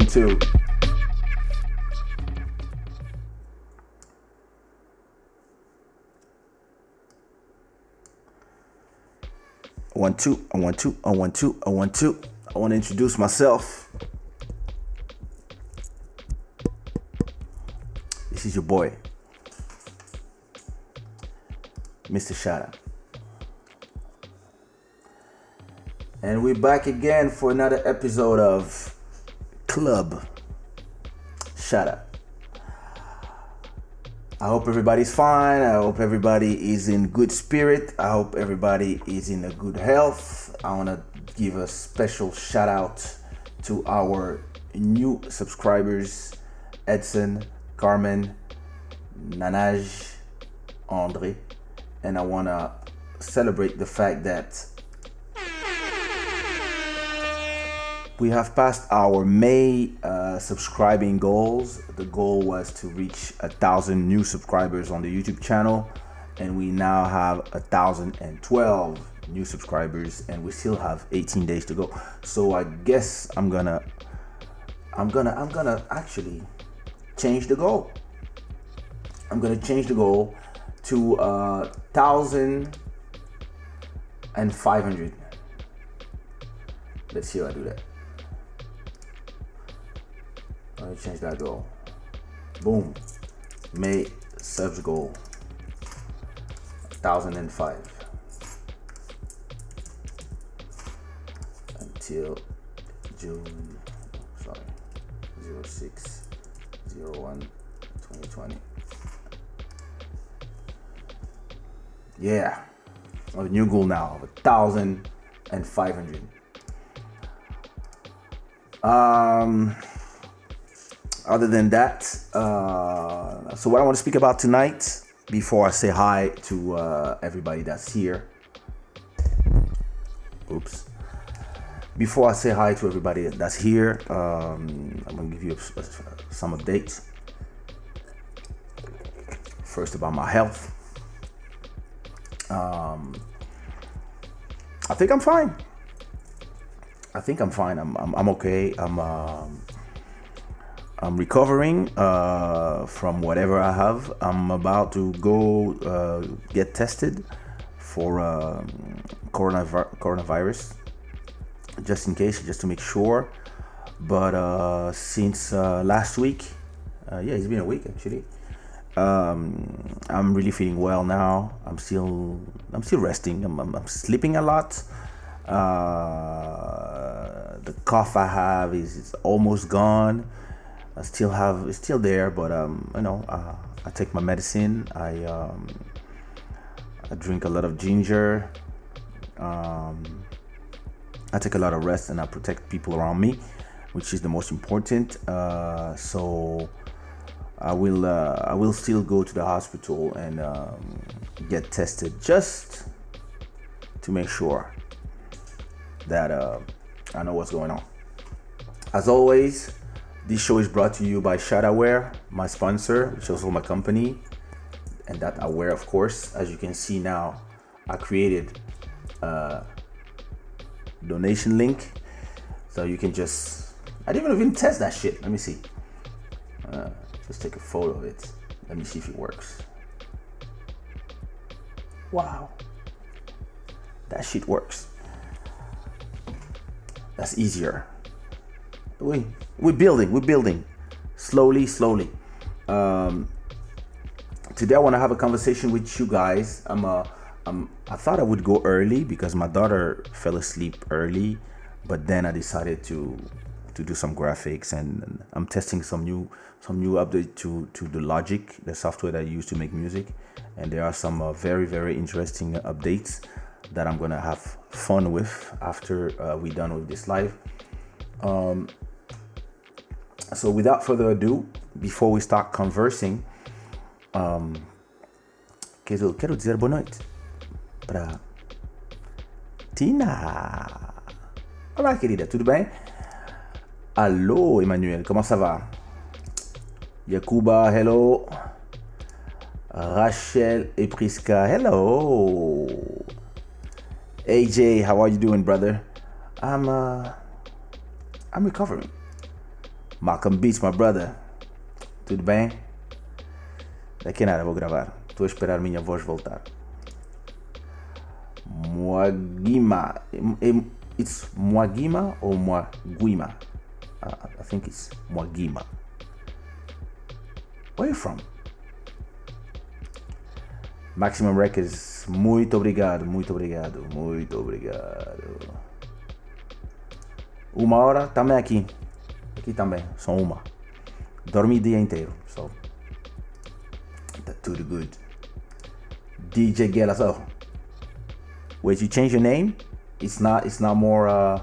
2. I want to introduce myself. This is your boy, Mr. Shada. And we're back again for another episode of Club Shada. I hope everybody's fine. I hope everybody is in good spirit. I hope everybody is in a good health. I want to give a special shout out to our new subscribers, Edson, Carmen, Nanaj, Andre. And I want to celebrate the fact that we have passed our May subscribing goals. The goal was to reach 1,000 new subscribers on the YouTube channel, and we now have 1,012 new subscribers, and we still have 18 days to go. So I guess I'm gonna actually change the goal. I'm gonna change the goal to 1,500. Let's see how I do that. Let me change that goal. Boom. May subs goal. 1,005. Until June, 06/01/2020. Yeah. I have a new goal now of 1,500. Other than that, so what I want to speak about tonight, before I say hi to everybody that's here. Before I say hi to everybody that's here, I'm going to give you some updates. First, about my health. I think I'm fine. I'm okay. I'm recovering from whatever I have. I'm about to go get tested for coronavirus, just in case, just to make sure. But since last week, it's been a week actually. I'm really feeling well now. I'm still resting. I'm sleeping a lot. The cough I have is almost gone. It's still there, but I take my medicine. I drink a lot of ginger. I take a lot of rest, and I protect people around me, which is the most important. So I will still go to the hospital and get tested, just to make sure that I know what's going on. As always, this show is brought to you by Shada, my sponsor, which is also my company, and that Aware, of course. As you can see now, I created a donation link, so you can I didn't even test that shit. Let me see. Just take a photo of it. Let me see if it works. Wow, that shit works. That's easier. We're building slowly. Today I want to have a conversation with you guys. I thought I would go early because my daughter fell asleep early, but then I decided to do some graphics, and I'm testing some new update to the Logic, the software that I use to make music, and there are some very, very interesting updates that I'm gonna have fun with after we're done with this live. So without further ado, before we start conversing, quero dizer boa noite para Tina. Olá, querida, tudo bem? Alô, Emmanuel, comment ça va? Yakuba, hello. Rachel et Priska, hello. AJ, how are you doing, brother? I'm recovering. Malcolm Beats, my brother. Tudo bem? Daqui a nada vou gravar. Estou a esperar a minha voz voltar. Mwagima. It's Mwagima or Mwaguima? I think it's Mwagima. Where are you from? Maximum Records. Muito obrigado, muito obrigado, muito obrigado. 1 hora também aqui. Aqui também, só 1. Dormi o dia inteiro, so that's too good. DJ Gelas. Oh, wait, you change your name? It's not more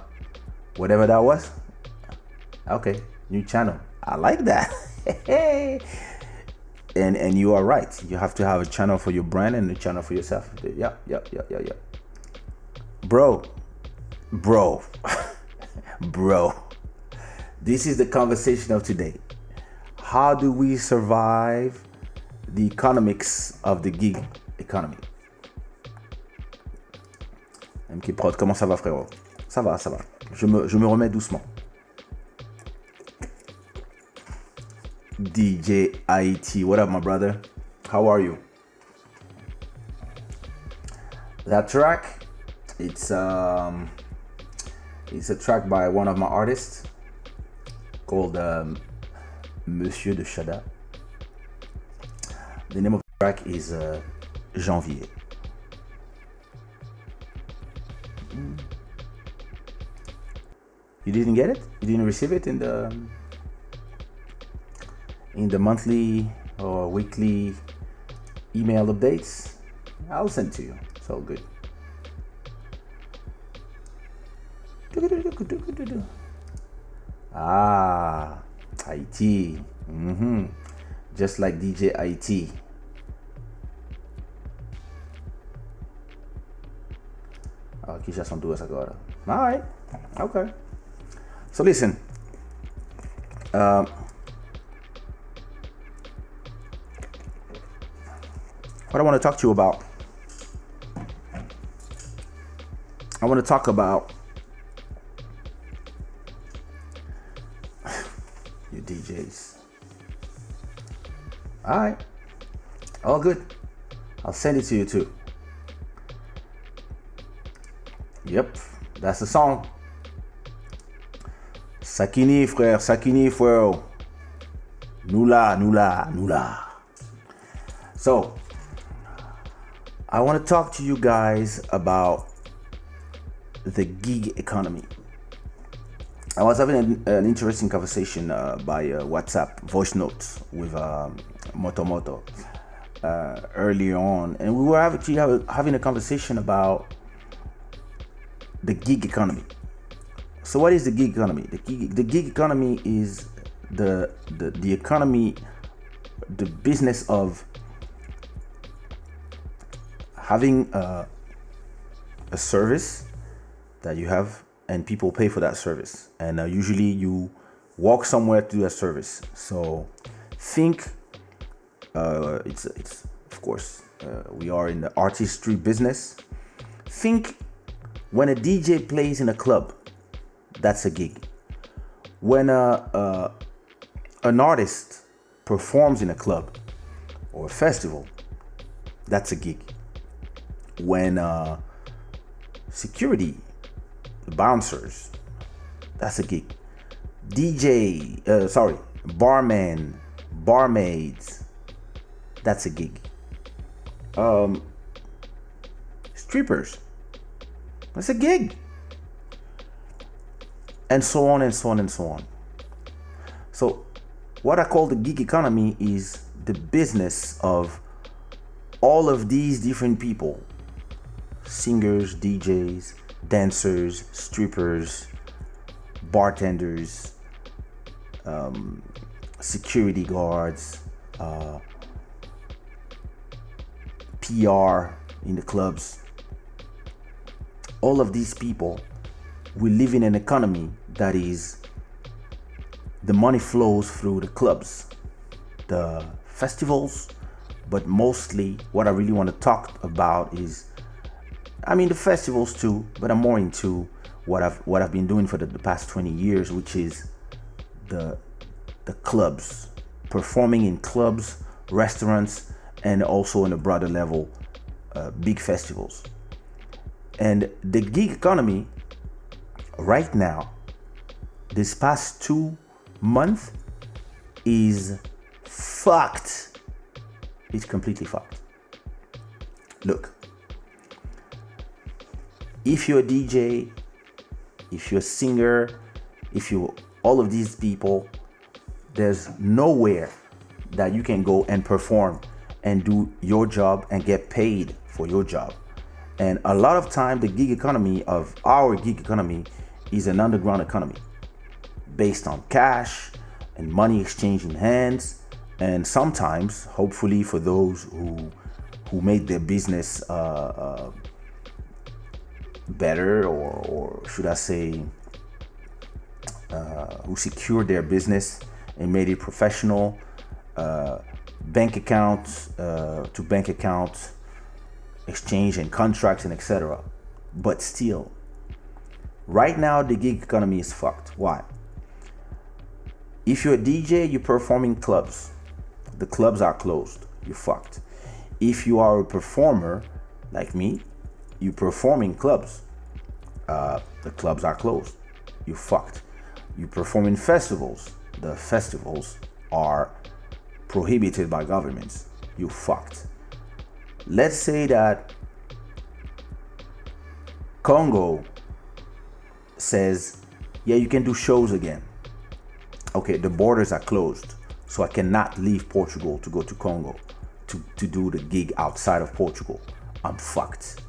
whatever that was. Okay, new channel. I like that. and you are right. You have to have a channel for your brand and a channel for yourself. Yeah. Bro. Bro. This is the conversation of today. How do we survive the economics of the gig economy? MK Prod, comment ça va, frérot? Ça va. Je me remets doucement. DJ IT, what up, my brother? How are you? That track, it's a track by one of my artists called Monsieur de Shada. The name of the track is Janvier. You didn't get it? You didn't receive it in the monthly or weekly email updates? I'll send it to you. It's all good. Ah, IT. Just like DJ IT. Aqui já são 2 agora. Alright. Okay. So listen. What I want to talk to you about. I want to talk about your DJs. Alright. All good. I'll send it to you too. Yep. That's the song. Sakini, frère. Nous là. So, I want to talk to you guys about the gig economy. I was having an interesting conversation by WhatsApp voice notes with Moto earlier on, and we were actually having a conversation about the gig economy. So what is the gig economy? The gig economy is the economy, the business of having a service that you have and people pay for that service, and usually you walk somewhere to do a service. So think it's of course we are in the artistry business. Think when a DJ plays in a club, that's a gig. When an artist performs in a club or a festival, that's a gig. When security, the bouncers, that's a gig. Barman, barmaids, that's a gig. Strippers, that's a gig. And so on. So what I call the gig economy is the business of all of these different people: singers, DJs, dancers, strippers, bartenders, security guards, PR in the clubs. All of these people, we live in an economy that is, the money flows through the clubs, the festivals, but mostly what I really want to talk about is, the festivals too, but I'm more into what I've been doing for the past 20 years, which is the the clubs, performing in clubs, restaurants, and also on a broader level, big festivals. And the gig economy right now, this past 2 months, is fucked. It's completely fucked. Look, if you're a DJ, if you're a singer, if you all of these people, there's nowhere that you can go and perform and do your job and get paid for your job. And a lot of time, the gig economy of our gig economy is an underground economy based on cash and money exchanging hands. And sometimes, hopefully for those who made their business better, or should I say, who secured their business and made it professional, bank accounts to bank accounts, exchange and contracts and etc. But still, right now the gig economy is fucked. Why? If you're a DJ, you perform in clubs. The clubs are closed. You're fucked. If you are a performer like me, you perform in clubs. The clubs are closed. You're fucked. You perform in festivals. The festivals are prohibited by governments. You're fucked. Let's say that Congo says, yeah, you can do shows again. Okay, the borders are closed, so I cannot leave Portugal to go to Congo to do the gig outside of Portugal. I'm fucked.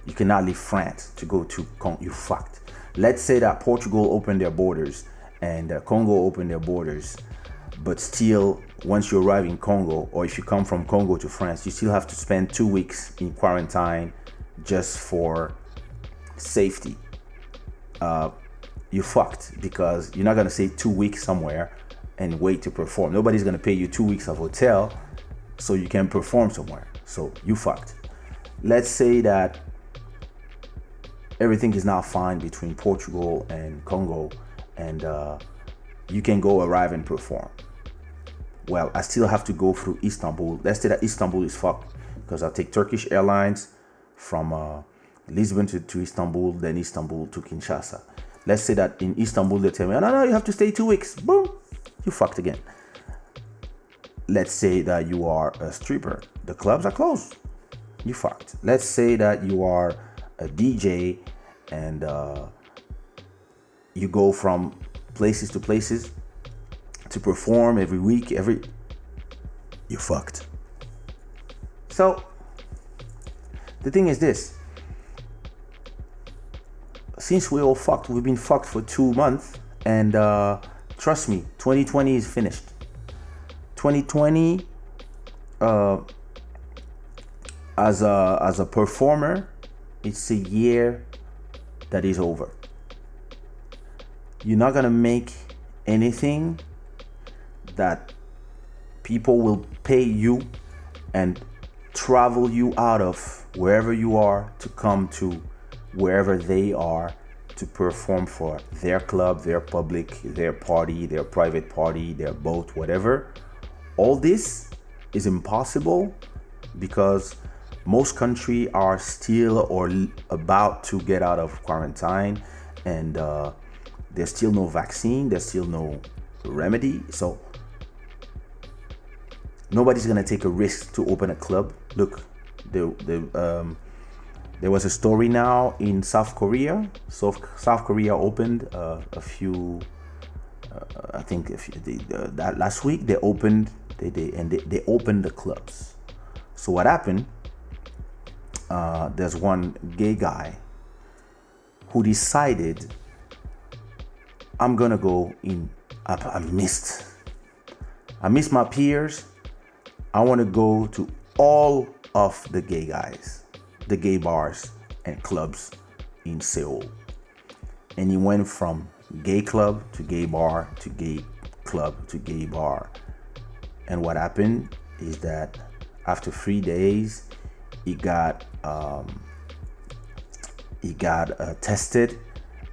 You cannot leave France to go to Congo. You're fucked. Let's say that Portugal opened their borders and Congo opened their borders, but still, once you arrive in Congo, or if you come from Congo to France, you still have to spend 2 weeks in quarantine just for safety. You're fucked, because you're not gonna stay 2 weeks somewhere and wait to perform. Nobody's gonna pay you 2 weeks of hotel so you can perform somewhere. So you fucked. Let's say that everything is now fine between Portugal and Congo, and you can go arrive and perform. Well, I still have to go through Istanbul. Let's say that Istanbul is fucked, because I'll take Turkish Airlines from Lisbon to Istanbul, then Istanbul to Kinshasa. Let's say that in Istanbul they tell me, no, you have to stay 2 weeks. Boom, you fucked again. Let's say that you are a stripper. The clubs are closed. You fucked. Let's say that you are a DJ and you go from places to places to perform every week, you fucked. So the thing is this: since we're all fucked, we've been fucked for 2 months, and trust me, 2020 is finished. 2020, as a performer, it's a year that is over. You're not gonna make anything that people will pay you and travel you out of wherever you are to come to wherever they are to perform for their club, their public, their party, their private party, their boat, whatever. All this is impossible because most countries are still or about to get out of quarantine, and there's still no vaccine, there's still no remedy. So nobody's gonna take a risk to open a club. Look, there was a story now in South Korea. So South Korea opened a few, I think that last week they opened, they opened the clubs. So what happened? There's one gay guy who decided, I'm gonna go in. I missed my peers. I want to go to all of the gay guys, the gay bars and clubs in Seoul. And he went from gay club to gay bar to gay club to gay bar. And what happened is that after 3 days, he got tested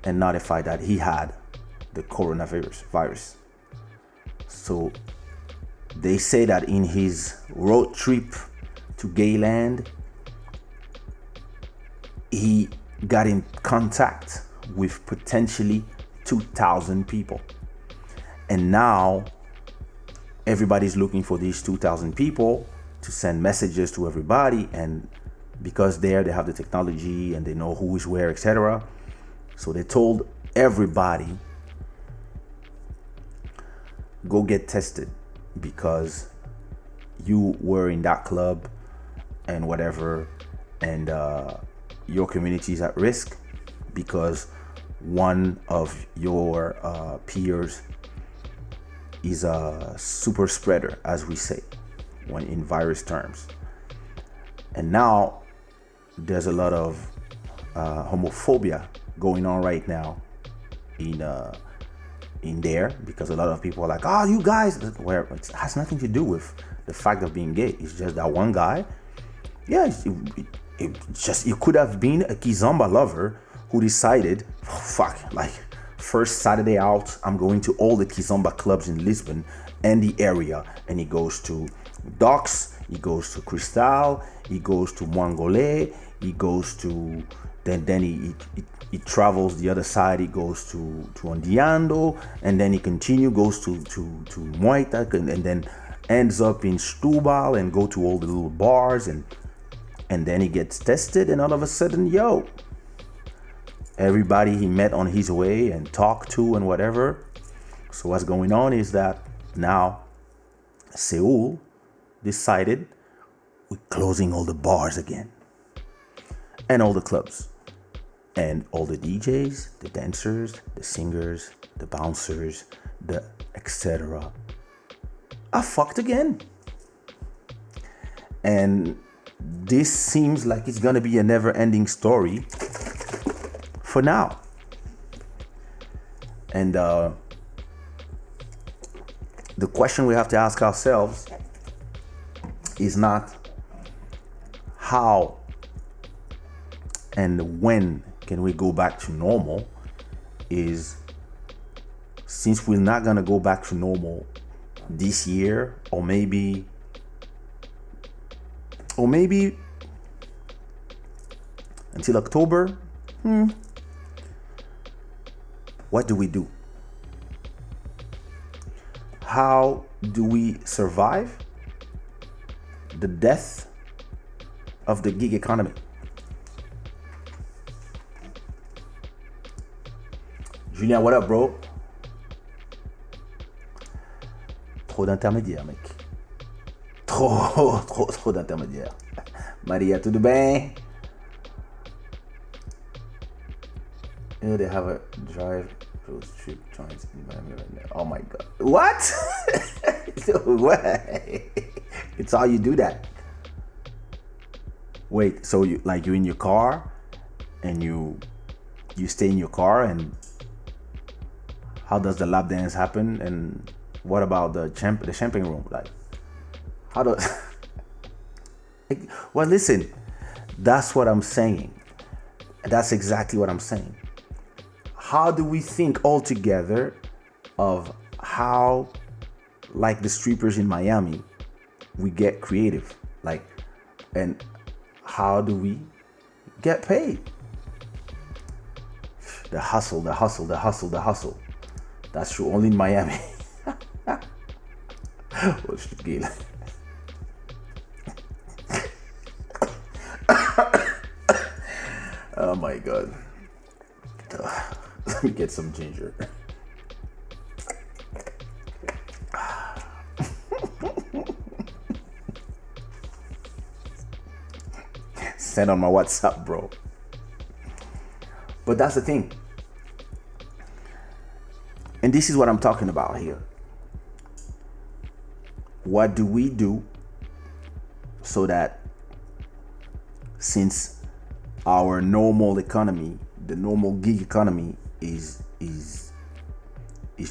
and notified that he had the coronavirus. So they say that in his road trip to Gayland, he got in contact with potentially 2,000 people. And now everybody's looking for these 2,000 people to send messages to everybody. And because they have the technology and they know who is where, etc. So they told everybody, go get tested because you were in that club and whatever, and your community is at risk because one of your peers is a super spreader, as we say, when in virus terms. And now there's a lot of homophobia going on right now in there, because a lot of people are like, oh, you guys, where it has nothing to do with the fact of being gay. It's just that one guy, yeah, it could have been a Kizomba lover who decided, oh, fuck, like, first Saturday out, I'm going to all the Kizomba clubs in Lisbon and the area. And he goes to Docks, he goes to Cristal, he goes to Mangole, he goes to, then he travels the other side, he goes to Ondiando, and then he goes to Moita, and then ends up in Stubal and go to all the little bars, and then he gets tested, and all of a sudden, yo, everybody he met on his way and talked to and whatever. So what's going on is that now Seoul decided we're closing all the bars again and all the clubs and all the DJs, the dancers, the singers, the bouncers, the etc. are fucked again. And this seems like it's gonna be a never-ending story for now. And the question we have to ask ourselves is not how and when can we go back to normal, is since we're not gonna go back to normal this year, or maybe until October, what do we do? How do we survive the death of the gig economy? Julien, what up, bro? Trop d'intermédiaires, mec. Trop d'intermédiaires. Maria, tudo bem? You know, they have a drive through strip joints in Miami right now. Oh my god. What? No way. It's how you do that. Wait, so you're in your car and you stay in your car, and how does the lap dance happen? And what about the champagne room? Like, how does well, listen, that's what I'm saying. That's exactly what I'm saying. How do we think all together of how, like the strippers in Miami, we get creative? Like, and how do we get paid? The hustle. That's true, only in Miami. Oh my god. Let me get some ginger. Send on my WhatsApp, bro. But that's the thing. And this is what I'm talking about here. What do we do so that, since our normal economy, the normal gig economy is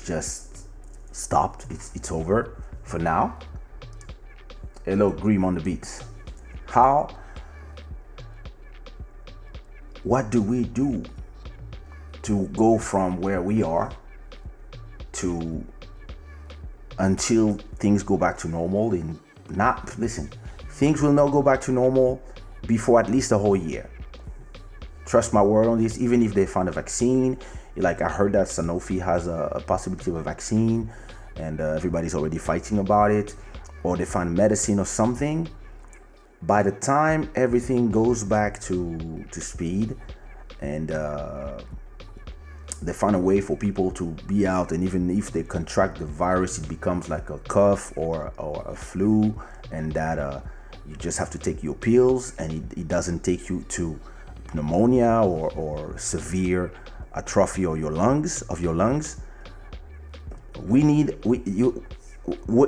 just stopped, it's over for now? Hello, Grim on the beats. What do we do to go from where we are to until things go back to normal. In not listen, things will not go back to normal before at least a whole year. Trust my word on this. Even if they find a vaccine, like I heard that Sanofi has a possibility of a vaccine, and everybody's already fighting about it, or they find medicine or something. By the time everything goes back to speed, and they find a way for people to be out, and even if they contract the virus, it becomes like a cough or a flu, and that you just have to take your pills, and it doesn't take you to pneumonia or severe atrophy of your lungs.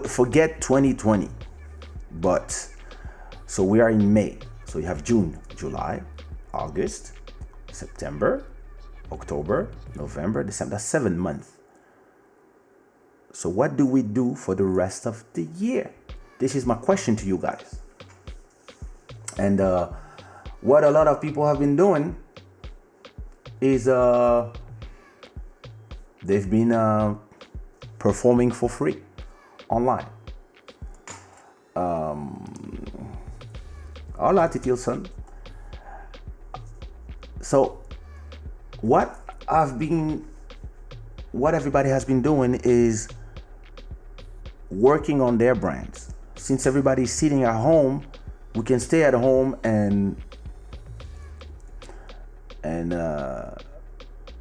Forget 2020, but so we are in May. So you have June, July, August, September, October, November, December. That's 7 months. So what do we do for the rest of the year? This is my question to you guys. And what a lot of people have been doing is they've been performing for free online. Hola, Titilson. So what everybody has been doing is working on their brands. Since everybody's sitting at home, we can stay at home and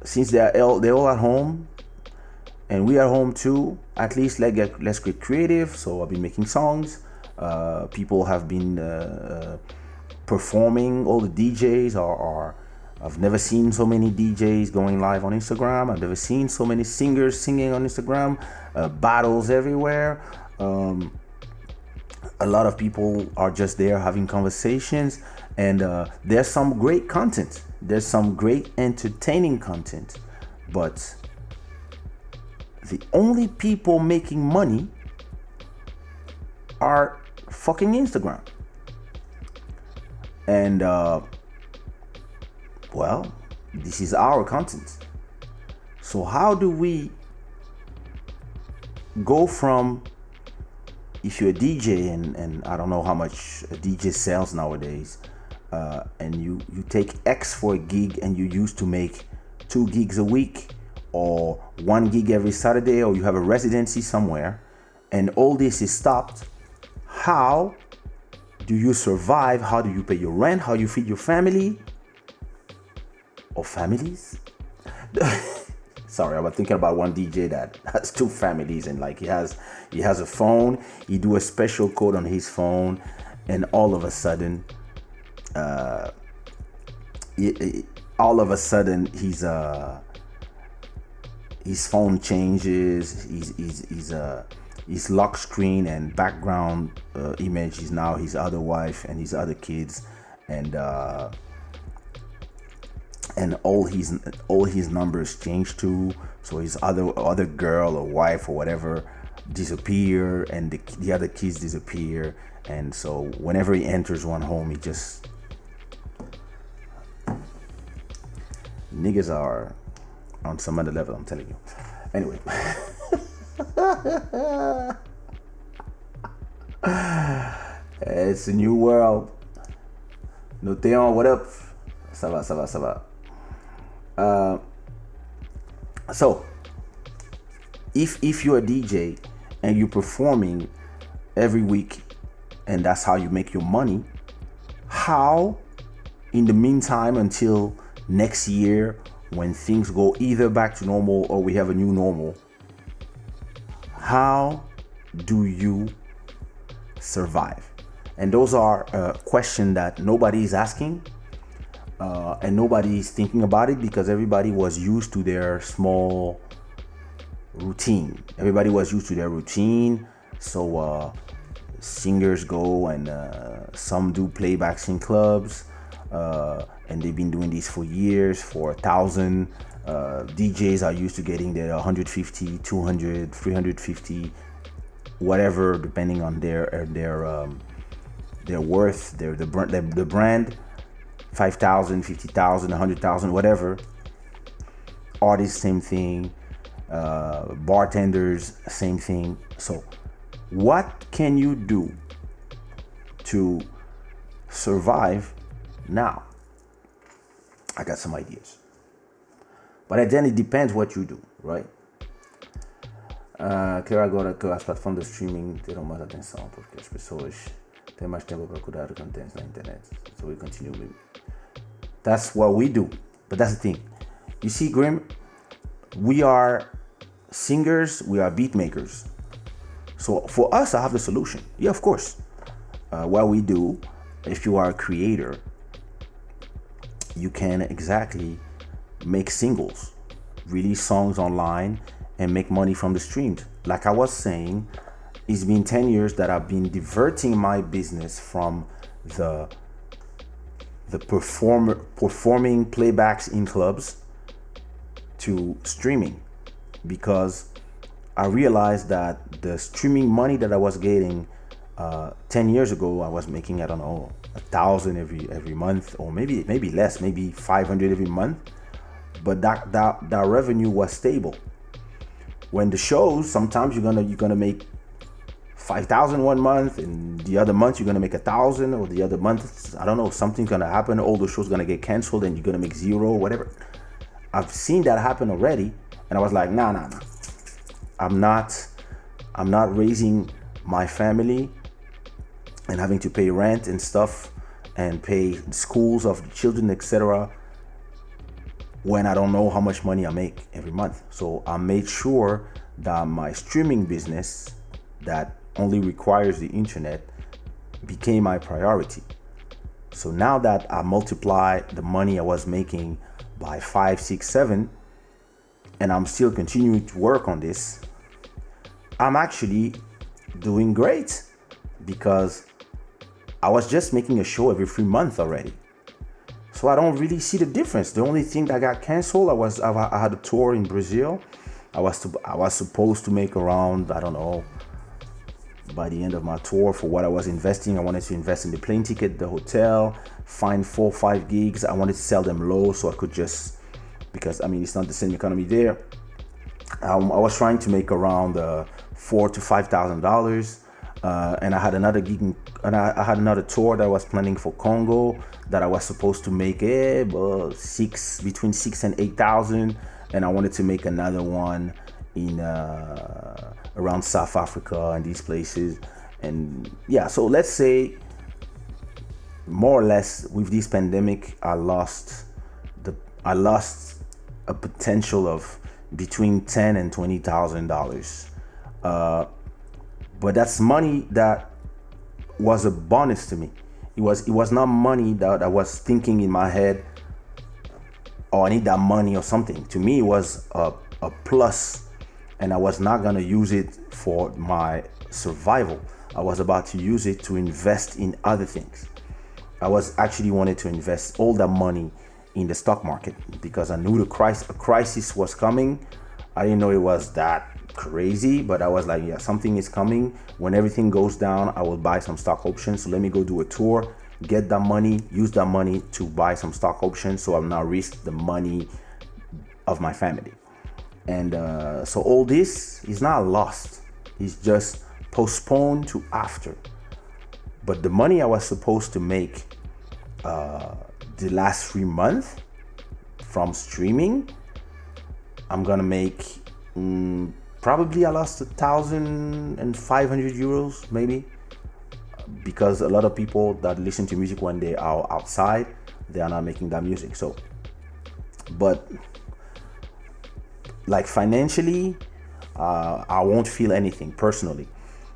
since they're all at home and we are home too, at least let's get creative. So I've been making songs. People have been performing. All the DJs are I've never seen so many DJs going live on Instagram. I've never seen so many singers singing on Instagram. Battles everywhere. A lot of people are just there having conversations, and there's some great content. There's some great entertaining content, but the only people making money are fucking Instagram. And well, this is our content. So how do we go from, if you're a DJ and I don't know how much a DJ sells nowadays, and you take X for a gig and you used to make 2 gigs a week or 1 gig every Saturday, or you have a residency somewhere, and all this is stopped. How do you survive? How do you pay your rent? How do you feed your family or families? Sorry, I was thinking about one DJ that has 2 families, and like he has a phone. He do a special code on his phone, and all of a sudden, his phone changes. His lock screen and background image is now his other wife and his other kids, and all his numbers change too. So his other girl or wife or whatever disappear, and the other kids disappear. And so whenever he enters one home, he just, niggas are on some other level, I'm telling you. Anyway. It's a new world. Notéon, what up? Ça va. So if you're a DJ and you're performing every week and that's how you make your money, how in the meantime until next year, when things go either back to normal or we have a new normal, how do you survive? And those are questions that nobody is asking, and nobody is thinking about it, because everybody was used to their small routine. So singers go and some do playbacks in clubs, and they've been doing this for years, for 1,000. DJs are used to getting their 150, 200, 350, whatever, depending on their worth, the brand, 5,000, 50,000, 100,000, whatever. Artists, same thing. bartenders, same thing. So what can you do to survive now? I got some ideas, but then it depends what you do, right? Quero agora que as plataformas de streaming terão mais atenção, porque as pessoas têm mais tempo para procurar conteúdos na internet. So we continue with. That's what we do. But that's the thing. You see, Grim, we are singers, we are beat makers. So for us, I have the solution. Yeah, of course. What we do, if you are a creator, you can exactly make singles, release songs online, and make money from the streams. Like I was saying, it's been 10 years that I've been diverting my business from the performing playbacks in clubs to streaming, because I realized that the streaming money that I was getting 10 years ago, I was making, I don't know, 1,000 every month, or maybe less, maybe 500 every month. But that revenue was stable. When the shows, sometimes you're gonna make 5,000 one month, and the other month you're gonna make 1,000, or the other month, I don't know, something's gonna happen. All the shows gonna get canceled, and you're gonna make zero, whatever. I've seen that happen already, and I was like, nah. I'm not raising my family and having to pay rent and stuff, and pay schools of the children, etc., when I don't know how much money I make every month. So I made sure that my streaming business that only requires the internet became my priority. So now that I multiply the money I was making by 5, 6, 7, and I'm still continuing to work on this, I'm actually doing great, because I was just making a show every 3 months already. So I don't really see the difference. The only thing that got canceled, I had a tour in Brazil. I was supposed to make around, I don't know, by the end of my tour, for what I was investing. I wanted to invest in the plane ticket, the hotel, find 4 or 5 gigs. I wanted to sell them low, so I could just, because I mean, it's not the same economy there. I was trying to make around $4,000 to $5,000. And I had another gig, and I had another tour that I was planning for Congo that I was supposed to make between 6 and 8,000, and I wanted to make another one in around South Africa and these places. And yeah, so let's say more or less with this pandemic, I lost a potential of between $10,000 and $20,000. But that's money that was a bonus to me. It was not money that I was thinking in my head, oh, I need that money or something. To me, it was a plus, and I was not gonna use it for my survival. I was about to use it to invest in other things. I was actually wanted to invest all that money in the stock market, because I knew a crisis was coming. I didn't know it was that crazy, but I was like, yeah, something is coming. When everything goes down, I will buy some stock options. So let me go do a tour, get that money, use that money to buy some stock options, so I'm not risk the money of my family. And so all this is not lost. It's just postponed to after. But the money I was supposed to make the last 3 months from streaming, I'm gonna make probably I lost 1,500 euros maybe, because a lot of people that listen to music when they are outside, they are not making that music. So, but like financially, I won't feel anything personally,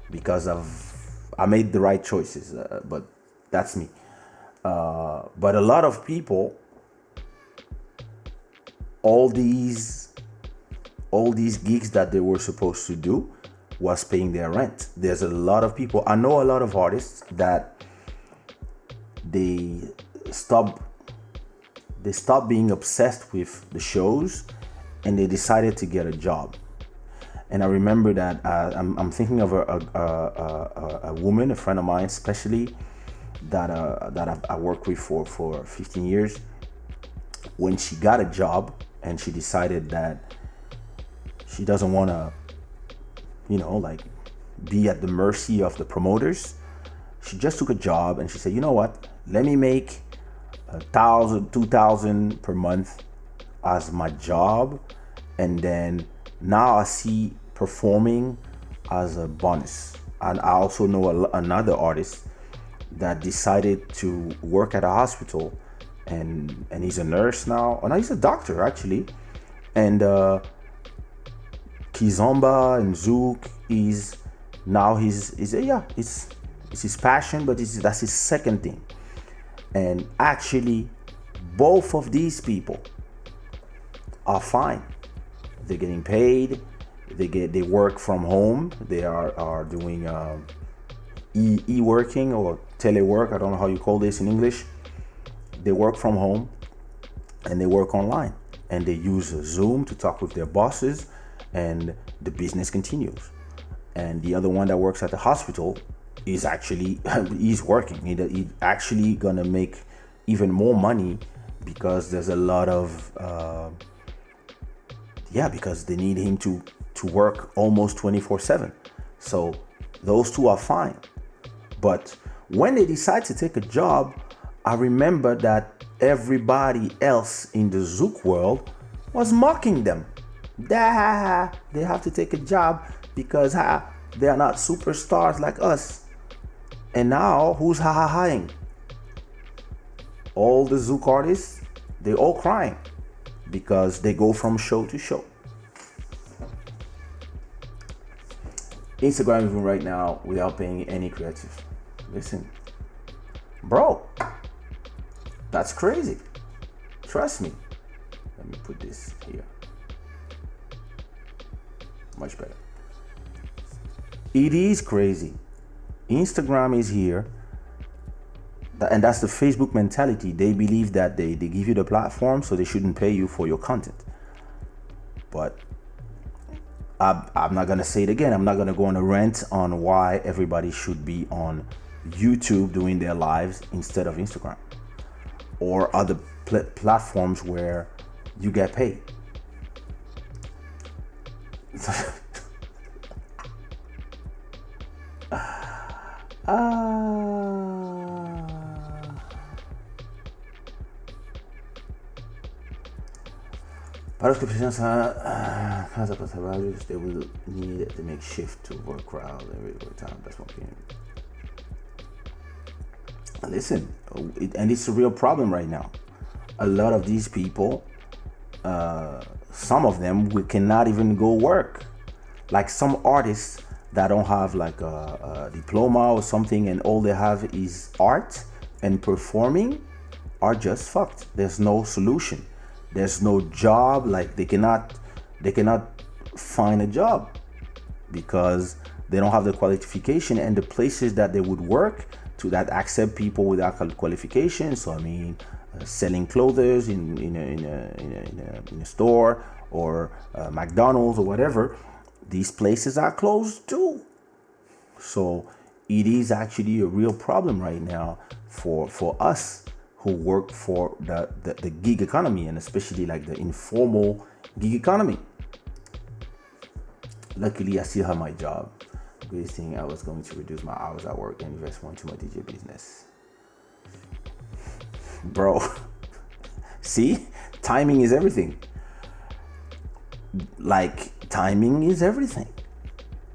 because I made the right choices. But that's me. But a lot of people, all these gigs that they were supposed to do was paying their rent. There's a lot of people, I know a lot of artists that they stopped being obsessed with the shows, and they decided to get a job. And I remember that I'm thinking of a woman, a friend of mine, especially that I worked with for 15 years. When she got a job and she decided that She doesn't want to, like be at the mercy of the promoters. She just took a job and she said, you know what? Let me make 1,000, 2,000 per month as my job, and then now I see performing as a bonus. And I also know another artist that decided to work at a hospital, and he's a nurse now. Oh, no, he's a doctor actually. And Kizomba and Zouk is now it's his passion, but that's his second thing. And actually, both of these people are fine. They're getting paid. They work from home. They are doing e-working or telework. I don't know how you call this in English. They work from home and they work online, and they use Zoom to talk with their bosses, and the business continues. And the other one that works at the hospital is actually he's working. He's actually gonna make even more money because there's a lot of because they need him to work almost 24/7. So those two are fine. But when they decide to take a job, I remember that everybody else in the Zouk world was mocking them. They have to take a job because they are not superstars like us. And now who's ha-ha-haing? All the Zouk artists, they all crying because they go from show to show. Instagram even right now without paying any creative. Listen, bro, that's crazy. Trust me. Let me put this here. Much better. It is crazy. Instagram is here, and that's the Facebook mentality. They believe that they give you the platform, so they shouldn't pay you for your content. But I'm not gonna say it again. I'm not gonna go on a rant on why everybody should be on YouTube doing their lives instead of Instagram or other platforms where you get paid. Para os que precisam casa para trabalhos, they will need to make shift to work crowd every time. That's one thing. Listen, and it's a real problem right now. A lot of these people, some of them, we cannot even go work. Like some artists that don't have like a diploma or something, and all they have is art and performing, are just fucked. There's no solution. There's no job. Like they cannot find a job because they don't have the qualification, and the places that they would work to that accept people without qualifications. So I mean, selling clothes in a store or McDonald's or whatever. These places are closed too. So it is actually a real problem right now for us who work for the gig economy, and especially like the informal gig economy. Luckily, I still have my job. Greatest thing, I was going to reduce my hours at work and invest more into my DJ business. Bro, see? Timing is everything. Like, timing is everything.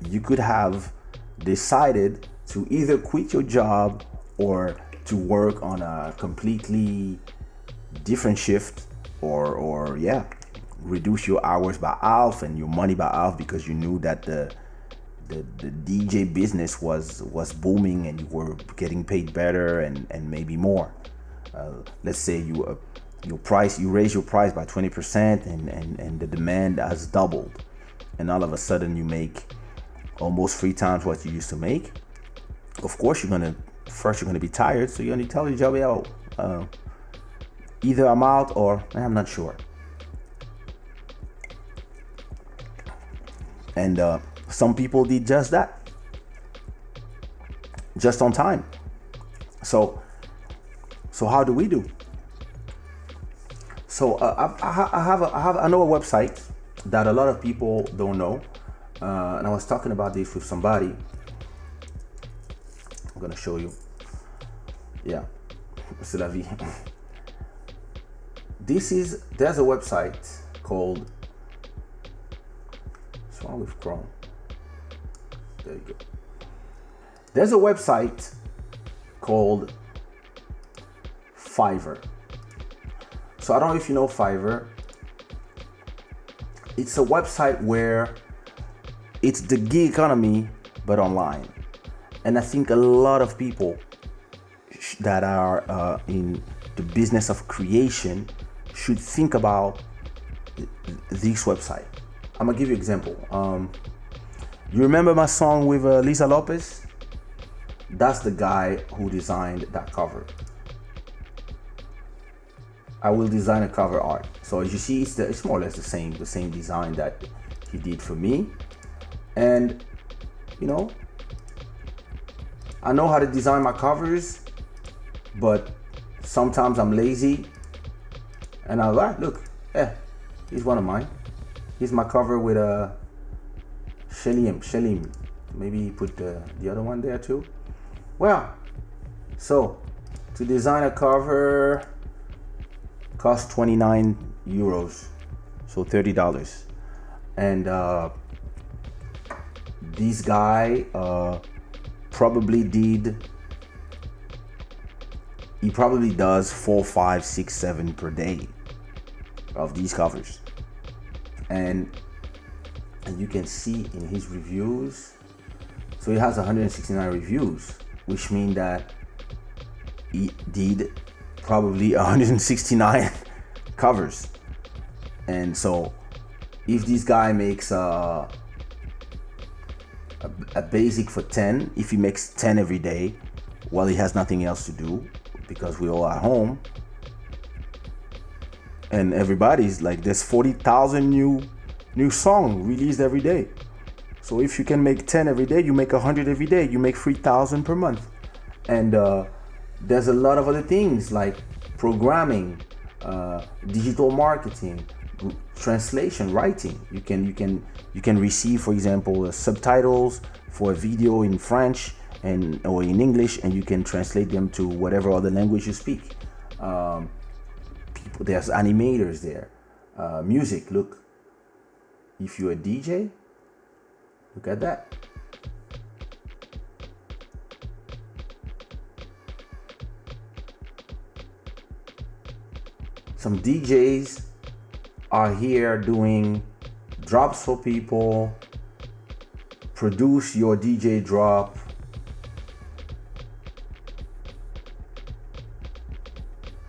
You could have decided to either quit your job or to work on a completely different shift, or reduce your hours by half and your money by half because you knew that the DJ business was booming and you were getting paid better and maybe more. Let's say you raise your price by 20% and the demand has doubled, and all of a sudden you make almost 3 times what you used to make. Of course, you're gonna be tired, so you're gonna tell your job, either I'm out or I'm not sure. And some people did just that, just on time. So how do we do? So I know a website that a lot of people don't know. And I was talking about this with somebody. I'm gonna show you. Yeah, c'est la vie. There's a website called, what's wrong with Chrome? There you go. There's a website called Fiverr. So I don't know if you know Fiverr. It's a website where it's the gig economy, but online. And I think a lot of people that are in the business of creation should think about this website. I'm gonna give you an example. You remember my song with Lisa Lopez? That's the guy who designed that cover. I will design a cover art. So as you see, it's more or less the same design that he did for me. And you know, I know how to design my covers, but sometimes I'm lazy. And I'm like, look, here's one of mine. Here's my cover with a Shalim. Maybe put the other one there too. Well, so to design a cover costs 29 euros, so $30. And this guy probably does 4, 5, 6, 7 per day of these covers. And you can see in his reviews, so he has 169 reviews, which means that he did probably 169 covers. And so if this guy makes a basic for 10, if he makes 10 every day, well, he has nothing else to do because we're all at home, and everybody's like, there's 40,000 new song released every day. So if you can make 10 every day, you make 100 every day, you make 3,000 per month. And there's a lot of other things like programming, digital marketing, translation, writing. You can receive, for example, subtitles for a video in French or in English, and you can translate them to whatever other language you speak. There's animators there. Music, look. If you're a DJ, look at that. Some DJs are here doing drops for people. Produce your DJ drop.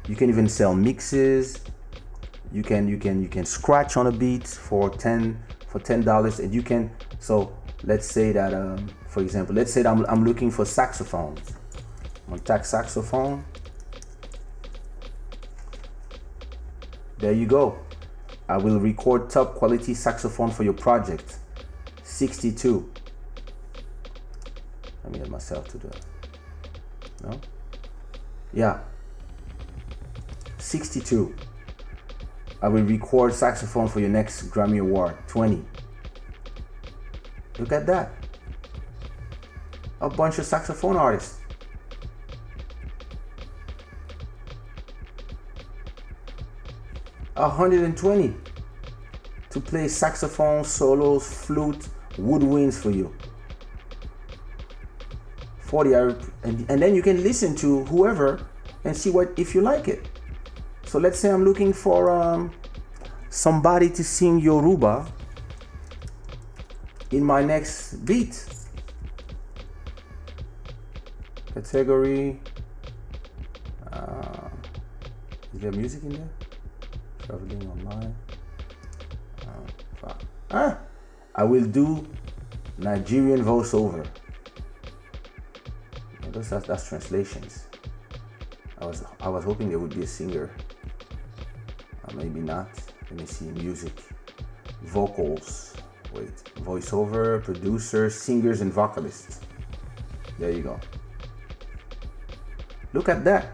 You can even sell mixes. You can scratch on a beat for $10, and you can. So let's say that for example, let's say that I'm looking for saxophone. I'm gonna tag saxophone. There you go. I will record top quality saxophone for your project. 62. Let me get myself to the. No. Yeah. 62. I will record saxophone for your next Grammy Award. 20. Look at that. A bunch of saxophone artists. $120 to play saxophone, solos, flute, woodwinds for you. 40, and then you can listen to whoever and see what if you like it. So let's say I'm looking for somebody to sing Yoruba in my next beat. Category. Is there music in there? Traveling online. I will do Nigerian voiceover. That's translations. I was hoping there would be a singer. Maybe not. Let me see. Music, vocals. Wait, voiceover, producer, singers, and vocalists. There you go. Look at that.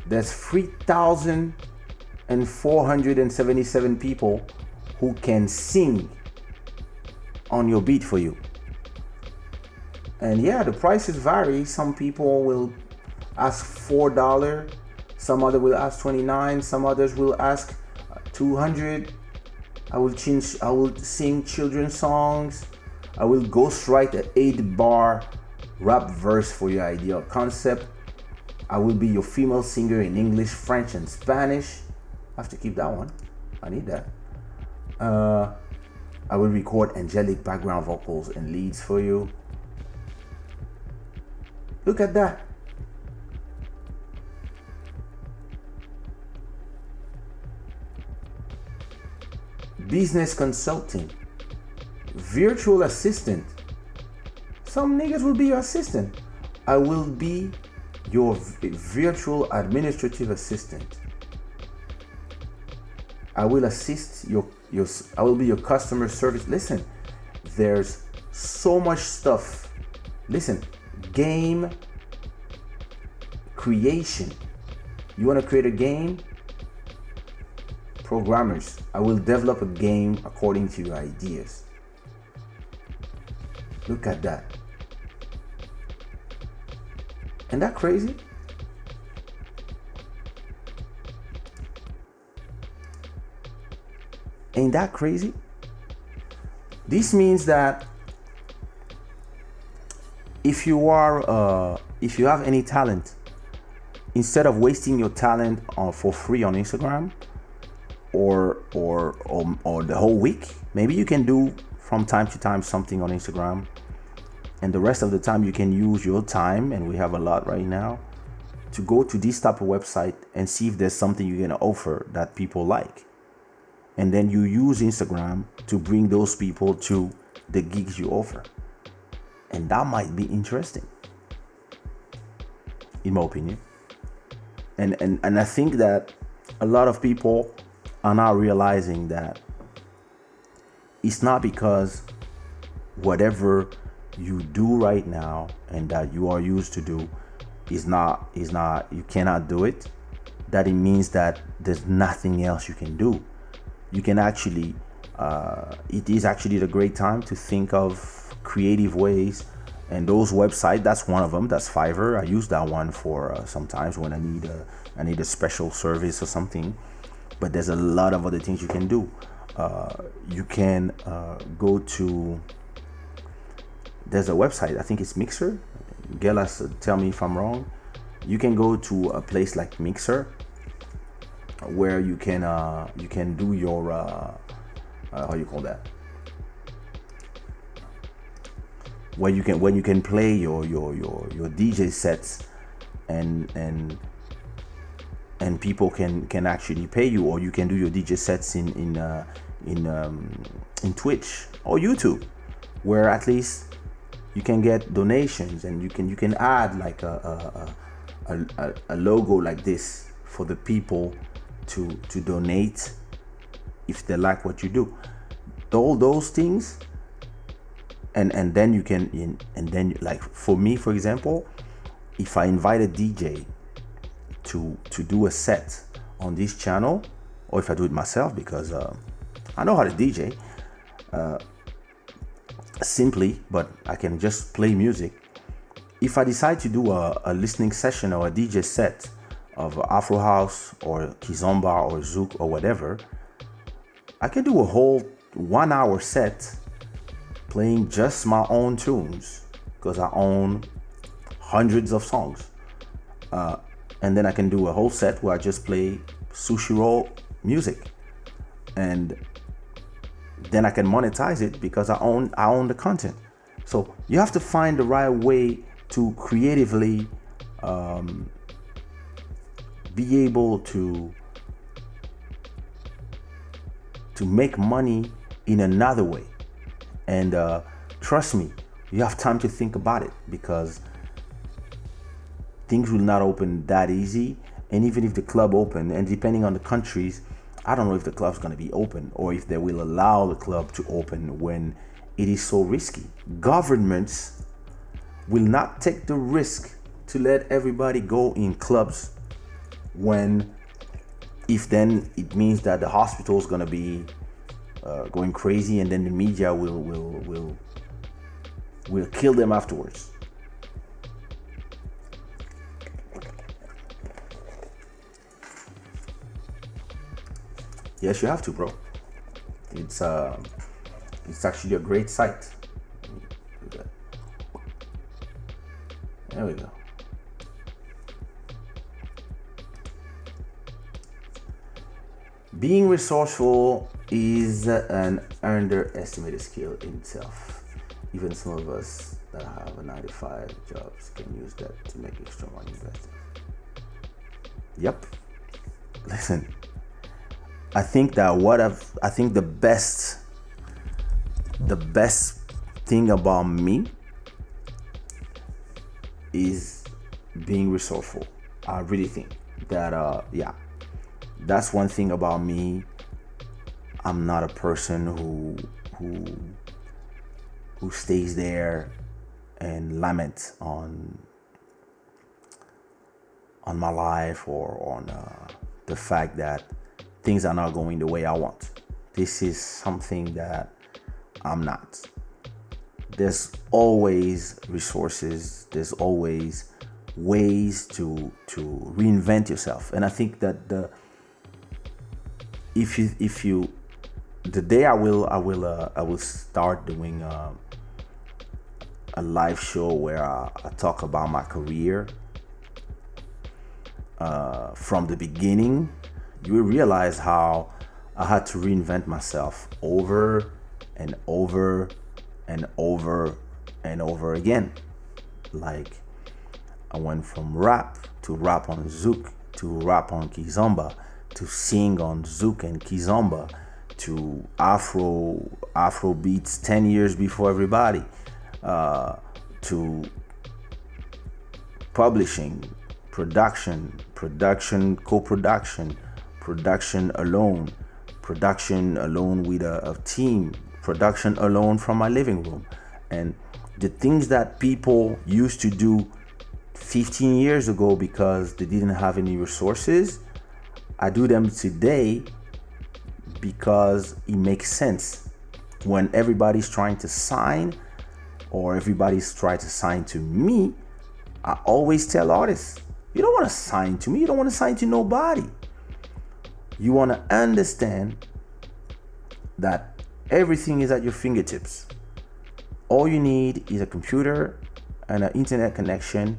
There's 3,477 people who can sing on your beat for you. And yeah, the prices vary. Some people will ask $4, some other will ask $29, some others will ask $200. I will sing children's songs. I will ghostwrite an 8-bar rap verse for your idea or concept. I will be your female singer in English, French, and Spanish. I have to keep that one. I need that. I will record angelic background vocals and leads for you. Look at that. Business consulting, virtual assistant. Some niggas will be your assistant. I will be your virtual administrative assistant. I will assist I will be your customer service. Listen, there's so much stuff. Listen, game creation. You want to create a game? Programmers, I will develop a game according to your ideas. Look at that. Ain't that crazy? Ain't that crazy? This means that if you have any talent, instead of wasting your talent for free on Instagram, or the whole week, maybe you can do from time to time something on Instagram, and the rest of the time you can use your time, and we have a lot right now, to go to this type of website and see if there's something you're gonna offer that people like, and then you use Instagram to bring those people to the gigs you offer, and that might be interesting, in my opinion. And I think that a lot of people are now realizing that it's not because whatever you do right now and that you are used to do is not you cannot do it, that it means that there's nothing else you can do. You can actually it is actually the great time to think of creative ways, and those websites, that's one of them. That's Fiverr. I use that one for sometimes when I need a special service or something. But there's a lot of other things you can do. You can go to, there's a website, I think it's Mixer. Gelas, tell me if I'm wrong. You can go to a place like Mixer, where you can do your how you call that? When you can play your DJ sets, and people can actually pay you, or you can do your DJ sets in Twitch or YouTube, where at least you can get donations, and you can add like a logo like this for the people to donate if they like what you do. All those things, and then you can, and then, like for me, for example, if I invite a DJ to do a set on this channel, or if I do it myself, because I know how to DJ simply, but I can just play music. If I decide to do a listening session or a DJ set of Afro House or Kizomba or Zouk or whatever, I can do a whole 1 hour set playing just my own tunes, because I own hundreds of songs. And then I can do a whole set where I just play sushi roll music, and then I can monetize it because I own the content. So you have to find the right way to creatively be able to make money in another way. And trust me, you have time to think about it, because things will not open that easy. And even if the club open, and depending on the countries, I don't know if the club's going to be open, or if they will allow the club to open when it is so risky. Governments will not take the risk to let everybody go in clubs if then it means that the hospital is going to be going crazy, and then the media will kill them afterwards. Yes, you have to, bro. It's actually a great site. Do that. There we go. Being resourceful is an underestimated skill in itself. Even some of us that have a 9-to-5 jobs can use that to make extra money investing. Yep. Listen, I think that the best thing about me is being resourceful. I really think that that's one thing about me. I'm not a person who stays there and laments on my life or on the fact that things are not going the way I want. This is something that I'm not. There's always resources. There's always ways to reinvent yourself. And I think that the day I will start doing a live show where I talk about my career from the beginning. You will realize how I had to reinvent myself over and over and over and over again. Like, I went from rap to rap on Zouk to rap on Kizomba to sing on Zouk and Kizomba to Afro beats 10 years before everybody, to publishing, production, co-production, production alone with a team, production alone from my living room. And the things that people used to do 15 years ago because they didn't have any resources, I do them today because it makes sense. When everybody's trying to sign or everybody's trying to sign to me, I always tell artists, you don't want to sign to me. You don't want to sign to nobody. You want to understand that everything is at your fingertips. All you need is a computer and an internet connection,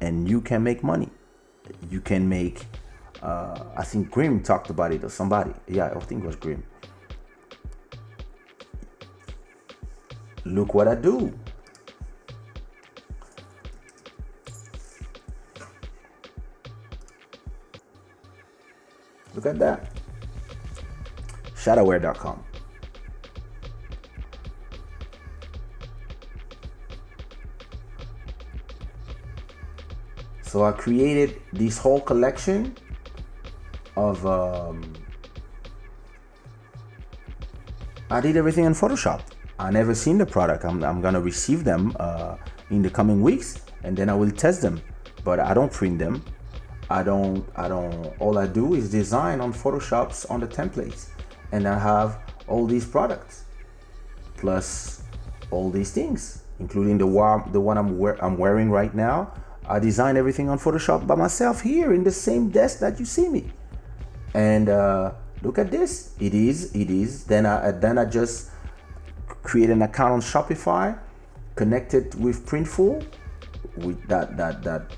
and you can make money. You can make, I think Grim talked about it, or somebody. Yeah, I think it was Grim. Look what I do. Look at that. Shadaware.com. So I created this whole collection of I did everything in Photoshop. I never seen the product. I'm gonna receive them in the coming weeks, and then I will test them. But I don't print them. I don't. All I do is design on Photoshops on the templates, and I have all these products, plus all these things, including the one I'm wearing right now. I design everything on Photoshop by myself here in the same desk that you see me. And look at this. It is. Then I just create an account on Shopify, connected with Printful, with that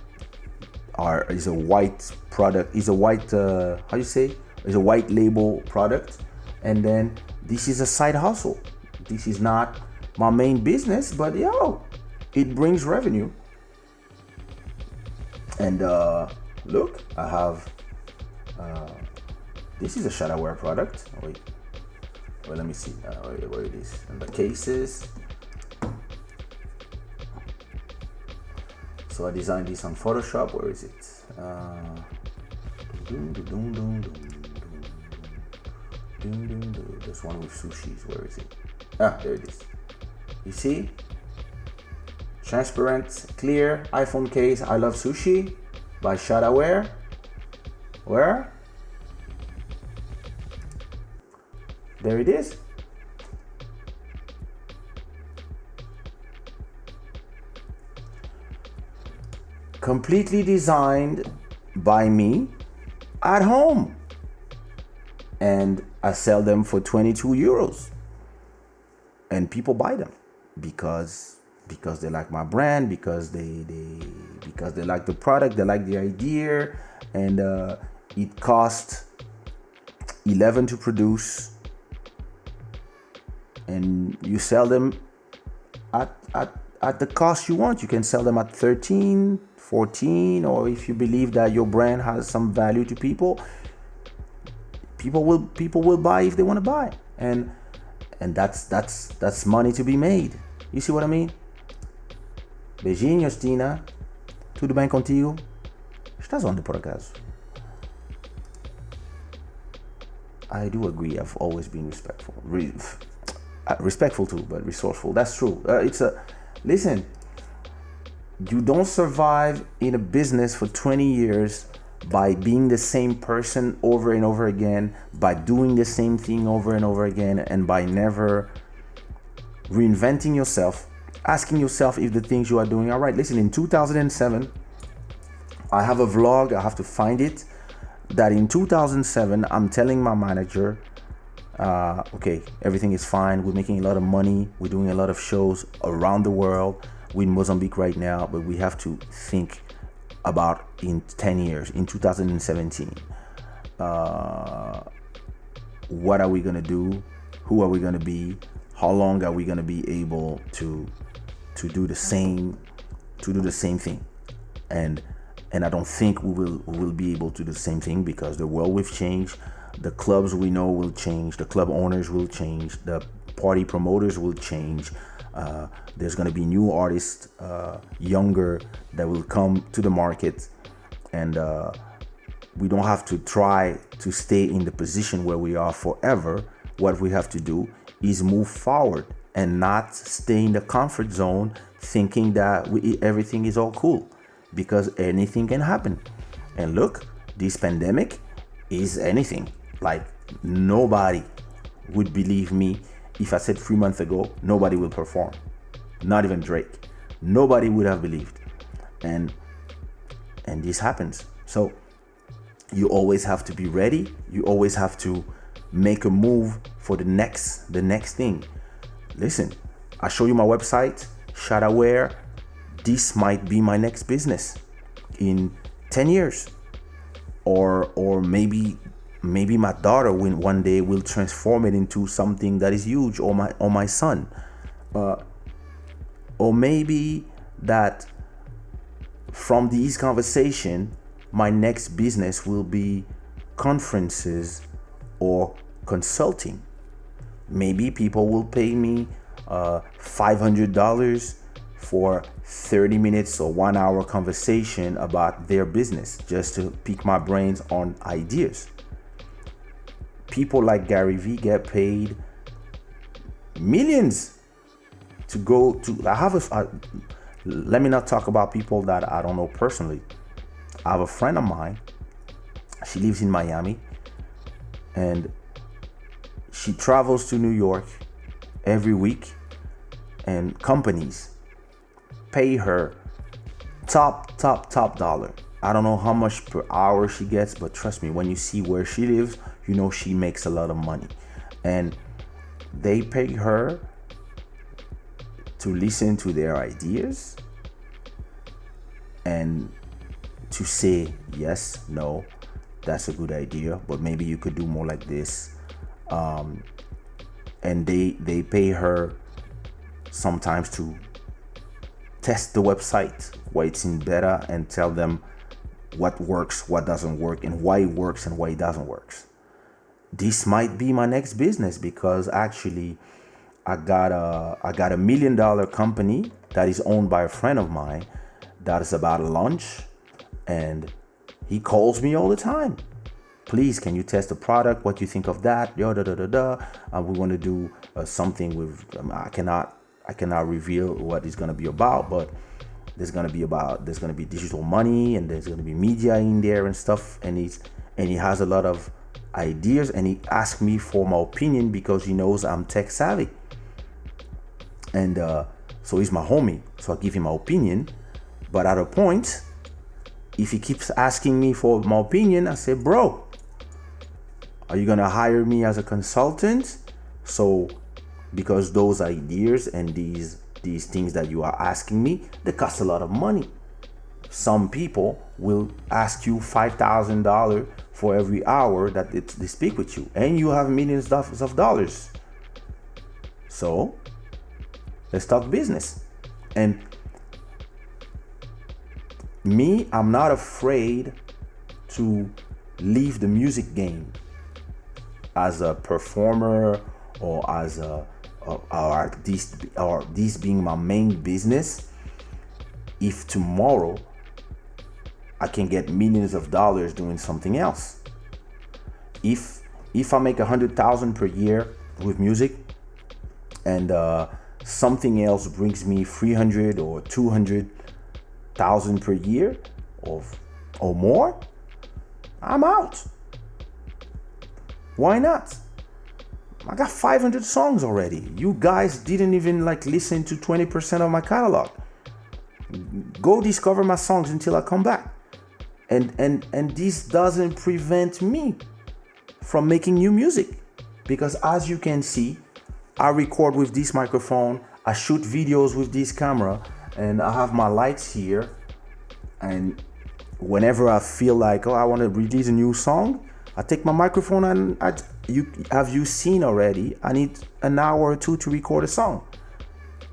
is a white product. Is a white how you say? Is a white label product. And then this is a side hustle. This is not my main business, but it brings revenue. And look, I have this is a Shadaware product. Wait, let me see where it is. And the cases. So I designed this on Photoshop. Where is it? This one with sushis. Where is it? There it is. You see? Transparent, clear iPhone case. I love sushi by Shadaware. Where? There it is. completely designed by me at home. And I sell them for 22 euros. And people buy them because they like my brand, because they like the product, they like the idea, and it costs 11 to produce, and you sell them at the cost you want. You can sell them at 13, 14, or if you believe that your brand has some value to people, people will buy if they want to buy, and that's money to be made. You see what I mean? Beijinhos, Tina. Tudo bem contigo? Estás onde, por acaso? I do agree. I've always been respectful. Respectful too, but resourceful. That's true. Listen, you don't survive in a business for 20 years by being the same person over and over again, by doing the same thing over and over again, and by never reinventing yourself, asking yourself if the things you are doing are right. Listen, in 2007, I have a vlog, I have to find it, that in 2007, I'm telling my manager, okay, everything is fine. We're making a lot of money. We're doing a lot of shows around the world. We're in Mozambique right now, but we have to think about in 10 years, in 2017. What are we going to do? Who are we going to be? How long are we going to be able to do the same thing? And I don't think we will be able to do the same thing, because the world will change. The clubs we know will change. The club owners will change. The party promoters will change. There's going to be new artists, younger, that will come to the market. And we don't have to try to stay in the position where we are forever. What we have to do is move forward and not stay in the comfort zone thinking that everything is all cool, because anything can happen. And look, this pandemic is anything. Like, nobody would believe me if I said 3 months ago nobody will perform. Not even Drake. Nobody would have believed. And this happens. So you always have to be ready. You always have to make a move for the next thing. Listen, I show you my website, Shada Wear. This might be my next business in 10 years. Or maybe my daughter one day will transform it into something that is huge, or my son. Or maybe that from these conversation, my next business will be conferences or consulting. Maybe people will pay me $500 for 30 minutes or 1 hour conversation about their business, just to pick my brains on ideas. People like Gary Vee get paid millions to go to. Let me not talk about people that I don't know personally. I have a friend of mine. She lives in Miami, and she travels to New York every week, and companies pay her top dollar. I don't know how much per hour she gets, but trust me, when you see where she lives, you know she makes a lot of money. And they pay her to listen to their ideas and to say, yes, no, that's a good idea, but maybe you could do more like this. And they pay her sometimes to test the website, why it's in beta, and tell them what works, what doesn't work, and why it works and why it doesn't work. This might be my next business, because actually I got a $1 million company that is owned by a friend of mine that is about to launch, and he calls me all the time. Please, can you test the product? What do you think of that? We want to do something with. I cannot reveal what it's gonna be about, but there's gonna be digital money, and there's gonna be media in there and stuff. And he has a lot of ideas, and he asked me for my opinion because he knows I'm tech savvy. And so he's my homie, so I give him my opinion. But at a point, If he keeps asking me for my opinion, I say, bro, are you gonna hire me as a consultant? So, because those ideas and these things that you are asking me, they cost a lot of money. Some people will ask you $5,000 for every hour that they speak with you, and you have millions of dollars. So, let's talk business. And me, I'm not afraid to leave the music game as a performer or as this being my main business. If tomorrow I can get millions of dollars doing something else. If I make 100,000 per year with music, and something else brings me 300 or 200,000 per year or more, I'm out. Why not? I got 500 songs already. You guys didn't even listen to 20% of my catalog. Go discover my songs until I come back. And this doesn't prevent me from making new music, because as you can see, I record with this microphone, I shoot videos with this camera, and I have my lights here. And whenever I feel like, I want to release a new song, I take my microphone and you seen already, I need an hour or two to record a song.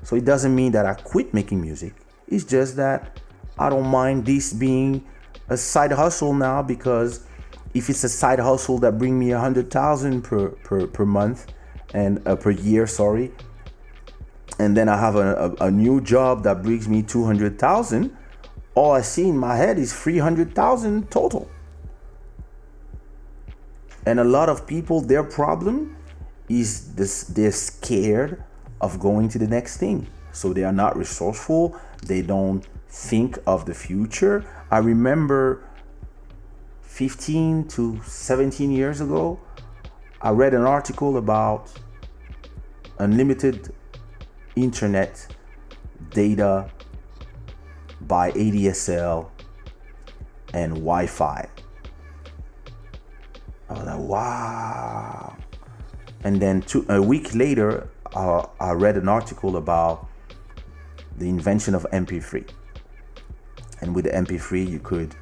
So it doesn't mean that I quit making music. It's just that I don't mind this being a side hustle now, because if it's a side hustle that bring me 100,000 per month and per year, and then I have a new job that brings me 200,000, all I see in my head is 300,000 total. And a lot of people, their problem is this: they're scared of going to the next thing. So they are not resourceful. They don't think of the future. I remember 15 to 17 years ago, I read an article about unlimited internet data by ADSL and Wi-Fi. I was like, wow. And then a week later, I read an article about the invention of MP3. And with the MP3, you could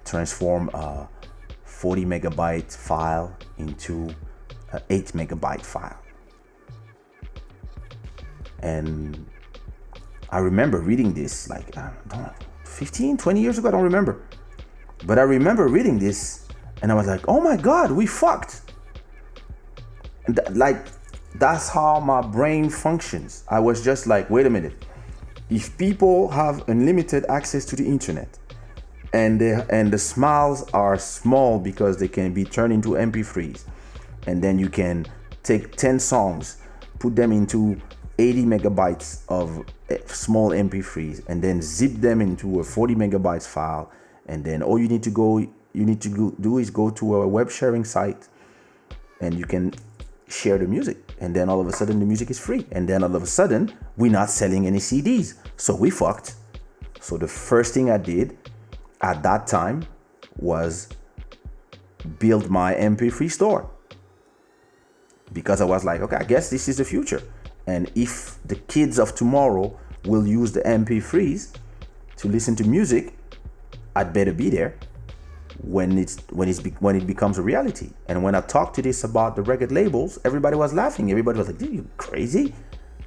transform a 40 megabyte file into an 8 megabyte file. And I remember reading this 15, 20 years ago, I don't remember. But I remember reading this and I was like, oh my God, we fucked. And that's how my brain functions. I was just like, wait a minute. If people have unlimited access to the internet and the files are small because they can be turned into MP3s, and then you can take 10 songs, put them into 80 megabytes of small MP3s, and then zip them into a 40 megabytes file, and then all you need to do is go to a web sharing site and you can share the music, and then all of a sudden the music is free, and then all of a sudden we're not selling any CDs, so we fucked. So the first thing I did at that time was build my MP3 store, because I was like, okay, I guess this is the future. And if the kids of tomorrow will use the MP3s to listen to music, I'd better be there when it becomes a reality. And when I talked to this about the record labels, everybody was laughing. Everybody was like, dude, you crazy?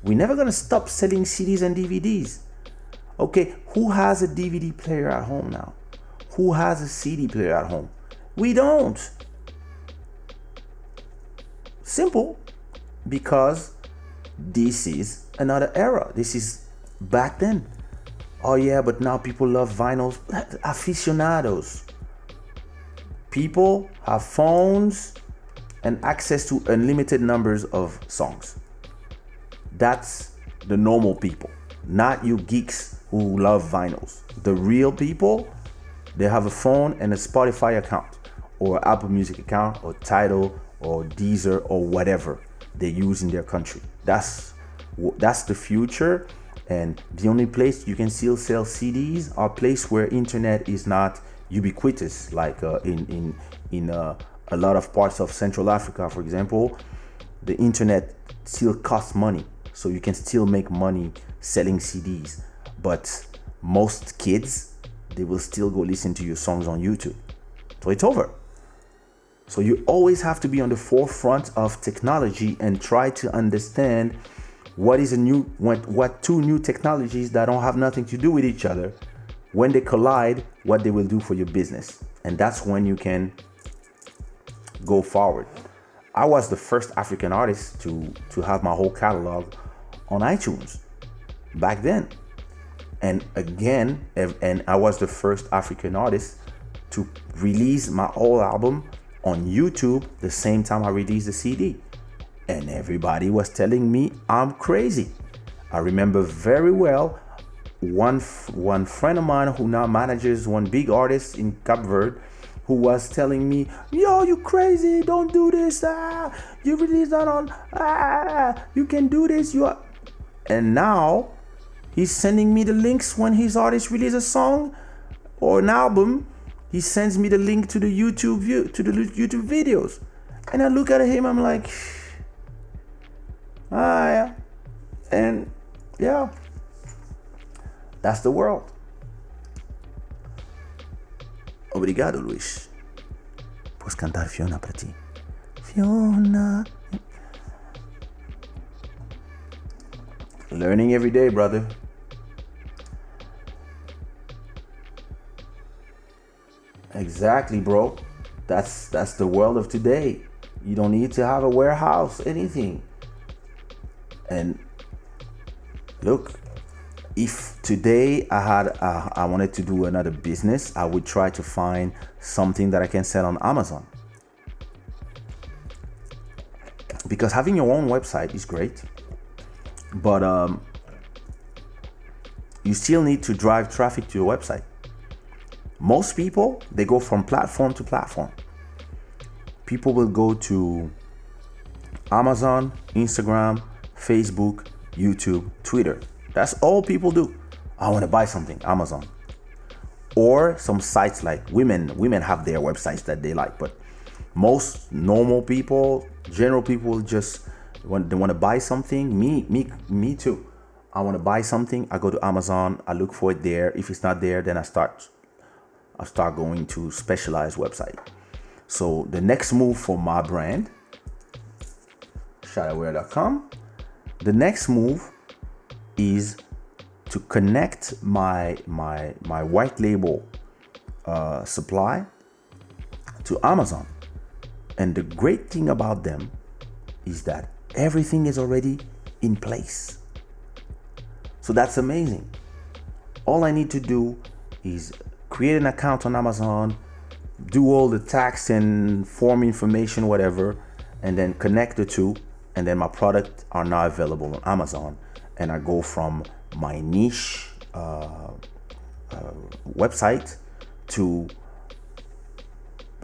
We're never gonna stop selling CDs and DVDs. Okay, who has a DVD player at home now? Who has a CD player at home? We don't. Simple. Because this is another era. This is back then. Oh yeah, but now people love vinyls. Aficionados. People have phones and access to unlimited numbers of songs. That's the normal people, not you geeks who love vinyls. The real people, they have a phone and a Spotify account or Apple Music account or Tidal or Deezer or whatever they use in their country. That's the future. And the only place you can still sell CDs are places where internet is not ubiquitous. Like in a lot of parts of Central Africa, for example, the internet still costs money, so you can still make money selling CDs. But most kids, they will still go listen to your songs on YouTube. So it's over. So you always have to be on the forefront of technology and try to understand what two new technologies that don't have nothing to do with each other, when they collide, what they will do for your business. And that's when you can go forward. I was the first African artist to have my whole catalog on iTunes back then. And again, and I was the first African artist to release my whole album on YouTube the same time I released the CD. And everybody was telling me I'm crazy. I remember very well one friend of mine who now manages one big artist in Cape Verde, who was telling me, yo, you crazy, don't do this, you release that on, you can do this, you are. And now he's sending me the links when his artist release a song or an album. He sends me the link to the YouTube YouTube videos, and I look at him, I'm like, yeah. And yeah, that's the world. Obrigado, Luis. Puedes cantar Fiona para ti. Fiona. Learning every day, brother. Exactly, bro. That's the world of today. You don't need to have a warehouse, anything. And look, if today I wanted to do another business, I would try to find something that I can sell on Amazon. Because having your own website is great, but you still need to drive traffic to your website. Most people, they go from platform to platform. People will go to Amazon, Instagram, Facebook, YouTube, Twitter. That's all people do. I want to buy something, Amazon. Or some sites like women have their websites that they like, but most normal people, general people, just when they want to buy something, me too. I want to buy something, I go to Amazon, I look for it there. If it's not there, then I start going to specialized website. So the next move for my brand, shadaware.com, the next move is to connect my white label supply to Amazon. And the great thing about them is that everything is already in place. So that's amazing. All I need to do is create an account on Amazon, do all the tax and form information, whatever, and then connect the two, and then my product are now available on Amazon. And I go from my niche website to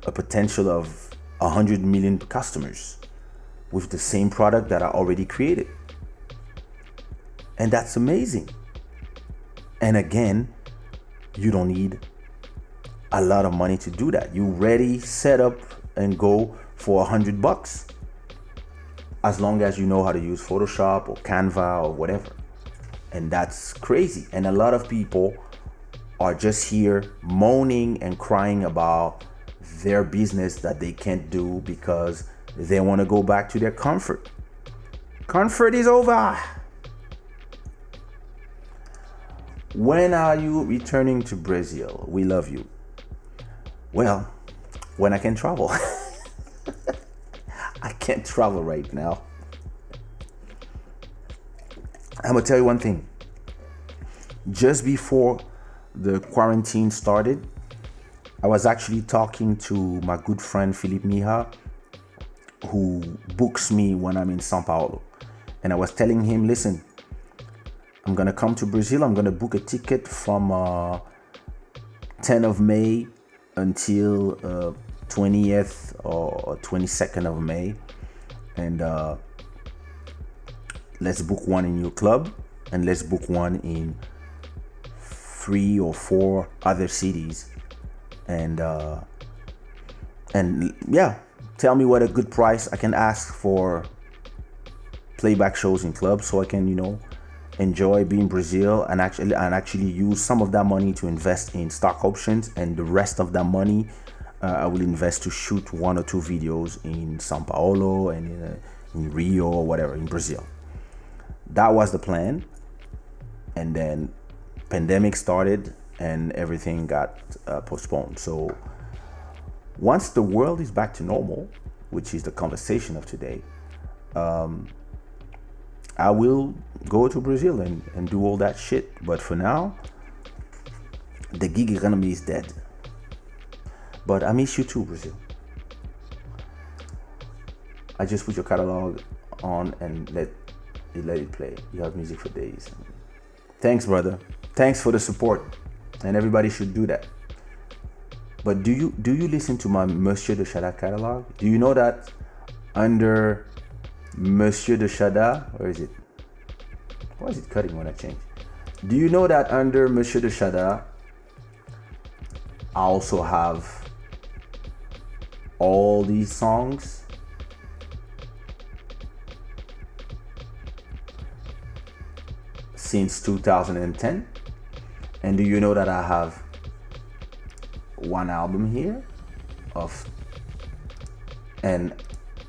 a potential of 100 million customers with the same product that I already created. And that's amazing. And again, you don't need a lot of money to do that. You ready, set up, and go for $100, as long as you know how to use Photoshop or Canva or whatever. And that's crazy. And a lot of people are just here moaning and crying about their business that they can't do because they want to go back to their comfort. Comfort is over. When are you returning to Brazil? We love you. Well, when I can travel. I can't travel right now. I'm gonna tell you one thing. Just before the quarantine started, I was actually talking to my good friend Philippe Mija, who books me when I'm in São Paulo. And I was telling him, listen, I'm gonna come to Brazil. I'm gonna book a ticket from 10th of May until 20th or 22nd of May. And let's book one in your club, and let's book one in 3 or 4 other cities. and yeah, tell me what a good price I can ask for playback shows in clubs, so I can, enjoy being Brazil and actually use some of that money to invest in stock options, and the rest of that money I will invest to shoot 1 or 2 videos in São Paulo and in Rio or whatever in Brazil. That was the plan, and then pandemic started and everything got postponed. So once the world is back to normal, which is the conversation of today, I will go to Brazil and do all that shit. But for now, the gig economy is dead. But I miss you too, Brazil. I just put your catalog on and let it play. You have music for days. Thanks, brother. Thanks for the support. And everybody should do that. But do you listen to my Monsieur de Shada catalog? Do you know that under Monsieur de Shada, where is it? Why is it cutting when I change? Do you know that under Monsieur de Shada, I also have all these songs? Since 2010. And do you know that I have one album here and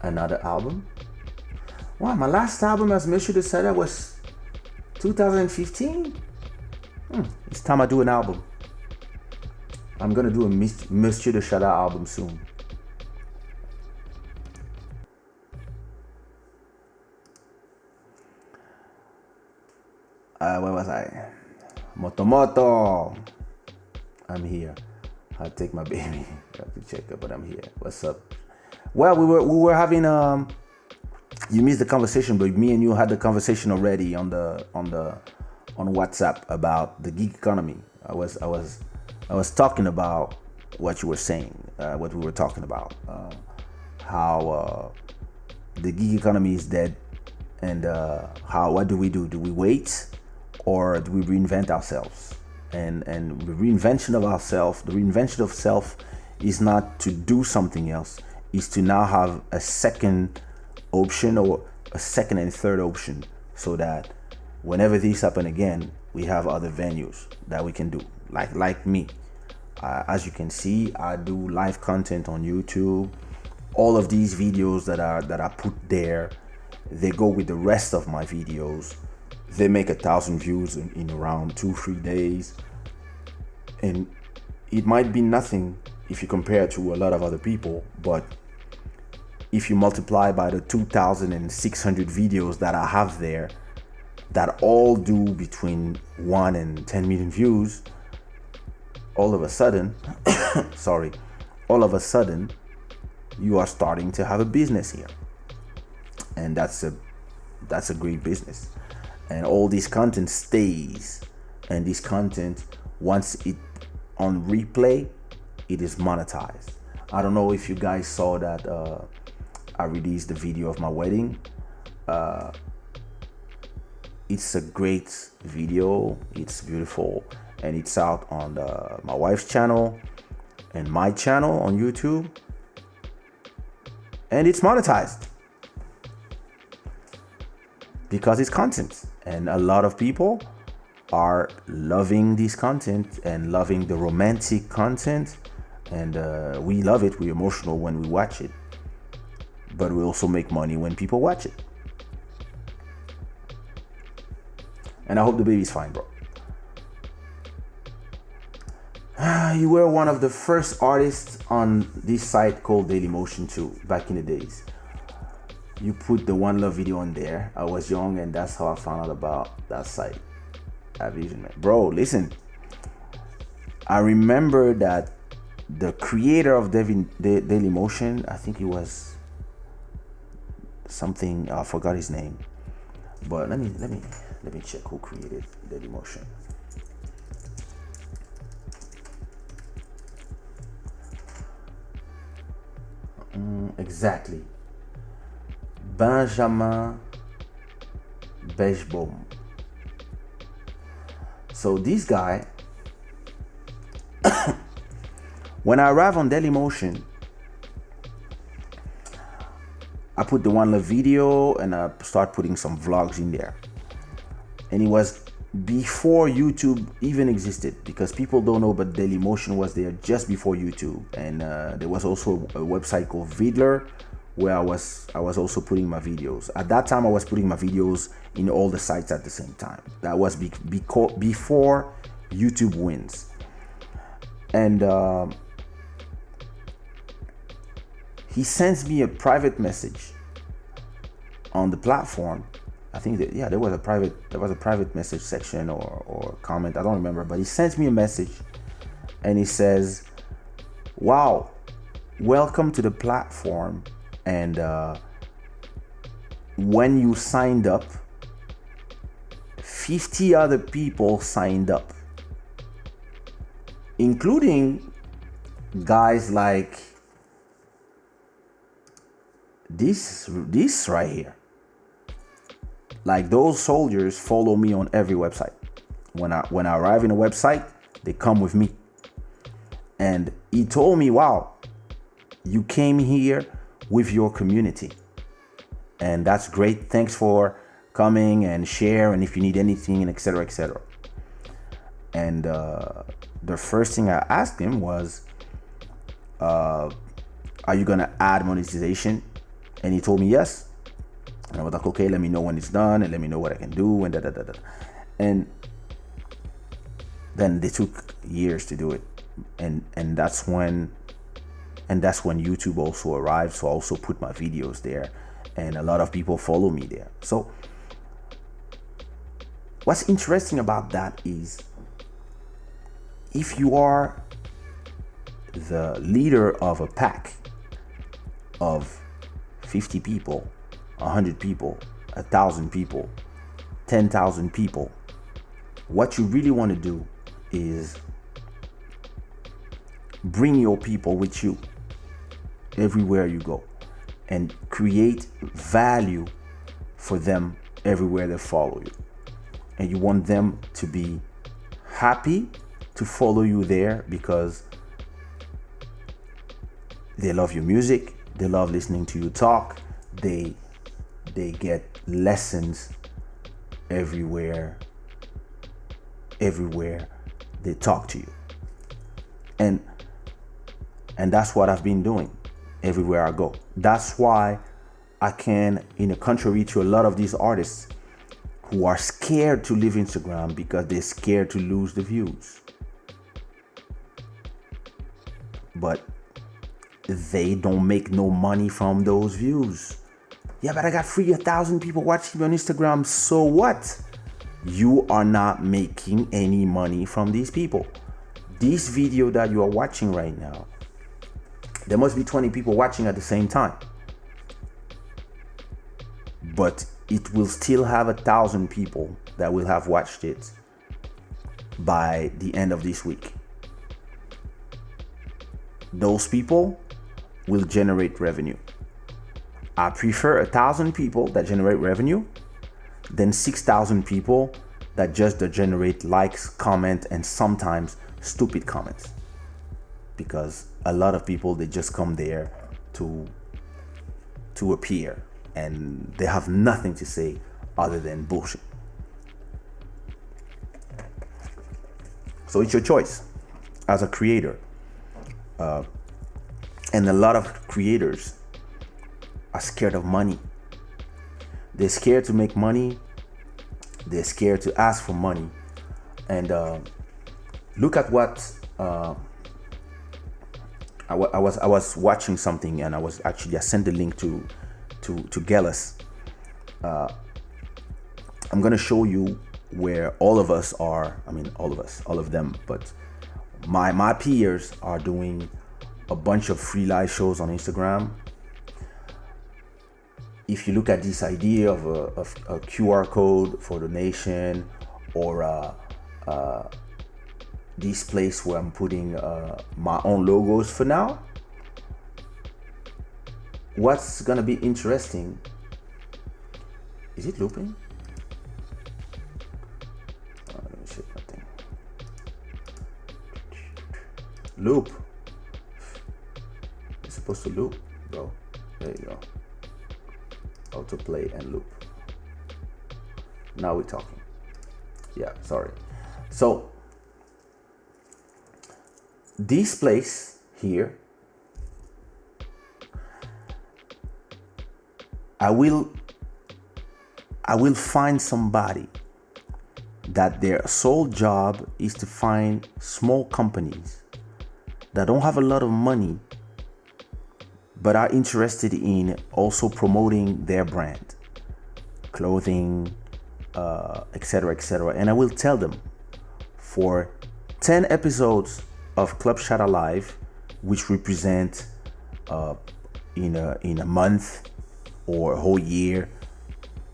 another album? Wow, my last album as Monsieur de Shada was 2015. It's time I do an album. I'm gonna do a Monsieur de Shada album soon. Where was I? Moto. I'm here. I'll take my baby. I have to check her, but I'm here. What's up? Well, we were having you missed the conversation, but me and you had the conversation already on WhatsApp about the gig economy. I was talking about what you were saying, what we were talking about, how the gig economy is dead, and what do we do? Do we wait, or do we reinvent ourselves? And the reinvention of self is not to do something else, is to now have a second option or a second and third option, so that whenever these happen again, we have other venues that we can do. Like me, as you can see, I do live content on YouTube. All of these videos that are put there, they go with the rest of my videos. They make 1,000 views in around 2-3 days, and it might be nothing if you compare it to a lot of other people, but if you multiply by the 2,600 videos that I have there, that all do between 1 and 10 million views, all of a sudden, you are starting to have a business here, and that's a great business. And all this content stays, and this content, once it on replay, it is monetized. I don't know if you guys saw that I released the video of my wedding. It's a great video. It's beautiful, and it's out on my wife's channel and my channel on YouTube, and it's monetized because it's content, and a lot of people are loving this content and loving the romantic content, and we love it. We're emotional when we watch it, but we also make money when people watch it. And I hope the baby's fine, bro. You were one of the first artists on this site called Dailymotion too, back in the days. You put the One Love video on there. I was young, and that's how I found out about that site. That vision, man. Bro, listen. I remember that the creator of Dailymotion, I think it was something, I forgot his name. But let me check who created Dailymotion. Exactly. Benjamin Bejbaum. So this guy, When I arrived on Dailymotion, I put the One Love video and I start putting some vlogs in there. And it was before YouTube even existed, because people don't know, but Dailymotion was there just before YouTube. And there was also a website called Fiverr where I was also putting my videos. At that time, I was putting my videos in all the sites at the same time. That was before YouTube wins. And he sends me a private message on the platform. I think that, yeah, there was a private message section or comment, I don't remember, but he sends me a message and he says, wow, welcome to the platform. And when you signed up, 50 other people signed up, including guys like this right here. Like, those soldiers follow me on every website. When I arrive in a website, they come with me. And he told me, wow, you came here with your community. And that's great. Thanks for coming and share. And if you need anything, and et cetera, et cetera. And the first thing I asked him was, are you going to add monetization? And he told me yes. And I was like, okay, let me know when it's done and let me know what I can do and da. And then they took years to do it. And that's when YouTube also arrived. So I also put my videos there, and a lot of people follow me there. So what's interesting about that is, if you are the leader of a pack of 50 people, 100 people, 1,000 people, 10,000 people, what you really want to do is bring your people with you everywhere you go and create value for them everywhere they follow you. And you want them to be happy to follow you there because they love your music, they love listening to you talk, they get lessons everywhere they talk to you. And that's what I've been doing everywhere I go. That's why I can, in a contrary to a lot of these artists who are scared to leave Instagram because they're scared to lose the views. But they don't make no money from those views. Yeah, but I got 3,000 people watching me on Instagram. So what? You are not making any money from these people. This video that you are watching right now, there must be 20 people watching at the same time. But it will still have 1,000 people that will have watched it by the end of this week. Those people will generate revenue. I prefer 1,000 people that generate revenue than 6,000 people that just generate likes, comment, and sometimes stupid comments. Because a lot of people, they just come there to appear, and they have nothing to say other than bullshit. So it's your choice as a creator. And a lot of creators are scared of money. They're scared to make money. They're scared to ask for money. And look at what I was watching something, and I sent the link to Gallus. I'm gonna show you where all of us are. I mean, all of them, but my peers are doing a bunch of free live shows on Instagram. If you look at this idea of a QR code for donation, or this place where I'm putting my own logos for now, what's gonna be interesting, is it looping? Let me check my thing. Loop. It's supposed to loop, bro. There you go. Autoplay and loop. Now we're talking. Yeah, sorry. So this place here, I will find somebody that their sole job is to find small companies that don't have a lot of money but are interested in also promoting their brand, clothing, etc., etc. And I will tell them, for 10 episodes of Club Shada Live, which represent in a month or a whole year,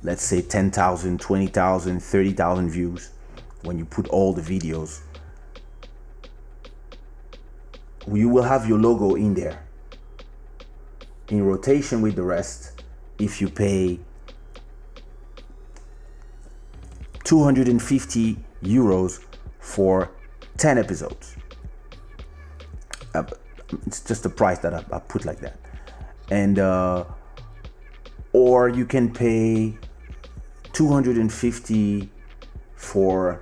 let's say 10,000, 20,000, 30,000 views, when you put all the videos, you will have your logo in there in rotation with the rest. If you pay 250 euros for 10 episodes, it's just the price that I put like that. And or you can pay 250 for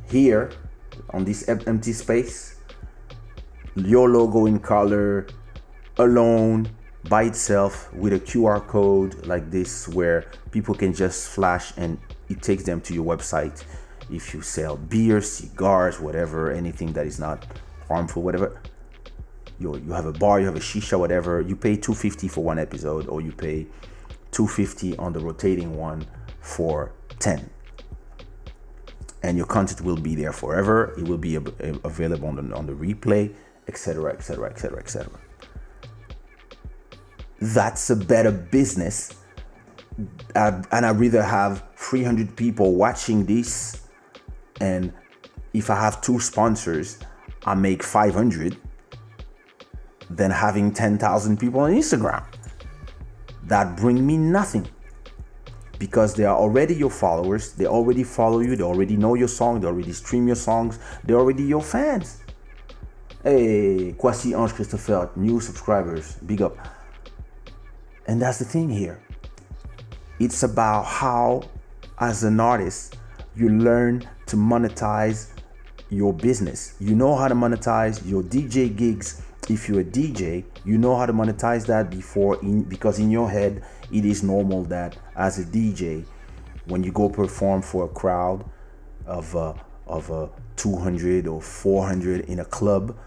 here on this empty space, your logo in color alone by itself with a QR code like this, where people can just flash and it takes them to your website. If you sell beer, cigars, whatever, anything that is not harmful, whatever, you have a bar, you have a shisha, whatever, you pay 250 for one episode, or you pay 250 on the rotating one for 10, and your content will be there forever. It will be available on the replay, etc., etc., etc., etc. That's a better business, and I'd rather have 300 people watching this, and if I have 2 sponsors, I make 500, than having 10,000 people on Instagram that bring me nothing, because they are already your followers. They already follow you. They already know your song. They already stream your songs. They're already your fans. Hey, Kwasi Ange Christopher, new subscribers, big up. And that's the thing here. It's about how, as an artist, you learn to monetize your business. You know how to monetize your DJ gigs. If you're a DJ, you know how to monetize that because in your head, it is normal that as a DJ, when you go perform for a crowd of 200 or 400 in a club,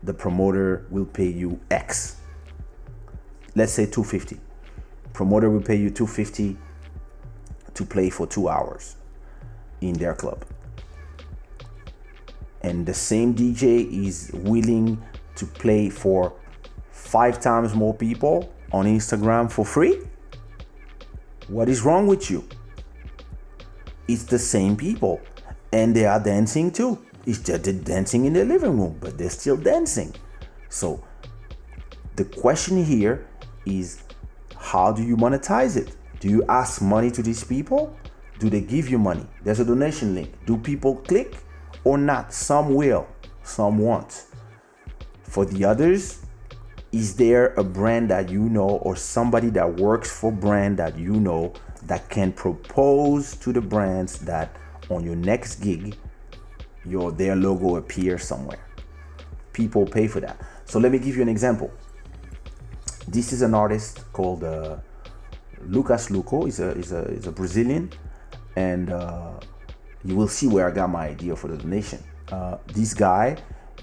the promoter will pay you X. Let's say 250. Promoter will pay you 250 to play for 2 hours in their club. And the same DJ is willing to play for 5 times more people on Instagram for free? What is wrong with you? It's the same people, and they are dancing too. It's just they're dancing in their living room, but they're still dancing. So the question here is, how do you monetize it? Do you ask money to these people? Do they give you money? There's a donation link. Do people click or not? Some will, some won't. For the others, is there a brand that you know, or somebody that works for brand that you know, that can propose to the brands that on your next gig, their logo appears somewhere? People pay for that. So let me give you an example. This is an artist called Lucas Luco. He's a Brazilian, and you will see where I got my idea for the donation. This guy,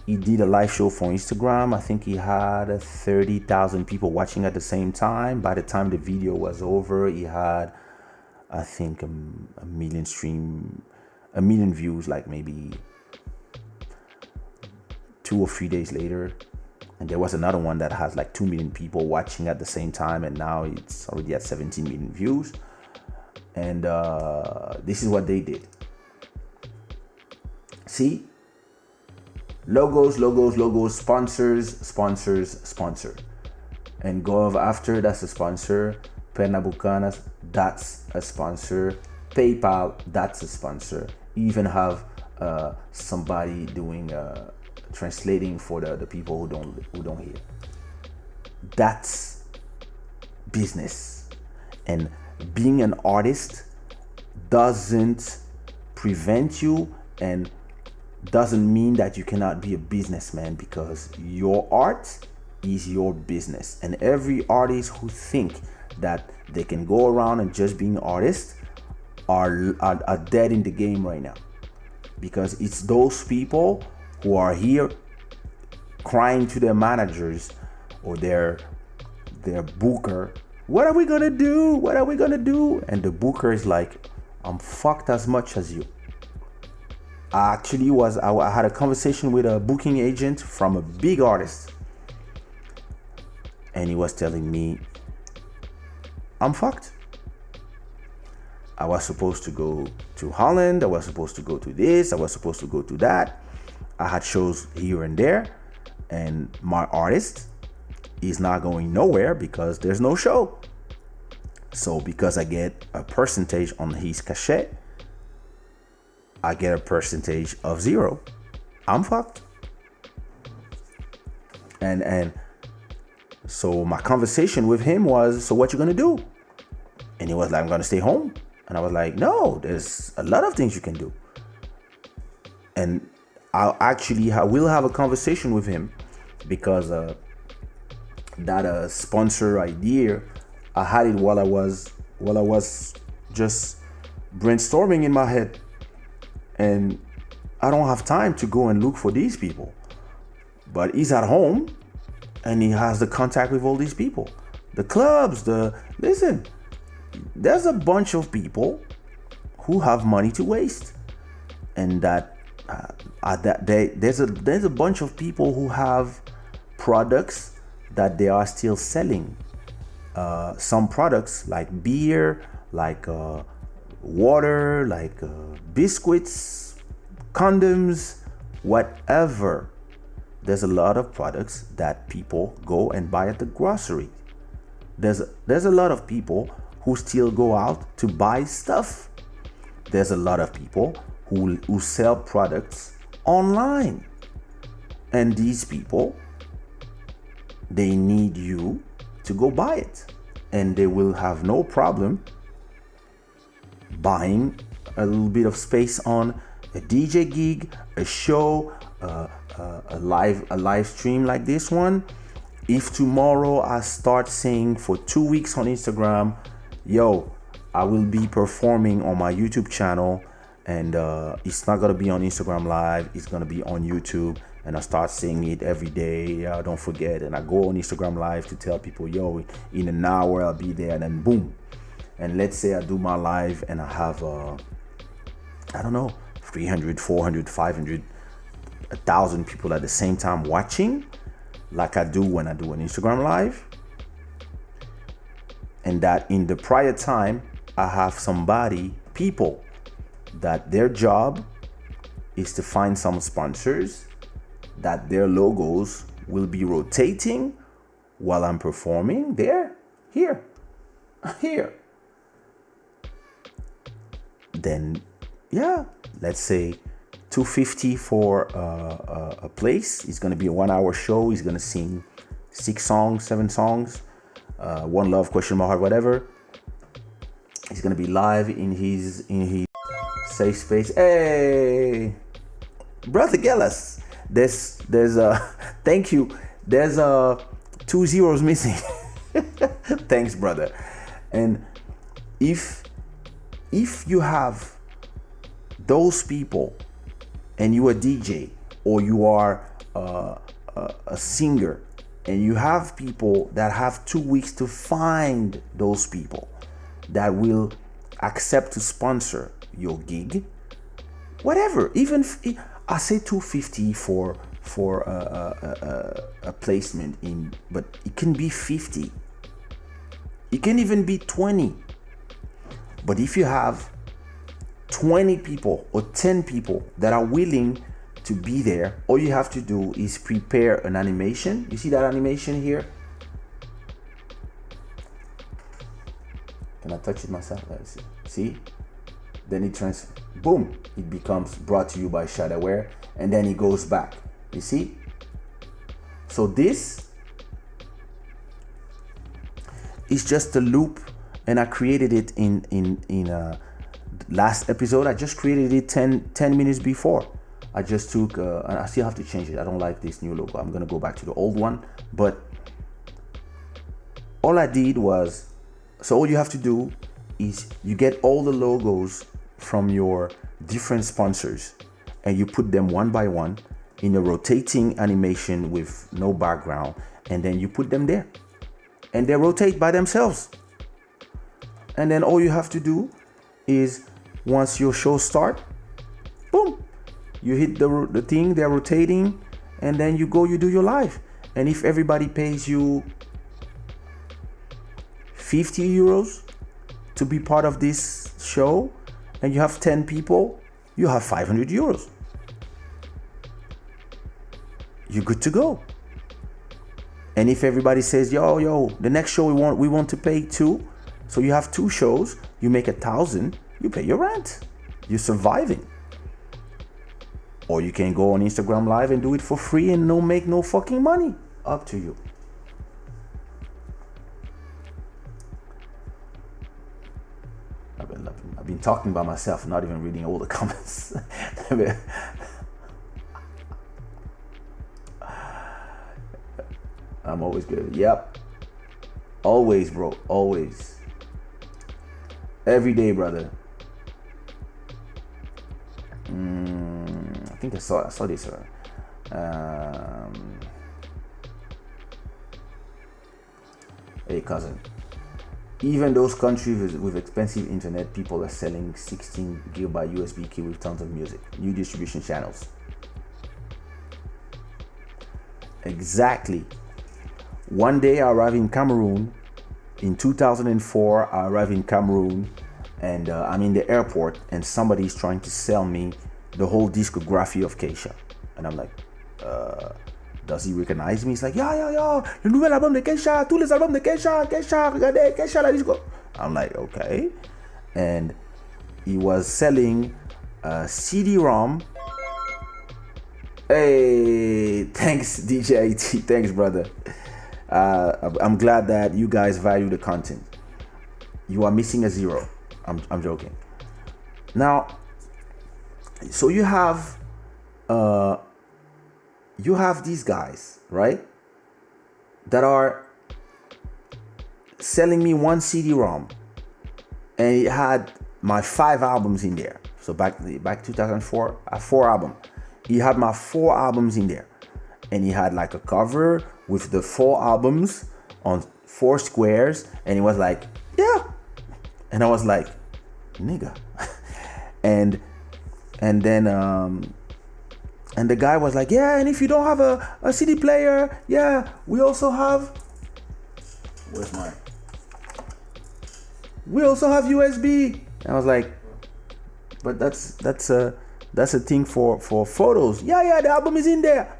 he did a live show for Instagram. I think he had 30,000 people watching at the same time. By the time the video was over, he had, I think, a million views, like maybe 2 or 3 days later. And there was another one that has like 2 million people watching at the same time, and now it's already at 17 million views. And this is what they did. See? Logos, sponsor. And Go After, that's a sponsor. Pernambucanas, that's a sponsor. PayPal, that's a sponsor. You even have somebody doing translating for the people who don't hear. That's business. And being an artist doesn't prevent you and doesn't mean that you cannot be a businessman, because your art is your business. And every artist who think that they can go around and just being artists are dead in the game right now, because it's those people who are here crying to their managers or their booker, what are we gonna do? What are we gonna do? And the booker is like, I'm fucked as much as you. I had a conversation with a booking agent from a big artist, and he was telling me, I'm fucked. I was supposed to go to Holland, I was supposed to go to this, I was supposed to go to that. I had shows here and there, and my artist is not going nowhere because there's no show. So because I get a percentage on his cachet, I get a percentage of 0. I'm fucked. And so my conversation with him was, so what you gonna do? And he was like, I'm gonna stay home. And I was like, no, there's a lot of things you can do. And I will have a conversation with him, because that sponsor idea, I had it while I was just brainstorming in my head, and I don't have time to go and look for these people. But he's at home and he has the contact with all these people, the clubs, listen, there's a bunch of people who have money to waste, and there's a bunch of people who have products that they are still selling. Some products like beer, like water, like biscuits, condoms, whatever. There's a lot of products that people go and buy at the grocery. There's a lot of people who still go out to buy stuff. There's a lot of people who sell products online. And these people, they need you to go buy it. And they will have no problem buying a little bit of space on a DJ gig, a show, a live stream like this one. If tomorrow I start saying for 2 weeks on Instagram, yo, I will be performing on my YouTube channel, and it's not gonna be on Instagram Live, it's gonna be on YouTube, and I start saying it every day, don't forget, and I go on Instagram Live to tell people, yo, in an hour I'll be there, and then boom. And let's say I do my live and I have, 300, 400, 500, 1,000 people at the same time watching, like I do when I do an Instagram Live. And that in the prior time, I have people that their job is to find some sponsors, that their logos will be rotating while I'm performing there, here. Then, yeah, let's say $250 for a place. It's gonna be a 1 hour show. He's gonna sing 6 songs, 7 songs, One Love, Question My Heart, whatever. He's gonna be live in his safe space. Hey, brother Gellas, there's a thank you. There's 2 zeros missing. Thanks, brother. And if you have those people, and you are a DJ or you are a singer, and you have people that have 2 weeks to find those people that will accept to sponsor your gig, whatever, even I say $250 for a placement in, but it can be 50, it can even be 20. But if you have 20 people or 10 people that are willing to be there, all you have to do is prepare an animation. You see that animation here? Can I touch it myself? Let's see. Then it boom, it becomes brought to you by Shada, and then it goes back. You see? So this is just a loop, and I created it in last episode. I just created it 10 minutes before. I just took, and I still have to change it. I don't like this new logo. I'm gonna go back to the old one. But all I did was, so all you have to do is you get all the logos from your different sponsors and you put them one by one in a rotating animation with no background, and then you put them there and they rotate by themselves. And then all you have to do is, once your show start, boom, you hit the thing, they're rotating, and then you go, you do your live. And if everybody pays you 50 euros to be part of this show, and you have 10 people, you have 500 euros. You're good to go. And if everybody says, yo, the next show we want to pay 2, so you have 2 shows, you make 1,000, you pay your rent. You're surviving. Or you can go on Instagram Live and do it for free and make no fucking money. Up to you. I've been talking by myself, not even reading all the comments. I'm always good. Yep. Always, bro. Always. Every day, brother. I think I saw this. Hey, cousin. Even those countries with expensive internet, people are selling 16 gigabyte USB key with tons of music. New distribution channels. Exactly. One day I arrived in Cameroon. In 2004, I arrived in Cameroon, and I'm in the airport, and somebody's trying to sell me the whole discography of Kaysha. And I'm like, does he recognize me? He's like, yo, le nouvel album de Kaysha, tous les albums de Kaysha, regardez, Kaysha la disco. I'm like, okay. And he was selling a CD-ROM. Hey, thanks DJ IT, thanks brother. I'm glad that you guys value the content. You are missing a 0. I'm joking. Now, so you have these guys, right, that are selling me one CD-ROM, and it had my 5 albums in there. So back 2004, 4 albums. He had my 4 albums in there, and he had like a cover with the 4 albums on 4 squares, and he was like, yeah, and I was like, nigga. and then and the guy was like, yeah, and if you don't have a CD player, yeah, we also have, we also have USB. And I was like, but that's a thing for photos. Yeah, the album is in there.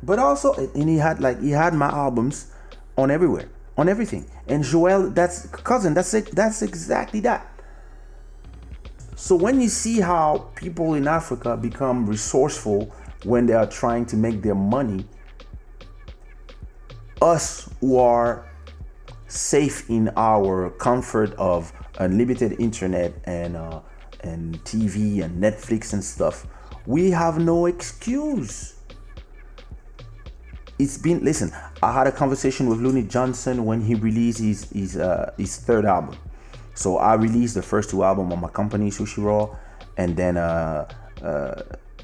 But also, and he had my albums on everywhere, on everything. And Joel, that's exactly that. So when you see how people in Africa become resourceful when they are trying to make their money, us who are safe in our comfort of unlimited internet and TV and Netflix and stuff, we have no excuse. Listen, I had a conversation with Looney Johnson when he released his 3rd album. So I released the first 2 albums on my company, Sushi Raw, and then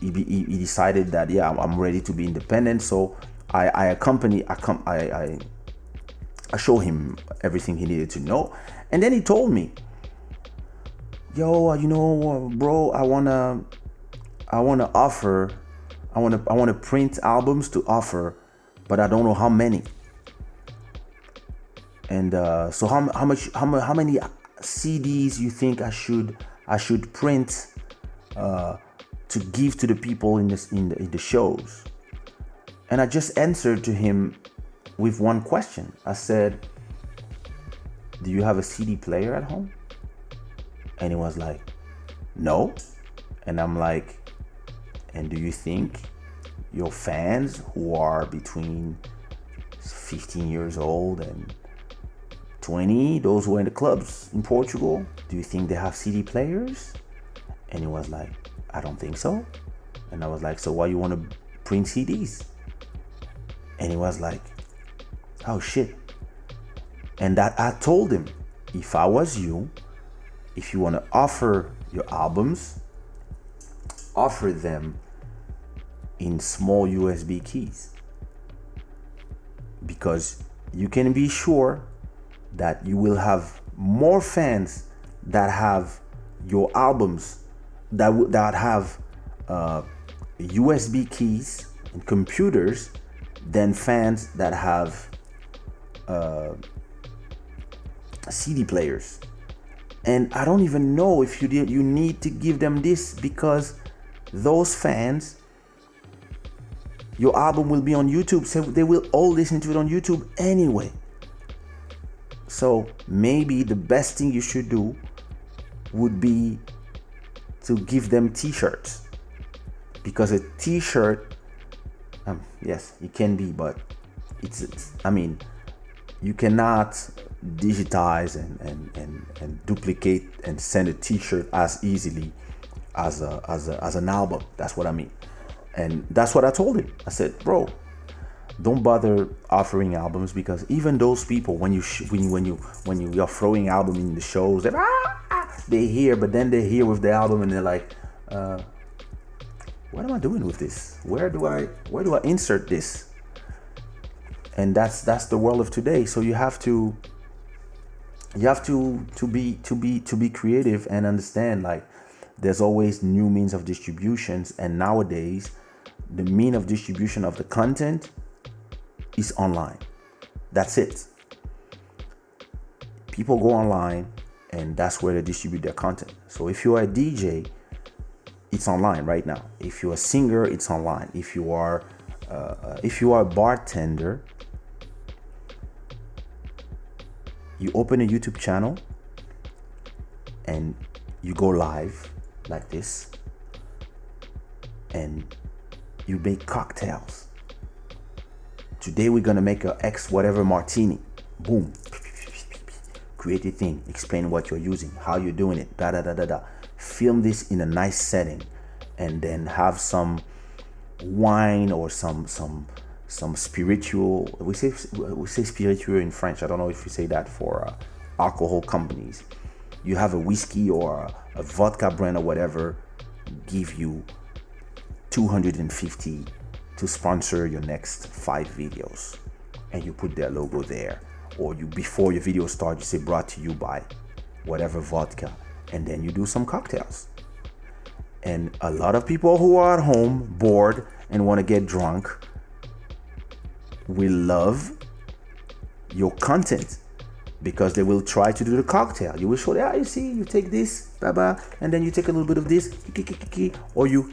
he decided that, yeah, I'm ready to be independent. So I showed him everything he needed to know, and then he told me, yo, bro, I wanna print albums to offer, but I don't know how many. And so how many CDs you think I should print to give to the people in the shows? And I just answered to him with one question. I said, do you have a CD player at home? And he was like, no. And I'm like, and do you think your fans who are between 15 years old and 20, those who are in the clubs in Portugal, do you think they have CD players? And he was like, I don't think so. And I was like, so why you want to print CDs? And he was like, oh shit. And that I told him, if I was you, if you want to offer your albums, offer them in small USB keys, because you can be sure that you will have more fans that have your albums that have USB keys and computers than fans that have CD players. And I don't even know if you need to give them this, because those fans, your album will be on YouTube, so they will all listen to it on YouTube anyway. So maybe the best thing you should do would be to give them t-shirts, because a t-shirt, yes, it can be, but it's I mean, you cannot digitize and duplicate and send a t-shirt as easily as an album. That's what I mean. And that's what I told him. I said, bro, don't bother offering albums, because even those people, when you're throwing album in the shows, they hear, but then they hear with the album and they're like, what am I doing with this? Where do I insert this? And that's the world of today. So you have to be creative and understand, like, there's always new means of distributions, and nowadays the mean of distribution of the content is online. That's it. People go online, and that's where they distribute their content. So if you are a DJ, it's online right now. If you're a singer, it's online. If you are a bartender, you open a YouTube channel and you go live like this, and you make cocktails. Today we're gonna make a X whatever martini. Boom. Create a thing. Explain what you're using, how you're doing it. Da da da da da. Film this in a nice setting, and then have some wine or some spiritual. We say spiritual in French. I don't know if you say that for alcohol companies. You have a whiskey or a vodka brand or whatever, give you $250 to sponsor your next 5 videos, and you put their logo there. Or you, before your video starts, you say brought to you by whatever vodka, and then you do some cocktails. And a lot of people who are at home bored and want to get drunk will love your content, because they will try to do the cocktail. You will show them, you see, you take this, and then you take a little bit of this, or you,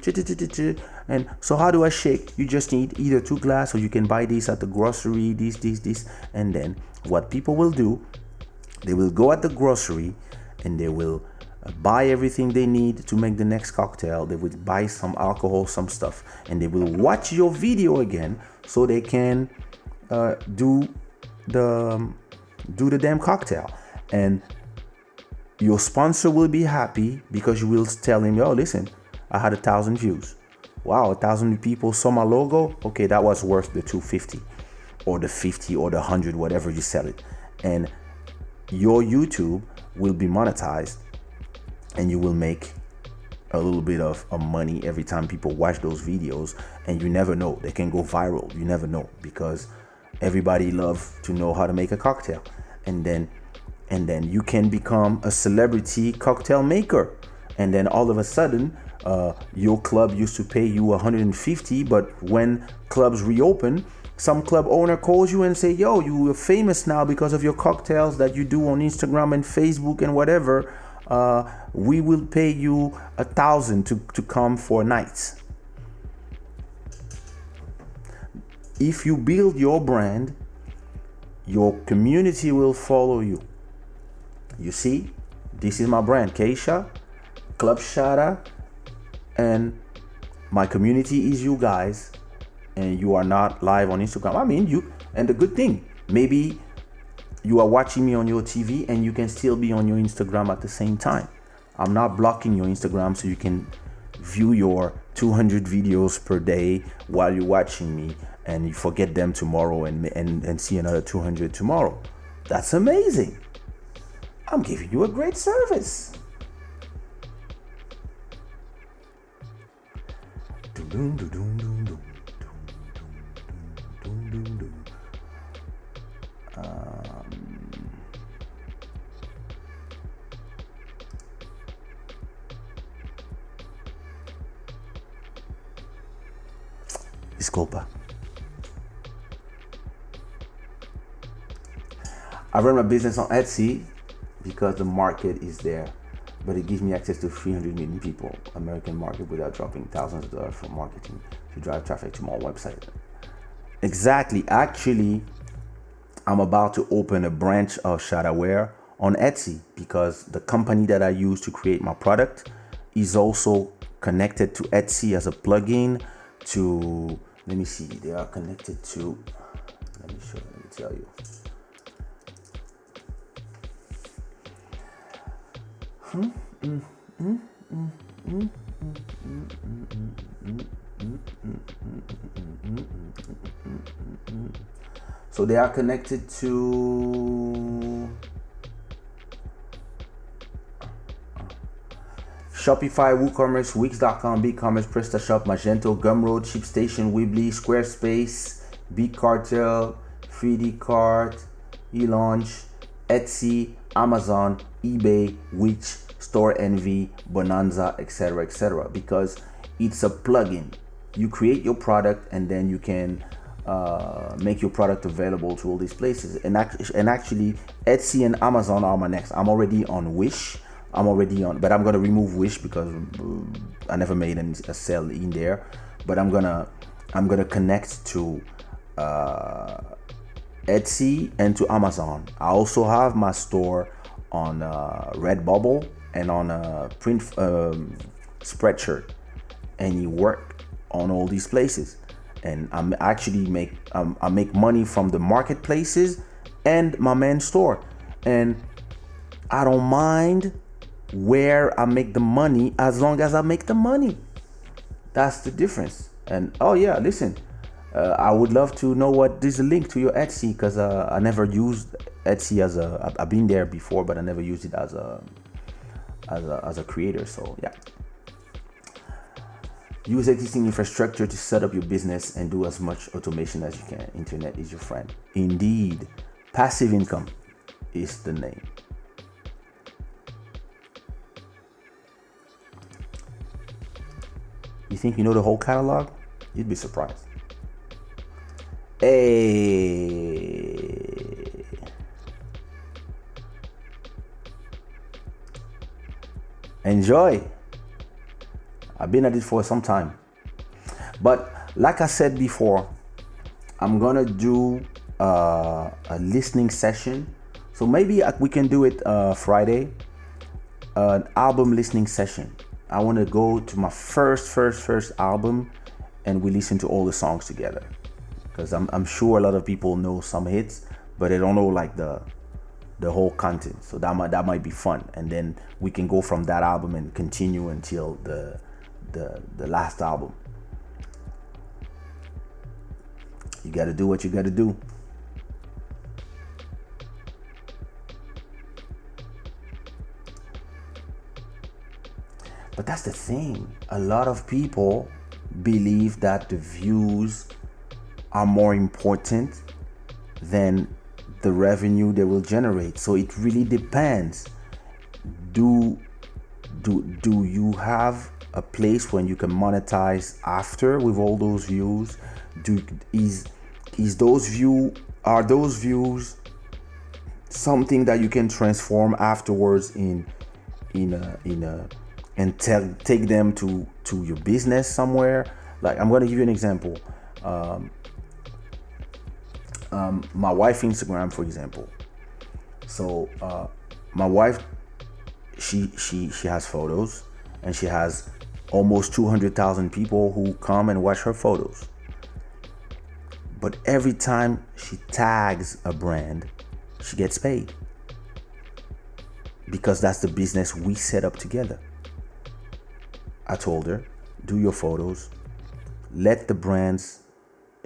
and so how do I shake? You just need either 2 glasses, or you can buy this at the grocery, this, and then what people will do, they will go at the grocery and they will buy everything they need to make the next cocktail. They will buy some alcohol, some stuff, and they will watch your video again so they can do the damn cocktail. And your sponsor will be happy, because you will tell him, yo, listen, I had 1,000 views. Wow, 1,000 people saw my logo. Okay, that was worth the 250 or the 50 or the 100, whatever you sell it. And your YouTube will be monetized, and you will make a little bit of money every time people watch those videos. And you never know, they can go viral. You never know, because everybody loves to know how to make a cocktail. And then you can become a celebrity cocktail maker. And then all of a sudden, your club used to pay you 150, but when clubs reopen, some club owner calls you and say, yo, you are famous now because of your cocktails that you do on Instagram and Facebook and whatever. We will pay you 1,000 to come for nights. If you build your brand, your community will follow you. You see, this is my brand, Kaysha, Club Shada, and my community is you guys. and you are not live on Instagram, I mean, and the good thing, maybe you are watching me on your TV and you can still be on your Instagram at the same time. I'm not blocking your Instagram so you can view your 200 videos per day while you're watching me, and you forget them tomorrow and see another 200 tomorrow. That's amazing. I'm giving you a great service. Disculpa. I run my business on Etsy because the market is there, but it gives me access to 300 million people, American market, without dropping thousands of dollars for marketing to drive traffic to my website. Exactly. Actually, I'm about to open a branch of Shada Wear on Etsy because the company that I use to create my product is also connected to Etsy as a plugin to, let me see, they are connected to, let me tell you. So they are connected to Shopify, WooCommerce, Wix.com, BigCommerce, PrestaShop, Magento, Gumroad, ShipStation, Weebly, Squarespace, Big Cartel, 3D Cart, eLaunch, Etsy, Amazon, eBay, Witch, Store Envy, Bonanza, etc., because it's a plugin. You create your product and then you can make your product available to all these places. And actually, Etsy and Amazon are my next. I'm already on Wish. But I'm gonna remove Wish because I never made a sale in there. But I'm gonna connect to Etsy and to Amazon. I also have my store on Redbubble and on Print Spreadshirt, and you work on all these places. And I'm actually I make money from the marketplaces and my main store, and I don't mind where I make the money as long as I make the money. That's the difference. And oh yeah, listen, I would love to know what is the link to your Etsy, because I never used Etsy I've been there before, but I never used it as a creator. So yeah, use existing infrastructure to set up your business and do as much automation as you can. Internet is your friend. Indeed, passive income is the name. You think you know the whole catalog? You'd be surprised. Hey. Enjoy. I've been at it for some time. But like I said before, I'm gonna do a listening session. So maybe we can do it Friday, an album listening session. I want to go to my first album and we listen to all the songs together, because I'm sure a lot of people know some hits, but they don't know like the whole content. So that might be fun, and then we can go from that album and continue until the last album. You got to do what you got to do. But that's the thing. A lot of people believe that the views are more important than the revenue they will generate. So it really depends. Do you have a place when you can monetize after with all those views? Are those views something that you can transform afterwards and take them to your business somewhere? Like, I'm going to give you an example. My wife Instagram, for example. So my wife, she has photos, and she has almost 200,000 people who come and watch her photos. But every time she tags a brand, she gets paid. Because that's the business we set up together. I told her, do your photos. Let the brands,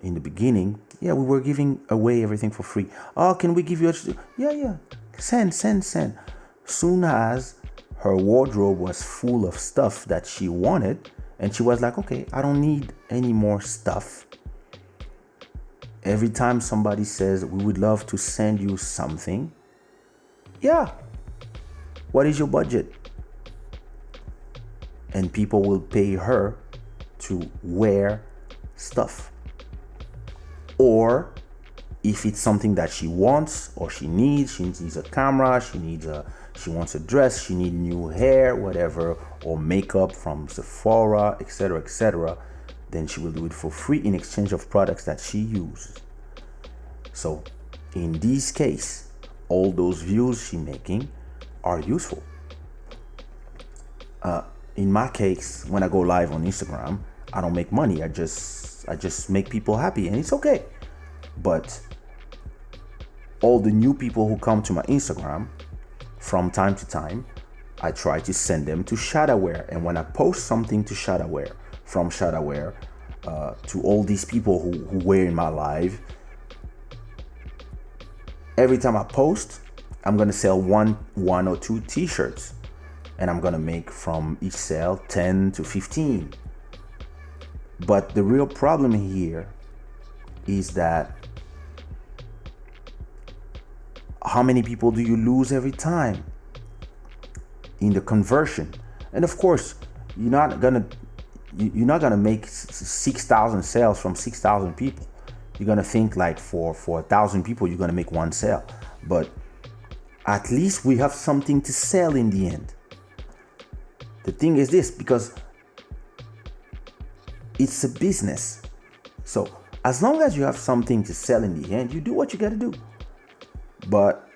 in the beginning, we were giving away everything for free. Oh, can we give you yeah. Send. Soon as her wardrobe was full of stuff that she wanted, and she was like, okay, I don't need any more stuff. Every time somebody says, we would love to send you something. Yeah. What is your budget? And people will pay her to wear stuff. Or if it's something that she wants or she needs a camera, she wants a dress, she needs new hair, whatever, or makeup from Sephora, etc., then she will do it for free in exchange of products that she uses. So in this case, all those views she's making are useful. In my case, when I go live on Instagram, I don't make money. I just make people happy, and it's okay. But all the new people who come to my Instagram, from time to time, I try to send them to Shada. And when I post something to Shada, from Shada, to all these people who wear in my live, every time I post, I'm gonna sell one or two t-shirts, and I'm gonna make from each sale 10 to 15. But the real problem here is that how many people do you lose every time in the conversion? And of course, you're not gonna make 6,000 sales from 6,000 people. You're gonna think like for 1,000 people, you're gonna make one sale. But at least we have something to sell in the end. The thing is this, because it's a business. So as long as you have something to sell in the end, you do what you gotta do. But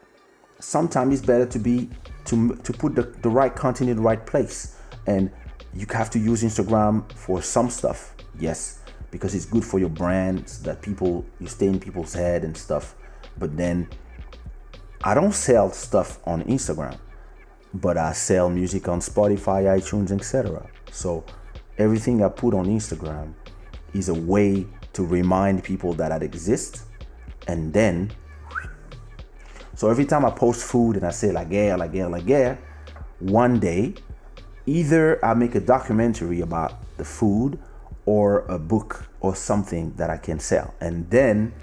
sometimes it's better to put the right content in the right place. And you have to use Instagram for some stuff, yes, because it's good for your brands, that you stay in people's head and stuff. But then I don't sell stuff on Instagram, but I sell music on Spotify, iTunes, etc. So everything I put on Instagram is a way to remind people that I exist. And then, so every time I post food and I say la guerre, one day, either I make a documentary about the food or a book or something that I can sell. And then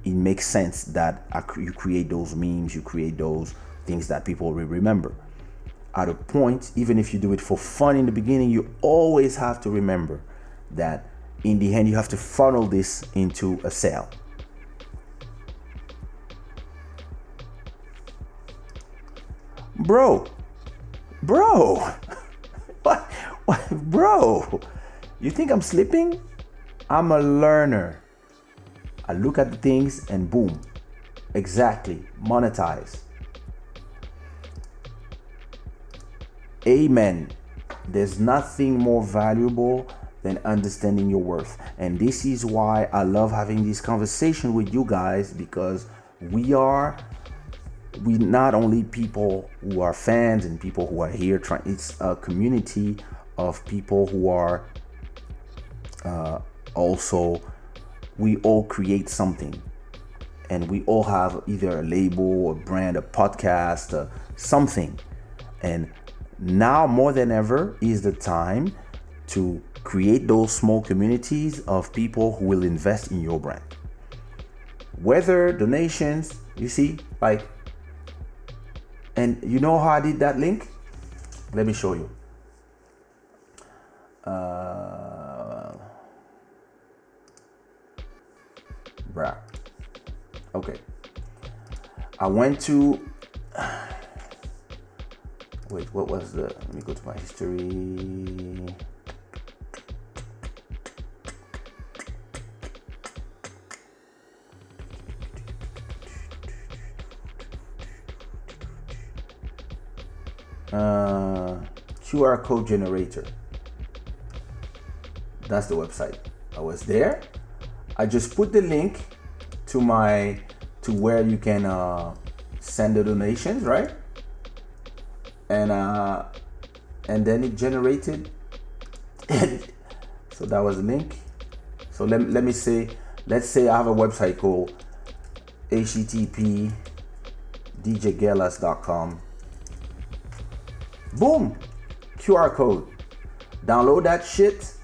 it makes sense that you create those memes, you create those things that people will remember. At a point, even if you do it for fun in the beginning, you always have to remember that in the end, you have to funnel this into a sale. Bro, what, bro, you think I'm sleeping? I'm a learner. I look at the things and boom, exactly, monetize. Amen. There's nothing more valuable than understanding your worth. And this is why I love having this conversation with you guys, because we not only people who are fans and people who are here trying, it's a community of people who are also, we all create something, and we all have either a label, a brand, a podcast, something. And now more than ever is the time to create those small communities of people who will invest in your brand. Whether donations, you see, like, and you know how I did that link? Let me show you. Okay. I went to, wait, what was the, let me go to my history. QR code generator. That's the website. I was there. I just put the link to where you can send the donations, right? And then it generated. So that was the link. So let me say, let's say I have a website called http djgelas.com. Boom, QR code. Download that shit,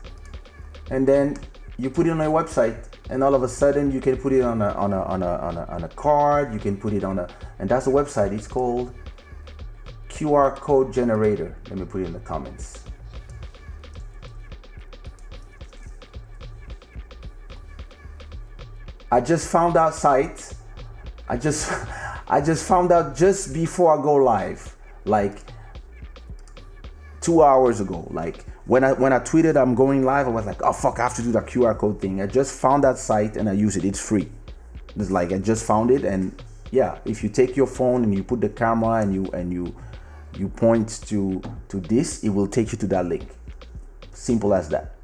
and then you put it on a website, and all of a sudden you can put it on a card. You can put it on and that's a website. It's called QR code generator. Let me put it in the comments. I just found out site. I just found out just before I go live, like 2 hours ago. Like when I tweeted I'm going live, I was like, oh fuck, I have to do that QR code thing. I just found that site and I use it. It's free. It's like I just found it, and yeah, if you take your phone and you put the camera and you point to this, it will take you to that link. Simple as that.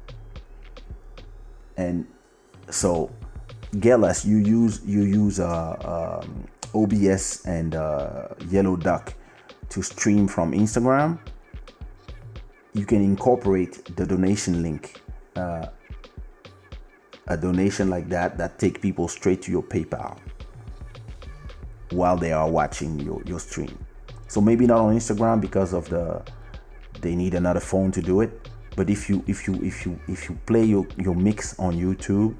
And so Gelas, you use OBS and Yellow Duck to stream from Instagram. You can incorporate the donation link, a donation like that take people straight to your PayPal while they are watching your stream. So maybe not on Instagram because of they need another phone to do it. But if you play your mix on YouTube,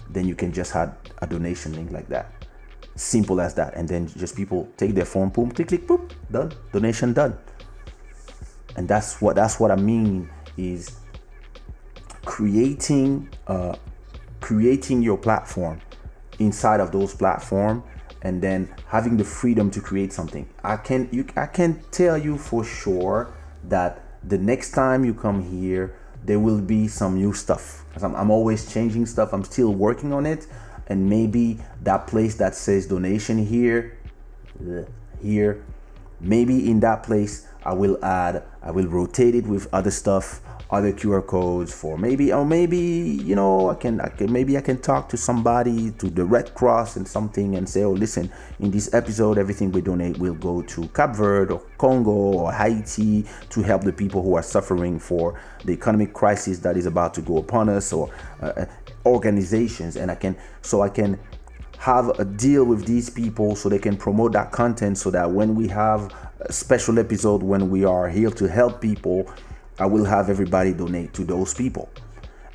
then you can just have a donation link like that. Simple as that. And then just people take their phone, boom, click, click, boop, done. Donation done. And that's what I mean is creating your platform inside of those platforms, and then having the freedom to create something. I can tell you for sure that the next time you come here, there will be some new stuff. I'm always changing stuff. I'm still working on it. And maybe that place that says donation here, maybe in that place, I will rotate it with other stuff, other QR codes for maybe, I can talk to somebody, to the Red Cross and something, and say, oh, listen, in this episode, everything we donate will go to Cape Verde or Congo or Haiti to help the people who are suffering for the economic crisis that is about to go upon us, or organizations. And I can have a deal with these people so they can promote that content, so that when we have a special episode, when we are here to help people, I will have everybody donate to those people,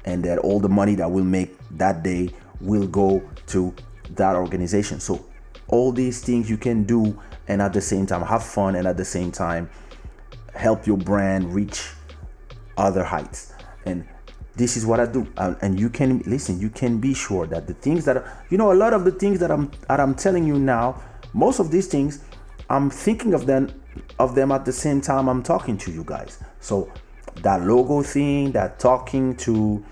and that all the money that we'll make that day will go to that organization. So all these things you can do, and at the same time have fun, and at the same time help your brand reach other heights. And this is what I do. And you can listen, you can be sure that the things that a lot of the things that I'm telling you now, most of these things I'm thinking of them at the same time I'm talking to you guys. So that logo thing, that talking to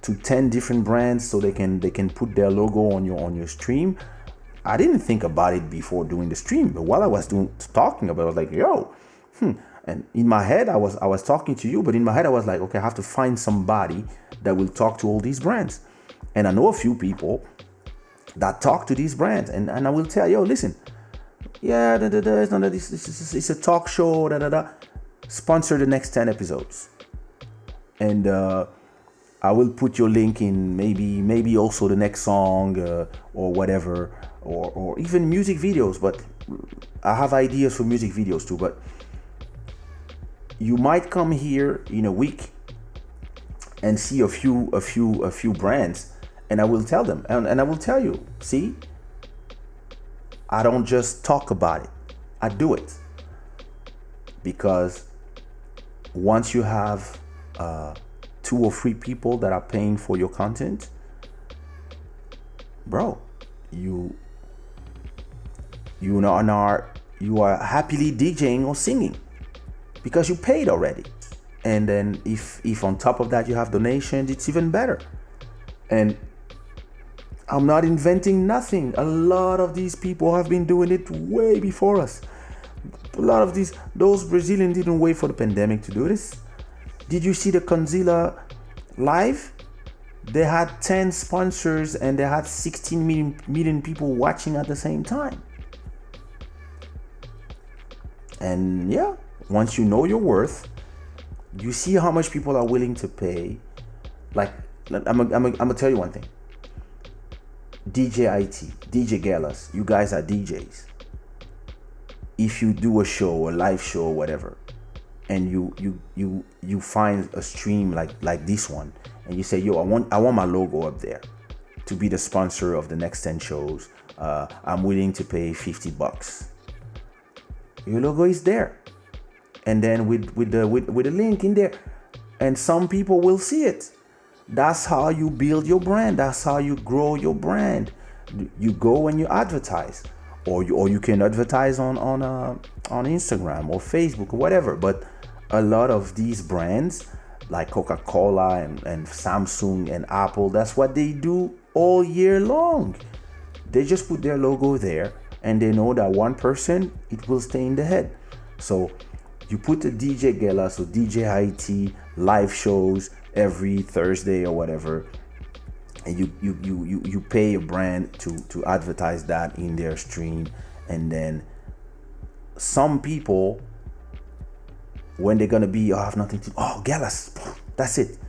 10 different brands so they can put their logo on your stream, I didn't think about it before doing the stream, but while I was talking about it, I was like, yo, and in my head I was talking to you, but in my head I was like, okay, I have to find somebody that will talk to all these brands. And I know a few people that talk to these brands, and I will tell, yo, listen, yeah, it's not this, it's a talk show, sponsor the next 10 episodes. And I will put your link in maybe also the next song or whatever, or even music videos. But I have ideas for music videos too. But you might come here in a week and see a few brands, and I will tell them, and I will tell you, see, I don't just talk about it, I do it. Because once you have 2 or 3 people that are paying for your content, bro, you are happily DJing or singing because you paid already. And then if on top of that you have donations, it's even better. And I'm not inventing nothing. A lot of these people have been doing it way before us. A lot of those Brazilians didn't wait for the pandemic to do this. Did you see the Conzilla live? they had 10 sponsors and they had 16 million people watching at the same time. And yeah, once you know your worth, you see how much people are willing to pay. Like, I'm gonna tell you one thing. DJ IT, DJ Galas, you guys are DJs. If you do a show, a live show, or whatever, and you find a stream like this one, and you say, yo, I want my logo up there to be the sponsor of the next 10 shows. I'm willing to pay $50. Your logo is there, and then with the link in there, and some people will see it. That's how you build your brand. That's how you grow your brand. You go and you advertise, or you can advertise on Instagram or Facebook or whatever. But a lot of these brands like Coca-Cola and Samsung and Apple, that's what they do all year long. They just put their logo there, and they know that one person, it will stay in the head. So you put a DJ Gelas or DJ IT live shows every Thursday or whatever, and you pay a brand to advertise that in their stream. And then some people, when they're gonna be, I have nothing to, Gelas, that's it.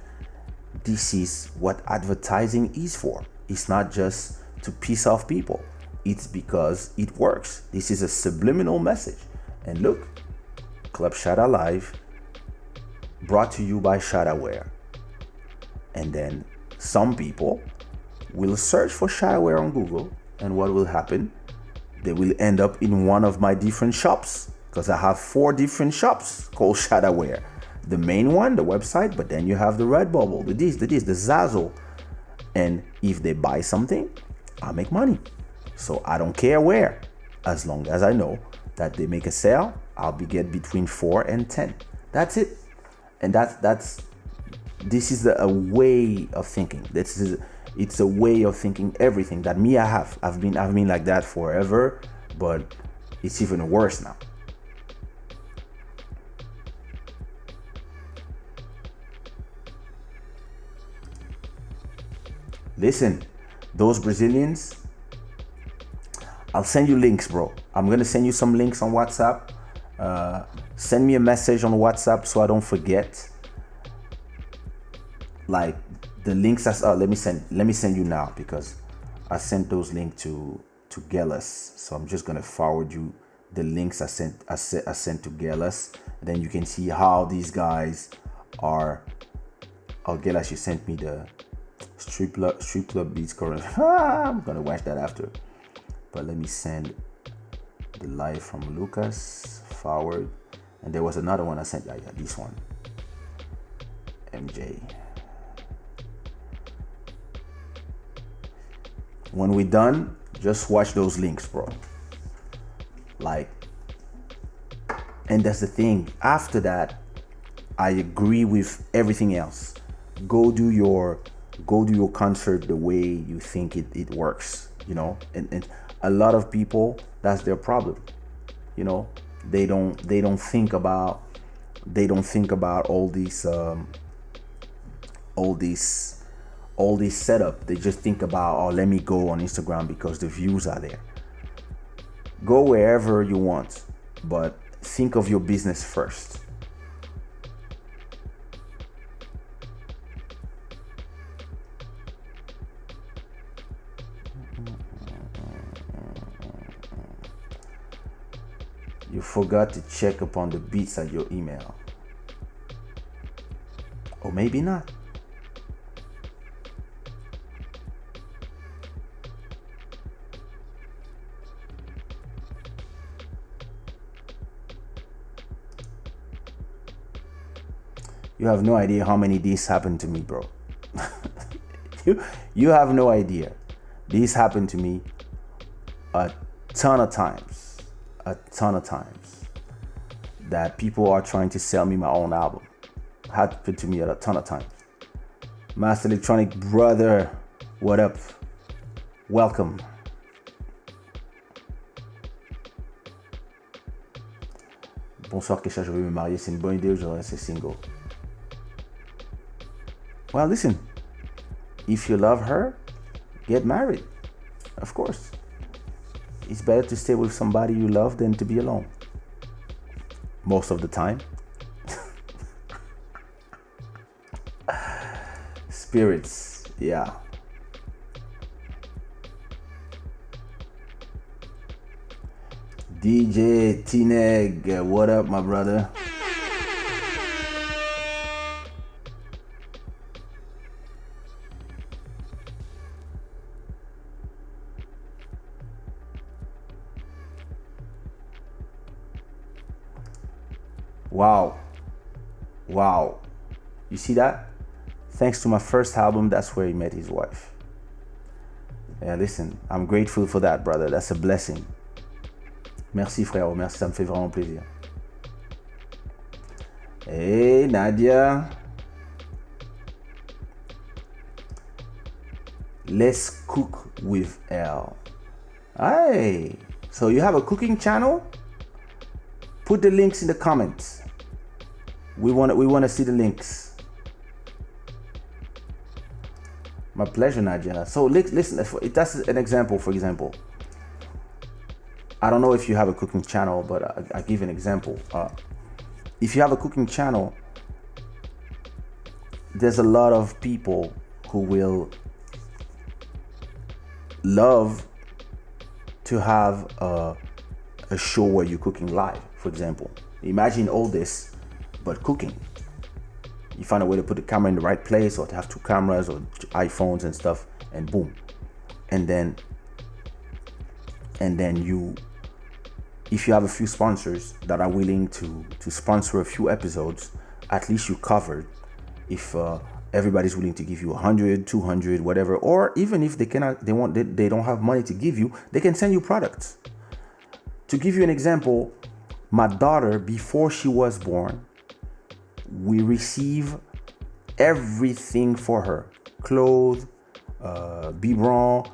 This is what advertising is for. It's not just to piss off people. It's because it works. This is a subliminal message. And look, Club Shada Live, brought to you by Shadaware. And then some people will search for Shadaware on Google, and what will happen? They will end up in one of my different shops, because I have 4 different shops called Shadaware. The main one, the website, but then you have the Redbubble, the Zazzle. And if they buy something, I make money. So I don't care where, as long as I know that they make a sale, I'll get between 4 and 10. That's it. And this is a way of thinking. It's a way of thinking everything that me I have. I've been like that forever, but it's even worse now. Listen, those Brazilians, I'll send you links, bro. I'm gonna send you some links on WhatsApp. Send me a message on WhatsApp so I don't forget. Like the links let me send you now, because I sent those links to Gelas. So I'm just gonna forward you the links I sent to Gelas. Then you can see how these guys are. Oh, Gelas, you sent me the strip club beats currently. I'm gonna watch that after. But let me send the live from Lucas forward. And there was another one I sent. Yeah, this one. MJ. When we're done, just watch those links, bro. Like, and that's the thing. After that, I agree with everything else. Go do your concert the way you think it works, you know. And a lot of people, that's their problem, you know. They don't think about all this setup. They just think about, let me go on Instagram because the views are there. Go wherever you want, but think of your business first. You forgot to check upon the beats at your email. Or maybe not. You have no idea how many this happened to me, bro. You have no idea. This happened to me a ton of times. That people are trying to sell me my own album. Happened to me a ton of times. Master Electronic brother, what up? Welcome. Bonsoir Kaysha, je veux me marier, c'est une bonne idée ou je reste single? Well, listen, If you love her, get married. Of course. It's better to stay with somebody you love than to be alone. Most of the time. Spirits, yeah. DJ T-Neg, what up, my brother? Wow. Wow. You see that? Thanks to my first album, that's where he met his wife. Yeah, listen, I'm grateful for that, brother. That's a blessing. Merci, frérot. Merci, ça me fait vraiment plaisir. Hey, Nadia. Let's cook with L. Hey, so you have a cooking channel? Put the links in the comments. We want to see the links. My pleasure, Nadia. So listen, that's an example. For example, I don't know if you have a cooking channel, but I give an example. If you have a cooking channel, there's a lot of people who will love to have a show where you're cooking live. For example, imagine all this, but cooking. You find a way to put the camera in the right place, or to have two cameras or iPhones and stuff, and boom. And then you, if you have a few sponsors that are willing to sponsor a few episodes, at least you covered. If everybody's willing to give you 100, 200, whatever, or even if they don't have money to give you, they can send you products. To give you an example, my daughter, before she was born, we receive everything for her: clothes, biberon,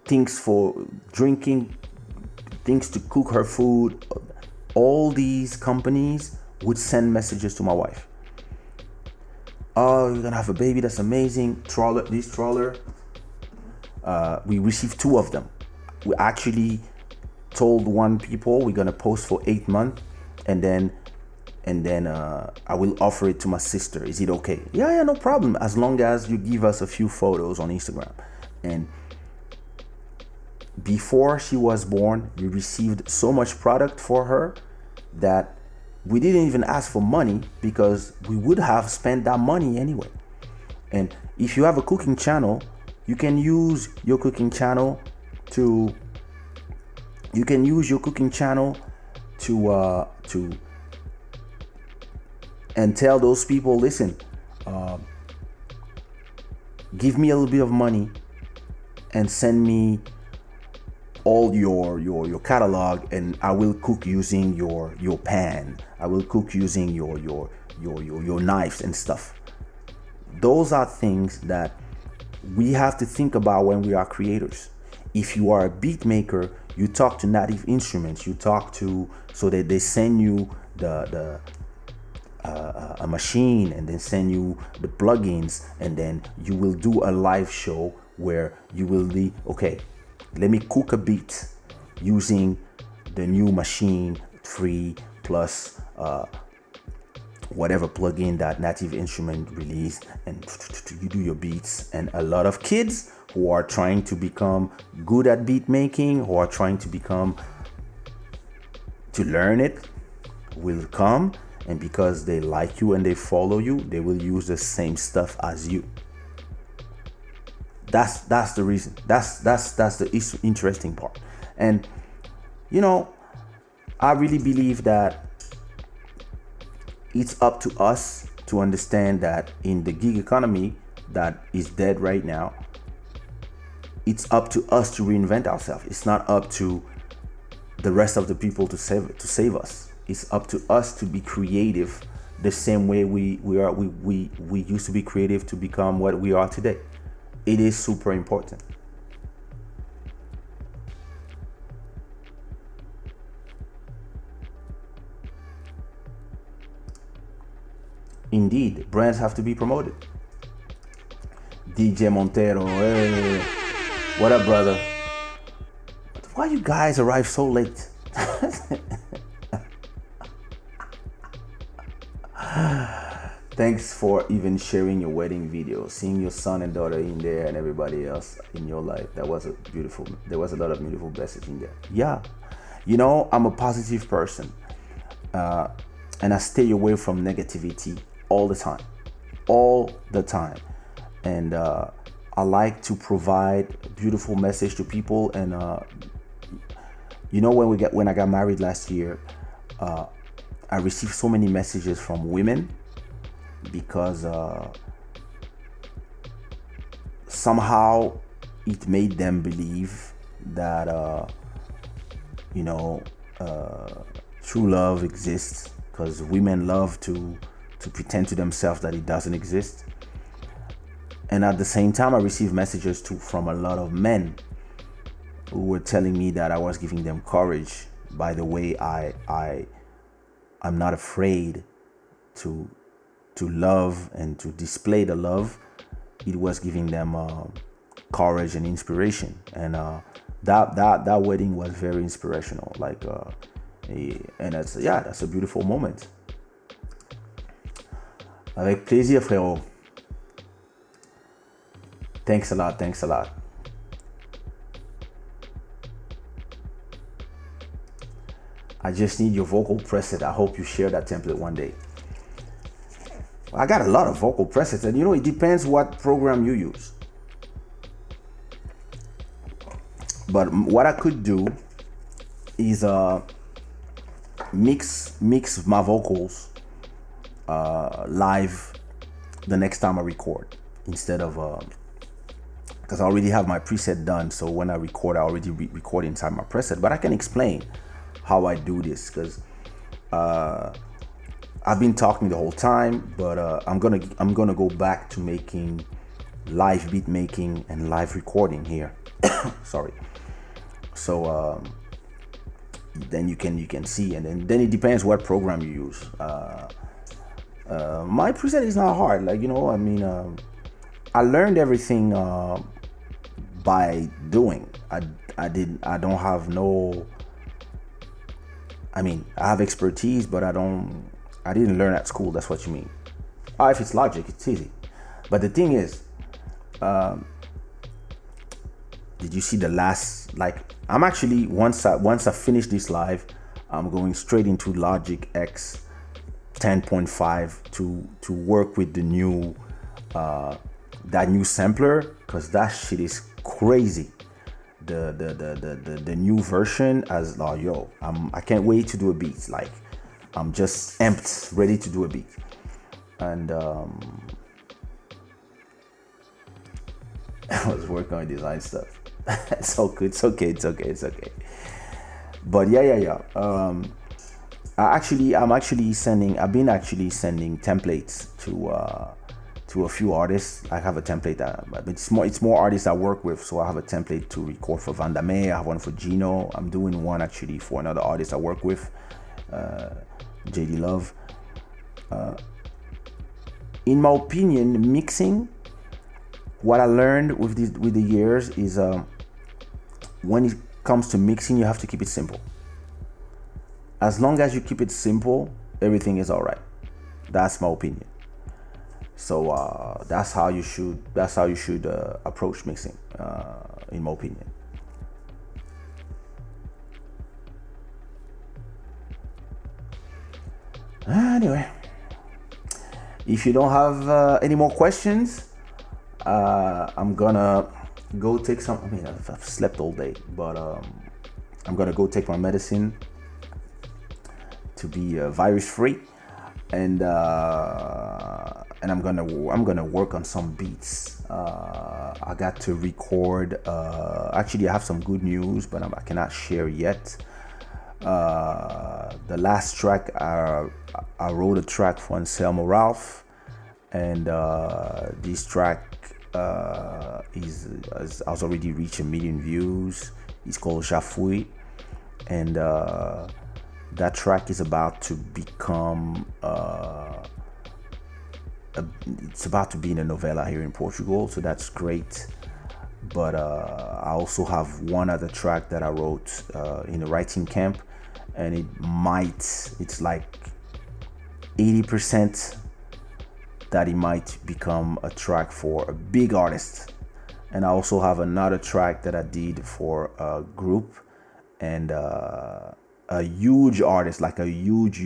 things for drinking, things to cook her food. All these companies would send messages to my wife. Oh, you're gonna have a baby, that's amazing. This stroller. We received 2 of them. We actually told one people we're gonna post for 8 months, and then I will offer it to my sister. Is it okay? Yeah, no problem. As long as you give us a few photos on Instagram. And before she was born, we received so much product for her that we didn't even ask for money, because we would have spent that money anyway. And if you have a cooking channel, you can use your cooking channel to and tell those people, listen, give me a little bit of money and send me all your catalog, and I will cook using your pan. I will cook using your knives and stuff. Those are things that we have to think about when we are creators. If you are a beat maker, you talk to Native Instruments. So that they send you a machine, and then send you the plugins, and then you will do a live show where you will be, okay, let me cook a beat using the new machine 3 plus whatever plugin that Native Instrument released, and you do your beats. And a lot of kids who are trying to become good at beat making, who are trying to learn it, will come, and because they like you and they follow you, they will use the same stuff as you. That's the reason. That's the interesting part. And I really believe that it's up to us to understand that in the gig economy that is dead right now, it's up to us to reinvent ourselves. It's not up to the rest of the people to save us. It's up to us to be creative the same way we used to be creative to become what we are today. It is super important. Indeed, brands have to be promoted. DJ Montero, hey, what up, brother? Why you guys arrive so late? Thanks for even sharing your wedding video, seeing your son and daughter in there and everybody else in your life. There was a lot of beautiful message in there. Yeah, you know, I'm a positive person, and I stay away from negativity all the time. And I like to provide a beautiful message to people. And you know, when I got married last year, I received so many messages from women because somehow it made them believe that true love exists, because women love to pretend to themselves that it doesn't exist. And at the same time, I received messages too from a lot of men who were telling me that I was giving them courage by the way I'm not afraid to love and to display the love. It was giving them courage and inspiration, and that wedding was very inspirational. And that's a beautiful moment. Avec plaisir, frérot. Thanks a lot. I just need your vocal preset. I hope you share that template one day. I got a lot of vocal presets, and it depends what program you use. But what I could do is mix my vocals live the next time I record, instead of because I already have my preset done. So when I record, I already record inside my preset. But I can explain how I do this, because I've been talking the whole time, but I'm gonna go back to making live beat making and live recording here. Sorry. So then you can see, and then it depends what program you use. My preset is not hard. I learned everything by doing. I don't have I have expertise, but I didn't learn at school. That's what you mean. If it's Logic, it's easy. But the thing is, did you see the last, I'm actually, once I finish this live, I'm going straight into Logic X 10.5 to work with the new that new sampler, because that shit is crazy. The new version, I can't wait to do a beat. I'm just amped, ready to do a beat. And I was working on design stuff. It's all good. It's okay. But yeah. I've been actually sending templates to a few artists. I have a template but it's more artists I work with. So I have a template to record for Vandame. I have one for Gino. I'm doing one actually for another artist I work with, JD Love. In my opinion, mixing, what I learned with the years is when it comes to mixing, you have to keep it simple. As long as you keep it simple, everything is all right. That's my opinion. So that's how you should approach mixing, in my opinion. Anyway, if you don't have any more questions, I'm gonna go take some. I've slept all day, but I'm gonna go take my medicine to be virus free, and I'm gonna work on some beats. I got to record. Actually, I have some good news, but I cannot share yet. The last track, I wrote a track for Anselmo Ralph, and this track has already reached 1 million views. It's called Jafui, and that track is about to become it's about to be in a novella here in Portugal, so that's great. But I also have one other track that I wrote in a writing camp, and it's like 80% that it might become a track for a big artist. And I also have another track that I did for a group, and a huge artist, like a huge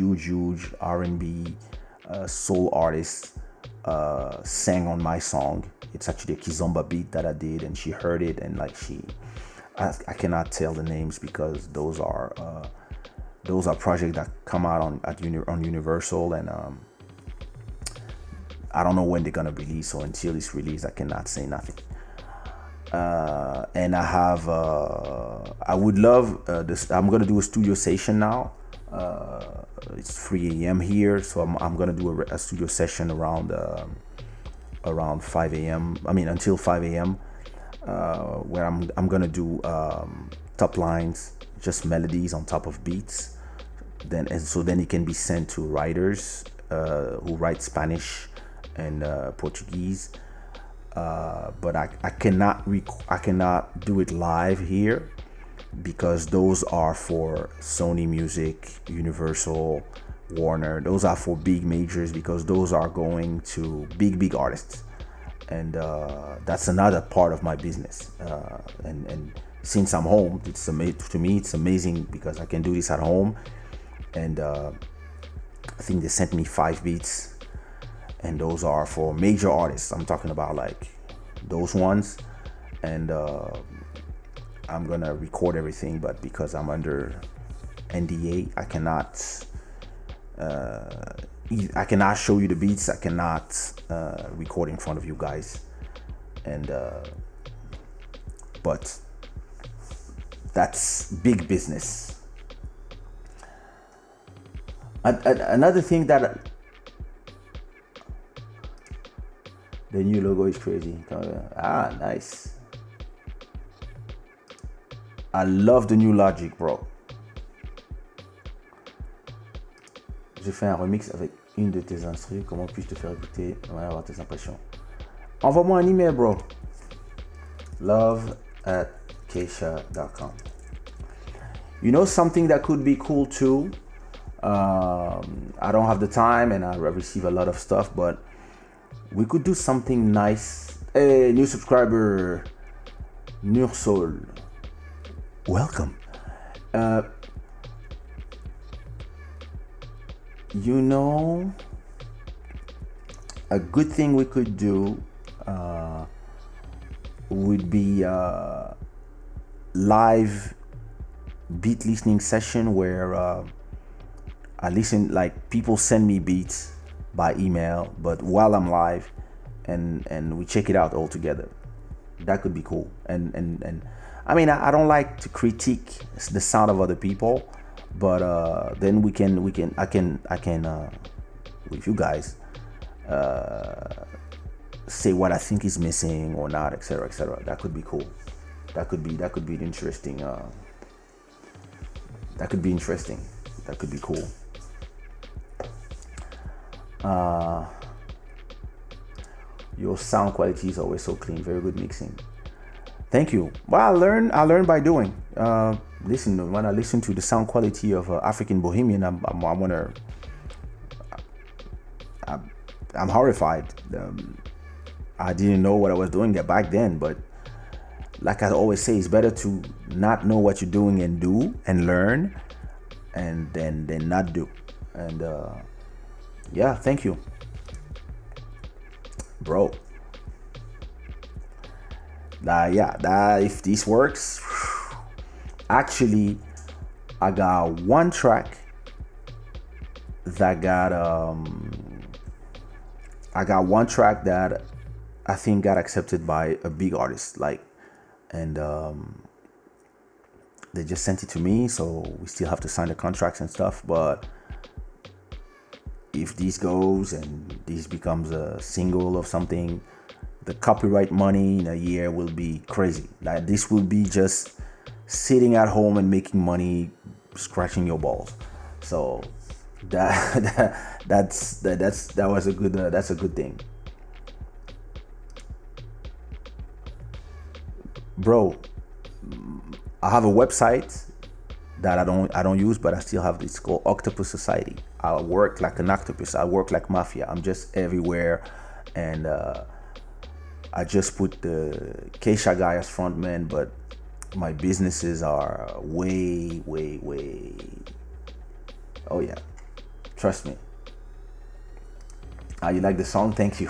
R&B soul artist sang on my song. It's actually a kizomba beat that I did, and she heard it, and like I cannot tell the names because those are projects that come out on Universal, and I don't know when they're gonna release. So until it's released, I cannot say nothing. And I have I would love this. I'm gonna do a studio session now. It's 3 a.m. here, so I'm gonna do a studio session around 5 a.m. I mean until 5 a.m. Where I'm gonna do top lines, just melodies on top of beats. Then it can be sent to writers who write Spanish and Portuguese. But I cannot do it live here because those are for Sony Music, Universal, Warner. Those are for big majors because those are going to big artists, and that's another part of my business. And since I'm home, to me it's amazing because I can do this at home. And I think they sent me 5 beats, and those are for major artists. I'm talking about like those ones, and I'm gonna record everything, but because I'm under NDA, I cannot show you the beats. I cannot record in front of you guys, and but that's big business. Another thing that the new logo is crazy. Nice. I love the new Logic, bro. J'ai fait un remix avec une de tes instrus. Comment puis-je te faire écouter? Ouais, avoir tes impressions. Envoie-moi un email, bro. love@kaysha.com. You know something that could be cool too? I don't have the time and I receive a lot of stuff, but we could do something nice. Hey, new subscriber, Nursol. Welcome. You know, a good thing we could do would be a live beat listening session where I listen, like people send me beats by email, but while I'm live, and we check it out all together. That could be cool. And I mean, I don't like to critique the sound of other people, but then I can with you guys say what I think is missing or not, etc., etc. That could be cool. That could be interesting. That could be interesting. That could be cool. Your sound quality is always so clean. Very good mixing. Thank you. Well, I learn by doing. Listen, when I listen to the sound quality of African Bohemian, I'm horrified. I didn't know what I was doing back then, but like I always say, it's better to not know what you're doing and do and learn, and then not do. And yeah, thank you, bro. If this works, actually, I got one track that I think got accepted by a big artist, and they just sent it to me, so we still have to sign the contracts and stuff. But if this goes and this becomes a single or something, the copyright money in a year will be crazy. Like, this will be just sitting at home and making money, scratching your balls. So That was a good that's a good thing, bro. I have a website that I don't use, but I still have. It's called Octopus Society. I work like an octopus. I work like mafia. I'm just everywhere, and I just put the Kaysha guy as front man, but my businesses are way, way, way. Oh yeah, trust me. You like the song? Thank you.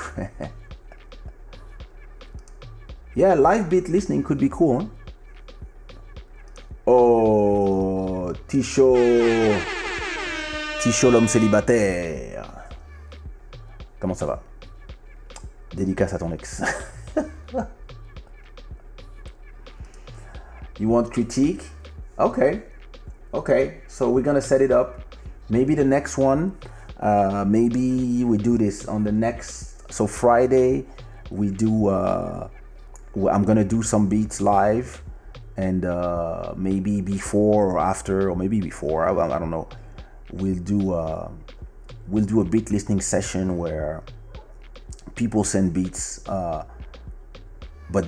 Yeah, live beat listening could be cool. Huh? Oh, Ticho, Ticho l'homme célibataire. Comment ça va? Dédicace à ton ex. You want critique? Okay. So we're gonna set it up. Maybe the next one. Maybe we do this on the next. So Friday, we do. I'm gonna do some beats live, and maybe before or after, or maybe before. I don't know. We'll do a beat listening session where people send beats, but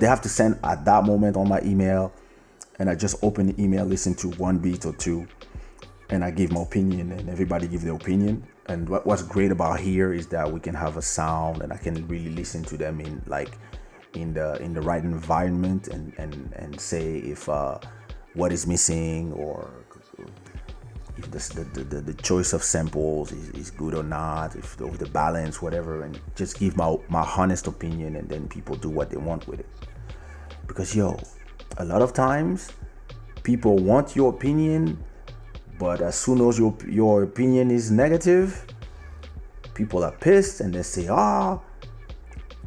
they have to send at that moment on my email, and I just open the email, listen to one beat or two, and I give my opinion, and everybody give their opinion. And what's great about here is that we can have a sound, and I can really listen to them in the right environment, and say if what is missing, or if the choice of samples is good or not, if the balance, whatever, and just give my honest opinion, and then people do what they want with it. Because a lot of times people want your opinion, but as soon as your opinion is negative, people are pissed, and they say,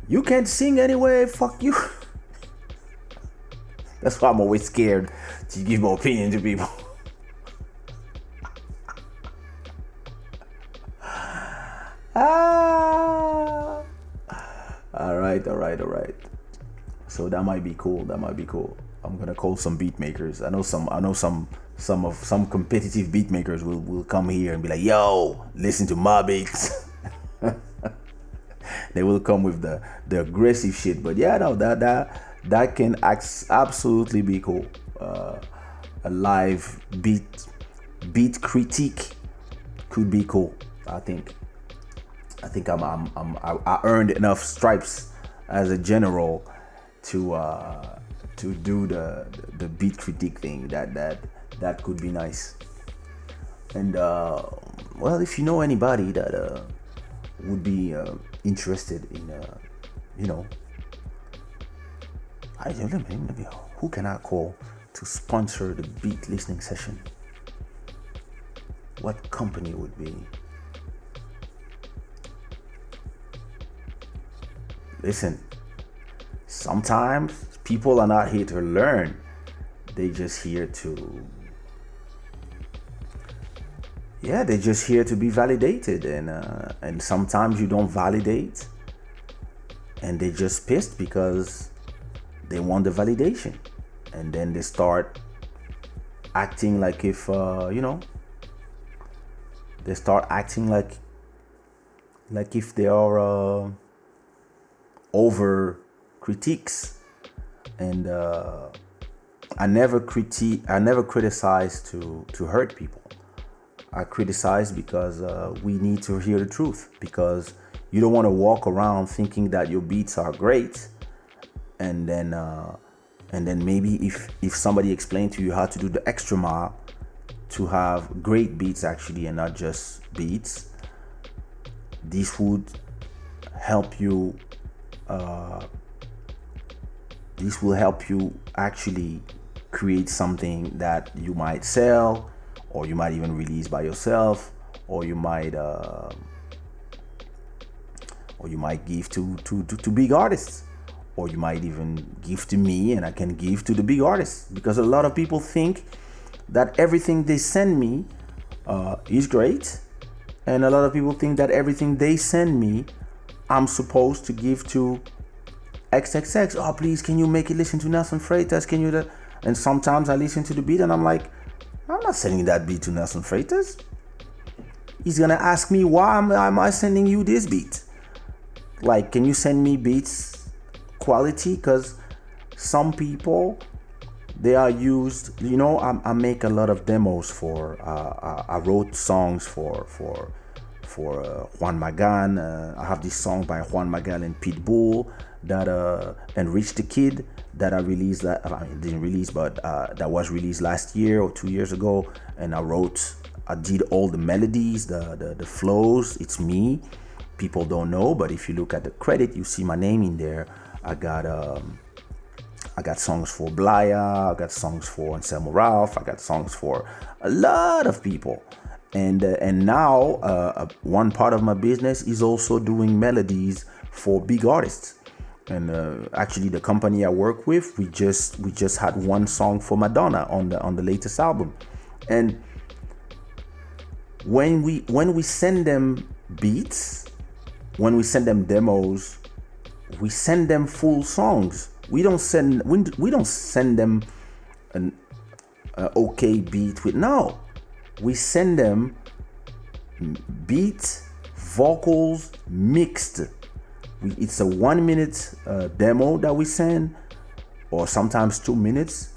you can't sing anyway, fuck you. That's why I'm always scared to give my opinion to people. All right. So that might be cool. I'm gonna call some beat makers. I know some competitive beat makers will come here and be like, yo, listen to my beats. They will come with the aggressive shit, but yeah, no, that can absolutely be cool. A live beat critique could be cool. I think I earned enough stripes as a general to do the beat critique thing. That could be nice. And well, if you know anybody that would be interested in who can I call to sponsor the beat listening session? What company would be? Listen, sometimes people are not here to learn. They're just here to be validated, and sometimes you don't validate, and they're just pissed because they want the validation, and then they start acting like if they start acting like if they are over critiques. And I never criticize to hurt people. I criticize because we need to hear the truth, because you don't want to walk around thinking that your beats are great, and then maybe if somebody explained to you how to do the extra mile to have great beats actually, and not just beats, this would help you. This will help you actually create something that you might sell, or you might even release by yourself, or you might give to big artists, or you might even give to me, and I can give to the big artists, because a lot of people think that everything they send me is great, and a lot of people think that everything they send me I'm supposed to give to XXX. Oh, please, can you make it listen to Nelson Freitas? Can you? And sometimes I listen to the beat and I'm like, I'm not sending that beat to Nelson Freitas. he's gonna ask me, why am I sending you this beat? Like, can you send me beats quality? Because some people, they are used, I make a lot of demos for, I wrote songs for Juan Magan. I have this song by Juan Magan and Pitbull that Enrich the Kid that I released. Didn't release, but that was released last year or 2 years ago. And I did all the melodies, the flows. It's me. People don't know, but if you look at the credit, you see my name in there. I got songs for Blaya. I got songs for Anselmo Ralph. I got songs for a lot of people. And now one part of my business is also doing melodies for big artists. And actually, the company I work with, we just had one song for Madonna on the latest album. And when we send them beats, when we send them demos, we send them full songs. We don't send them an okay beat with no. We send them beats, vocals mixed. It's a 1 minute demo that we send, or sometimes 2 minutes.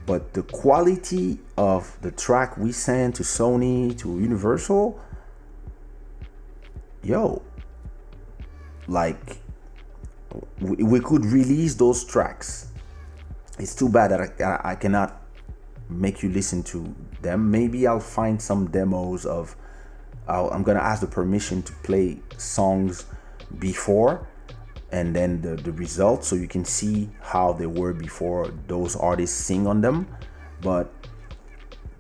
But the quality of the track we send to Sony, to Universal, like we could release those tracks. It's too bad that I cannot make you listen to them. Maybe I'll find some demos of, I'm gonna ask the permission to play songs before, and then the results, so you can see how they were before those artists sing on them. But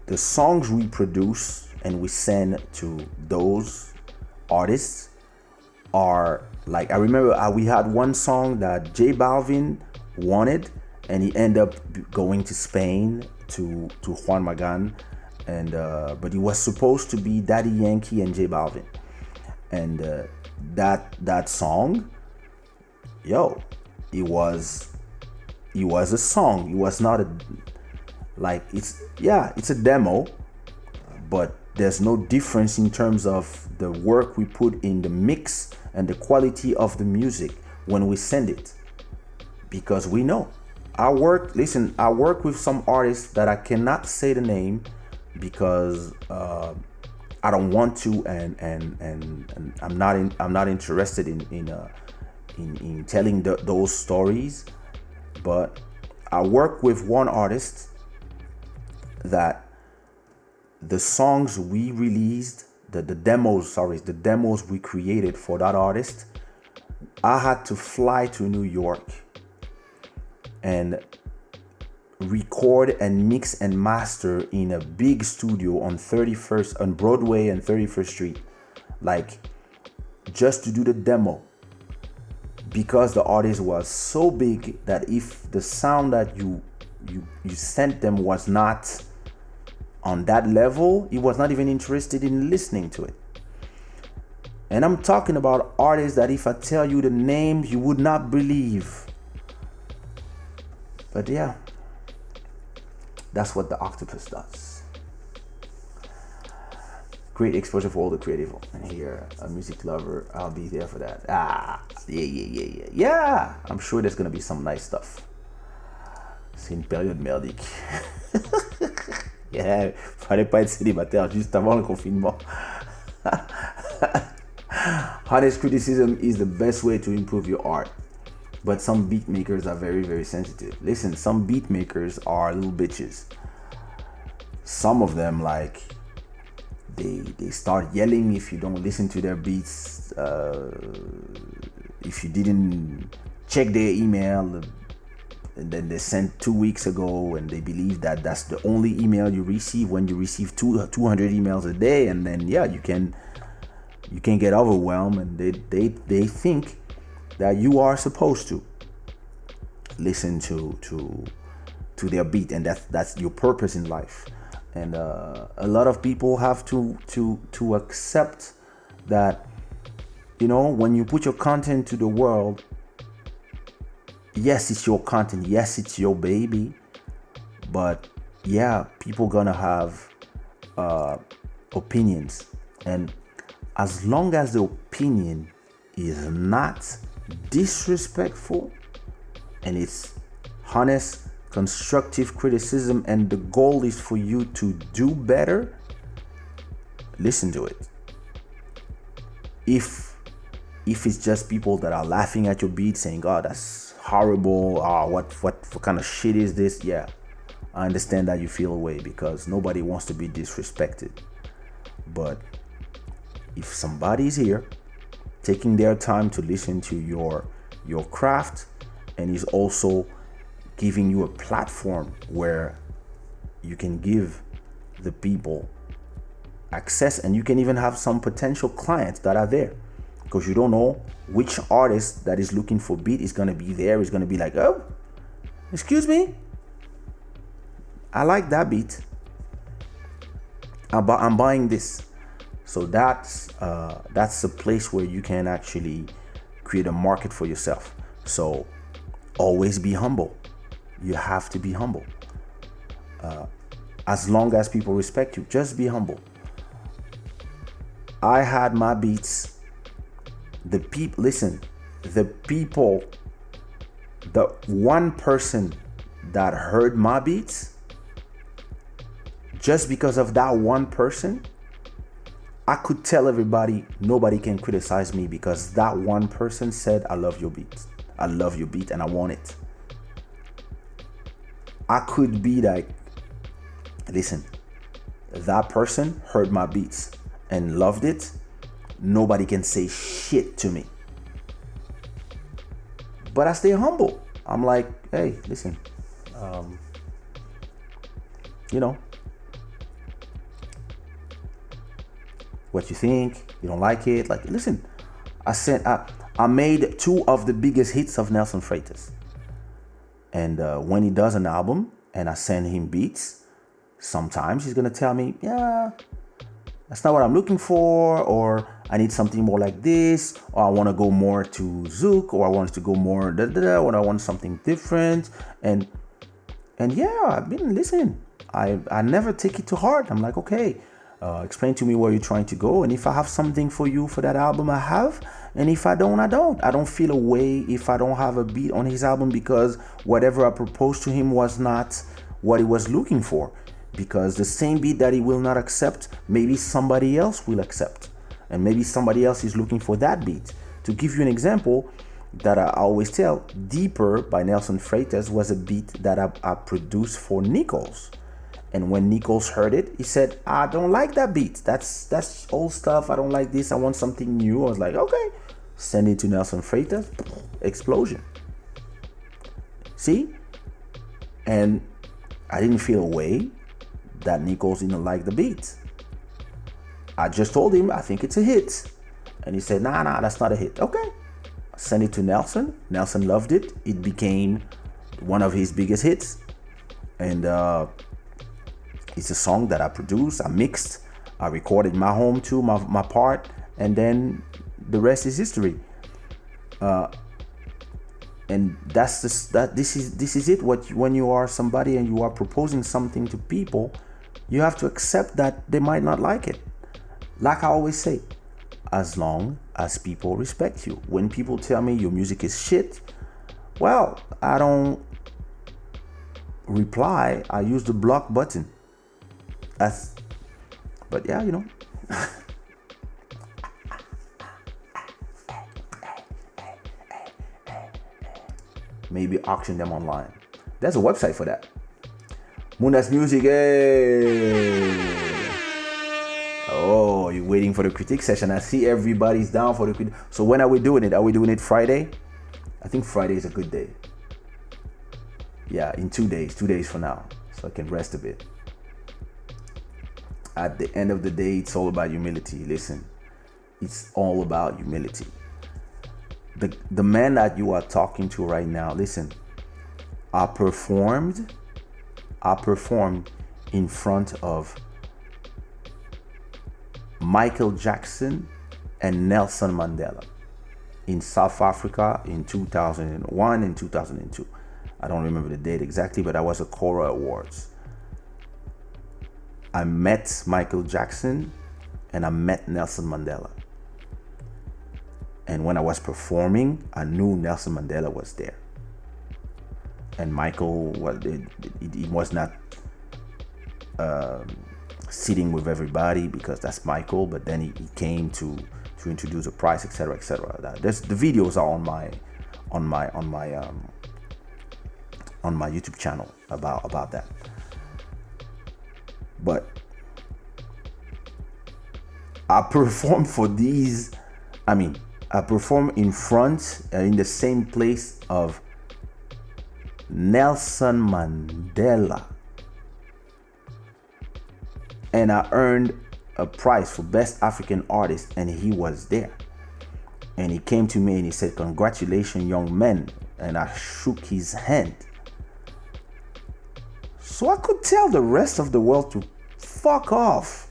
the songs we produce and we send to those artists are like, I remember we had one song that J Balvin wanted, and he ended up going to Spain to Juan Magan, and but he was supposed to be Daddy Yankee and J Balvin, and that song, it was a song. It was not it's a demo, but there's no difference in terms of the work we put in the mix and the quality of the music when we send it, because we know. I work with some artists that I cannot say the name because I don't want to, and I'm not interested in telling those stories. But I work with one artist that the songs we released, the demos we created for that artist, I had to fly to New York and record and mix and master in a big studio on Broadway and 31st Street, like just to do the demo, because the artist was so big that if the sound that you sent them was not on that level, he was not even interested in listening to it. And I'm talking about artists that if I tell you the names, you would not believe. But yeah, that's what the octopus does. Great exposure for all the creative. And here, a music lover, I'll be there for that. Yeah. I'm sure there's gonna be some nice stuff. C'est une période merdique. Yeah, fallait pas être célibataire juste avant le confinement. Honest criticism is the best way to improve your art. But some beat makers are very, very sensitive. Listen, some beat makers are little bitches. Some of them, like, they start yelling if you don't listen to their beats. If you didn't check their email, and then they sent 2 weeks ago, and they believe that that's the only email you receive when you receive 200 emails a day, and then you can get overwhelmed, and they think that you are supposed to listen to their beat, and that's your purpose in life. And a lot of people have to accept that, when you put your content to the world, yes, it's your content, yes, it's your baby, but yeah, people gonna have opinions, And as long as the opinion is not disrespectful and it's honest, constructive criticism, and the goal is for you to do better, listen to it. If it's just people that are laughing at your beat saying, oh, that's horrible, what kind of shit is this, yeah, I understand that you feel away because nobody wants to be disrespected. But if somebody's here taking their time to listen to your craft and is also giving you a platform where you can give the people access, and you can even have some potential clients that are there, because you don't know which artist that is looking for beat is going to be there, is going to be like, oh, excuse me, I like that beat, I'm buying this. So that's a place where you can actually create a market for yourself. So always be humble. You have to be humble. As long as people respect you, just be humble. I had my beats. The one person that heard my beats, just because of that one person, I could tell everybody nobody can criticize me, because that one person said, I love your beat. I love your beat and I want it. I could be like, listen, that person heard my beats and loved it. Nobody can say shit to me. But I stay humble. I'm like, hey, listen, what you think? You don't like it? Like, listen, I made 2 of the biggest hits of Nelson Freitas. And when he does an album and I send him beats, sometimes he's gonna tell me, yeah, that's not what I'm looking for, or I need something more like this, or I want to go more to Zouk, or I want to go more or I want something different. And yeah, I've been listening. I never take it to heart. I'm like, okay, explain to me where you're trying to go, and if I have something for you for that album, I have, and if I don't, I don't. I don't feel a way if I don't have a beat on his album, because whatever I proposed to him was not what he was looking for. Because the same beat that he will not accept, maybe somebody else will accept, and maybe somebody else is looking for that beat. To give you an example that I always tell, Deeper by Nelson Freitas was a beat that I produced for Nichols. And when Nichols heard it, he said, I don't like that beat. That's old stuff. I don't like this. I want something new. I was like, okay, send it to Nelson Freitas. Explosion. See? And I didn't feel a way that Nichols didn't like the beat. I just told him, I think it's a hit. And he said, nah, that's not a hit. Okay. Send it to Nelson. Nelson loved it. It became one of his biggest hits. And it's a song that I produced, I mixed, I recorded my home too, my part, and then the rest is history. And this is it. When you are somebody and you are proposing something to people, you have to accept that they might not like it. Like I always say, as long as people respect you. When people tell me your music is shit, well, I don't reply. I use the block button. But yeah, maybe auction them online. There's a website for that. Mundas Music, hey! Oh, you're waiting for the critique session. I see everybody's down for the critique. So when are we doing it? Are we doing it Friday? I think Friday is a good day. Yeah, in 2 days from now. So I can rest a bit. At the end of the day, it's all about humility. Listen, it's all about humility. The man that you are talking to right now, listen, I performed in front of Michael Jackson and Nelson Mandela in South Africa in 2001 and 2002. I don't remember the date exactly, but that was a Cora Awards. I met Michael Jackson and I met Nelson Mandela. And when I was performing, I knew Nelson Mandela was there. And Michael, he was not sitting with everybody because that's Michael, but then he came to introduce a prize, etc., etc. The videos are on my YouTube channel about that. But I perform for these. I perform in front, in the same place of Nelson Mandela, and I earned a prize for Best African Artist, and he was there. And he came to me and he said, "Congratulations, young man." And I shook his hand. So I could tell the rest of the world to fuck off.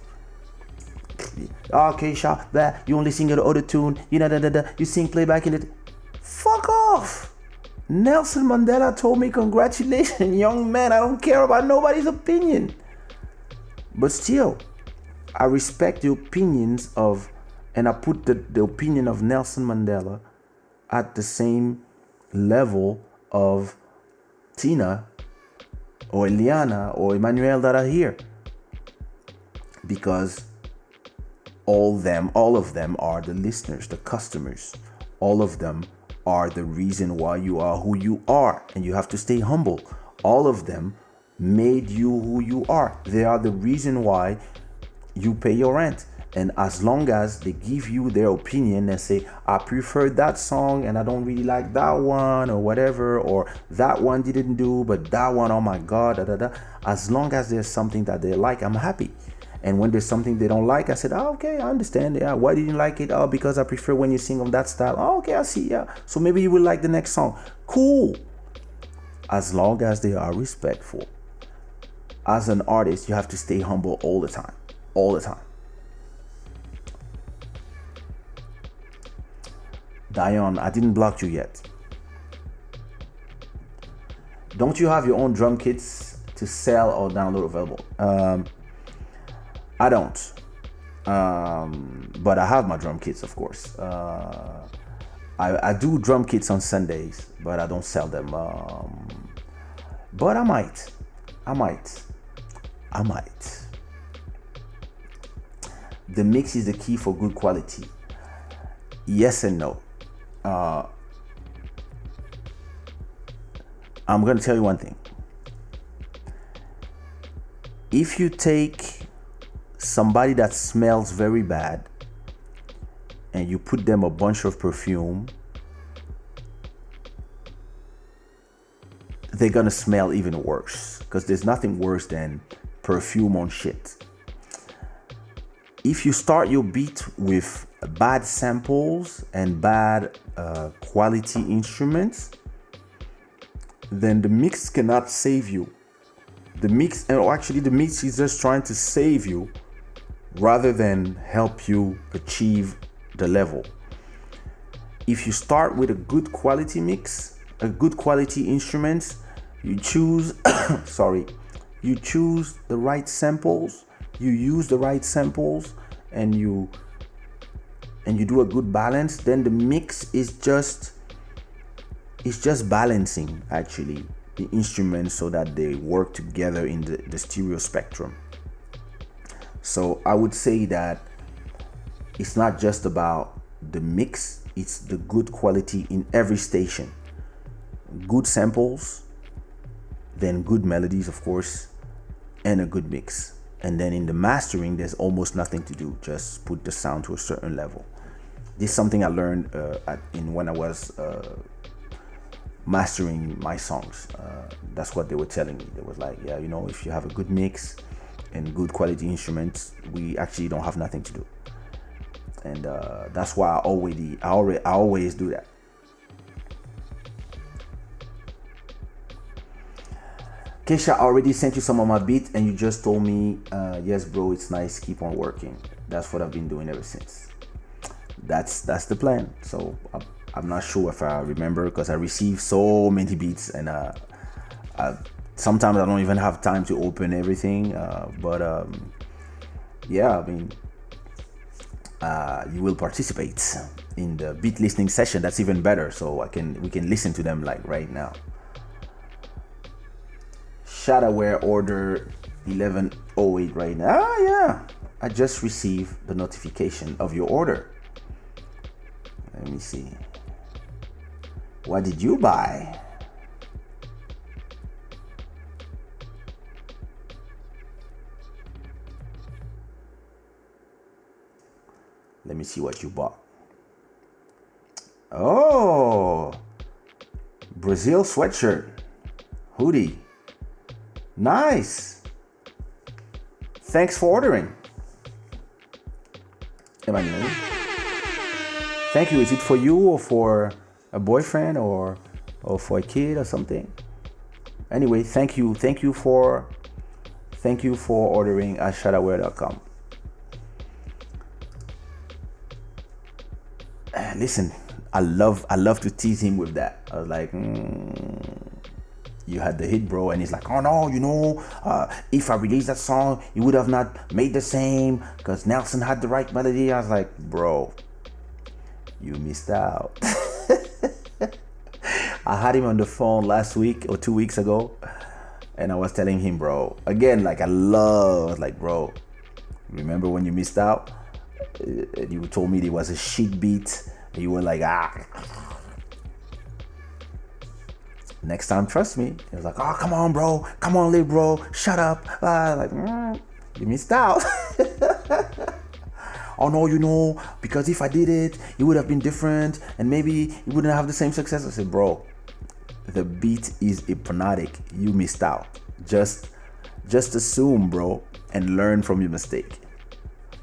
Oh, Kaysha, that you only sing your auto tune, you sing playback in it. Fuck off. Nelson Mandela told me, "Congratulations, young man. I don't care about nobody's opinion." But still, I respect the opinions of, and I put the opinion of Nelson Mandela at the same level of Tina or Eliana or Emmanuel that are here. Because all of them are the listeners, the customers. All of them are the reason why you are who you are, and you have to stay humble. All of them made you who you are. They are the reason why you pay your rent. And as long as they give you their opinion and say, "I prefer that song and I don't really like that one," or whatever, or "that one didn't do, but that one, oh my God, da, da, da." As long as there's something that they like, I'm happy. And when there's something they don't like, I said, "Oh, okay, I understand. Yeah, why didn't you like it?" "Oh, because I prefer when you sing on that style." "Oh, okay, I see. Yeah, so maybe you will like the next song." Cool. As long as they are respectful. As an artist, you have to stay humble all the time. All the time. Dion, I didn't block you yet. Don't you have your own drum kits to sell or download available? I don't. But I have my drum kits, of course. I do drum kits on Sundays, but I don't sell them. But I might. The mix is the key for good quality. Yes and no. I'm going to tell you one thing. If you take somebody that smells very bad and you put them a bunch of perfume, they're going to smell even worse, because there's nothing worse than perfume on shit. If you start your beat with bad samples and bad quality instruments, then the mix cannot save you. The mix is just trying to save you rather than help you achieve the level. If you start with a good quality mix, a good quality instrument, you choose you choose the right samples, you use the right samples, and you do a good balance, then the mix is just balancing actually the instruments so that they work together in the stereo spectrum. So I would say that it's not just about the mix, it's the good quality in every station. Good samples, then good melodies, of course, and a good mix. And then in the mastering, there's almost nothing to do. Just put the sound to a certain level. This is something I learned when I was mastering my songs. That's what they were telling me. They was like, yeah, if you have a good mix and good quality instruments, we actually don't have nothing to do. And that's why I always do that. Kaysha, I already sent you some of my beat and you just told me, yes, bro, it's nice. Keep on working. That's what I've been doing ever since. That's the plan. So I'm not sure if I remember, because I receive so many beats and sometimes I don't even have time to open everything. But yeah, you will participate in the beat listening session. That's even better. So we can listen to them like right now. Shada order 1108 right now. Ah, yeah. I just received the notification of your order. Let me see. What did you buy? Let me see what you bought. Oh, Brazil sweatshirt, hoodie. Nice. Thanks for ordering. Emmanuel. Thank you. Is it for you or for a boyfriend or for a kid or something? Anyway, thank you. Thank you for ordering at shadaware.com. Listen, I love to tease him with that. I was like, you had the hit, bro. And he's like, oh no, if I released that song, you would have not made the same because Nelson had the right melody. I was like, bro, you missed out. I had him on the phone last week or 2 weeks ago, and I was telling him, bro, again, like bro, remember when you missed out? You told me it was a shit beat. You were like, next time, trust me. He was like, oh, come on, bro. Come on, little bro. Shut up. You missed out. Oh, no, because if I did it, it would have been different. And maybe you wouldn't have the same success. I said, bro, the beat is hypnotic. You missed out. Just assume, bro, and learn from your mistake.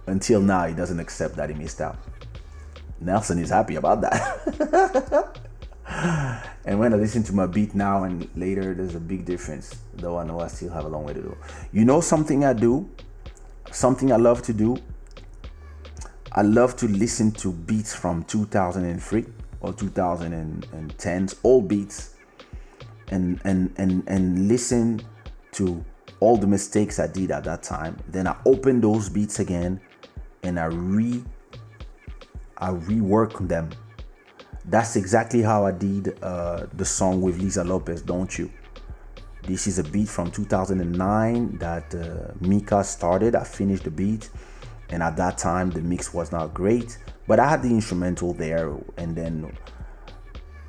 Until now, he doesn't accept that he missed out. Nelson is happy about that. And when I listen to my beat now and later, there's a big difference. Though I know I still have a long way to go. You know something I do? Something I love to do? I love to listen to beats from 2003 or 2010s, old beats, and listen to all the mistakes I did at that time. Then I open those beats again and I rework them. That's exactly how I did the song with Lisa Lopez, Don't You? This is a beat from 2009 that Mika started. I finished the beat, and at that time the mix was not great, but I had the instrumental there. And then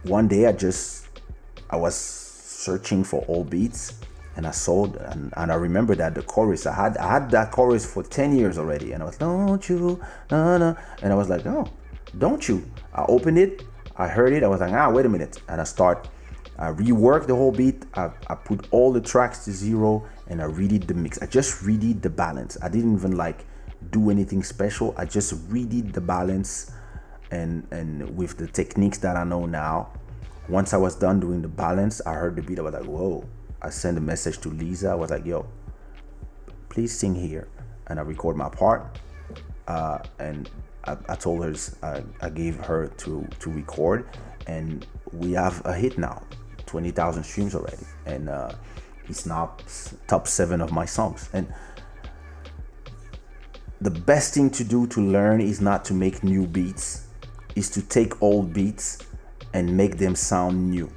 one day I was searching for old beats, and I saw and I remember that the chorus, I had that chorus for 10 years already, and I was, don't you, and I was like, oh, don't you. I opened it, I heard it, I was like, wait a minute, and I reworked the whole beat. I put all the tracks to 0, and I redid the mix. I just redid the balance. I didn't even do anything special. I just redid the balance, and with the techniques that I know now. Once I was done doing the balance, I heard the beat. I was like, whoa. I sent a message to Lisa. I was like, yo, please sing here. And I record my part. And I told her, I gave her to record. And we have a hit now. 20,000 streams already. And it's now top 7 of my songs. And the best thing to do to learn is not to make new beats. Is to take old beats and make them sound new.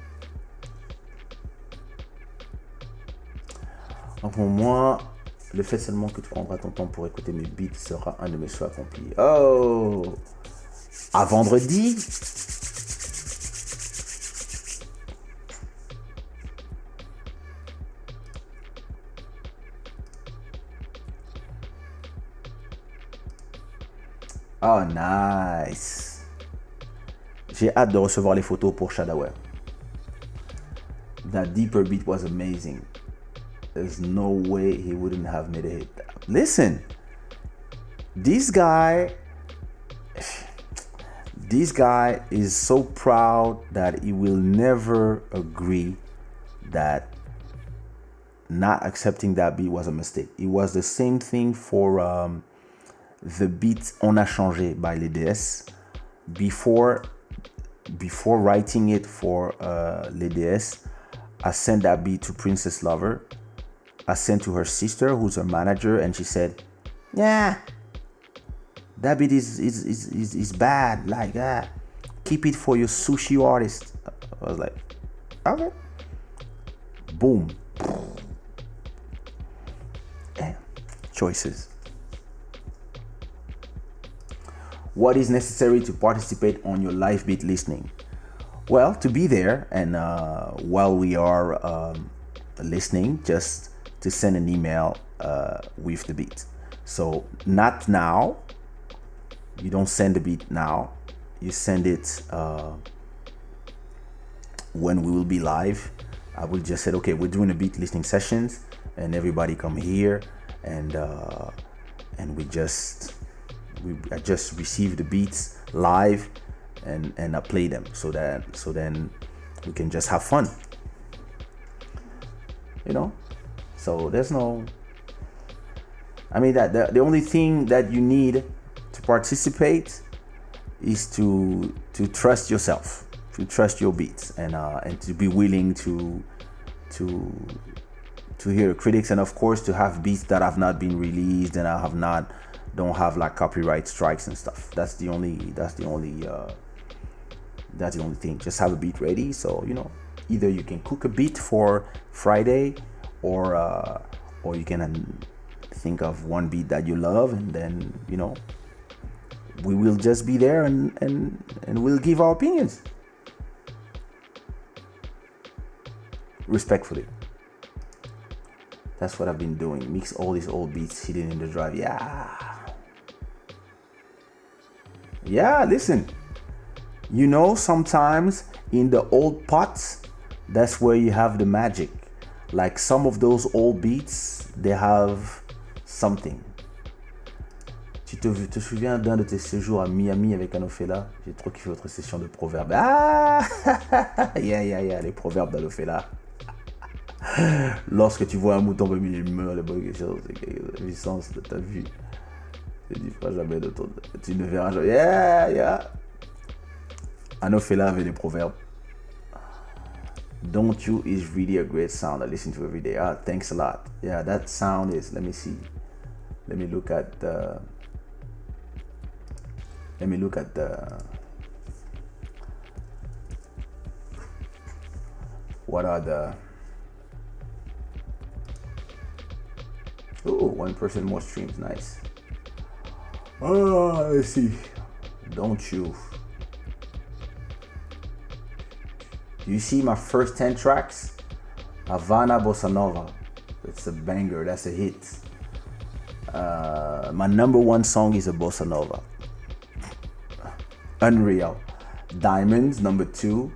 Donc pour moi, le fait seulement que tu prendras ton temps pour écouter mes beats sera un de mes choix accomplis. Oh! À vendredi! Oh, nice! J'ai hâte de recevoir les photos pour Shadaware. That deeper beat was amazing. There's no way he wouldn't have made a hit. Listen, this guy is so proud that he will never agree that not accepting that beat was a mistake. It was the same thing for the beat On a changé by Les DS. Before writing it for Les DS, I sent that beat to Princess Lover. I sent to her sister, who's her manager, and she said, yeah, That beat is bad. Like, keep it for your sushi artist. I was like, okay. Boom. Damn. Choices. What is necessary to participate on your live beat listening? Well, to be there and while we are listening, just to send an email with the beat. So not now. You don't send the beat now. You send it when we will be live. I will just say, okay, we're doing a beat listening sessions, and everybody come here, and I just receive the beats live, and I play them so then we can just have fun. So there's no. I mean that the only thing that you need to participate is to trust yourself, to trust your beats, and to be willing to hear critics, and of course to have beats that have not been released and don't have like copyright strikes and stuff. That's the only thing. Just have a beat ready, so either you can cook a beat for Friday, or you can think of one beat that you love, and then we will just be there and we'll give our opinions respectfully. That's what I've been doing. Mix all these old beats hidden in the drive. Yeah, listen. Sometimes in the old pots, that's where you have the magic. Like some of those old beats, they have something. Tu te souviens d'un de tes séjours à Miami avec Anofela? J'ai trop kiffé votre session de proverbes. Yeah, les proverbes d'Anofela. Lorsque tu vois un mouton parmi les murs, les bonnes choses, c'est quelque puissance de ta vie. Tu ne feras jamais de ton. Tu ne verras jamais. Yeah. Anofela avait des proverbes. Don't You is really a great sound. I listen to every day. Thanks a lot. Yeah, that sound is. Let me see. Let me look at the. What are the. Oh, 1 person more streams. Nice. Let's see. Don't You. Do you see my first 10 tracks? Havana Bossa Nova. It's a banger. That's a hit. My number 1 song is a Bossa Nova. Unreal. Diamonds, number 2.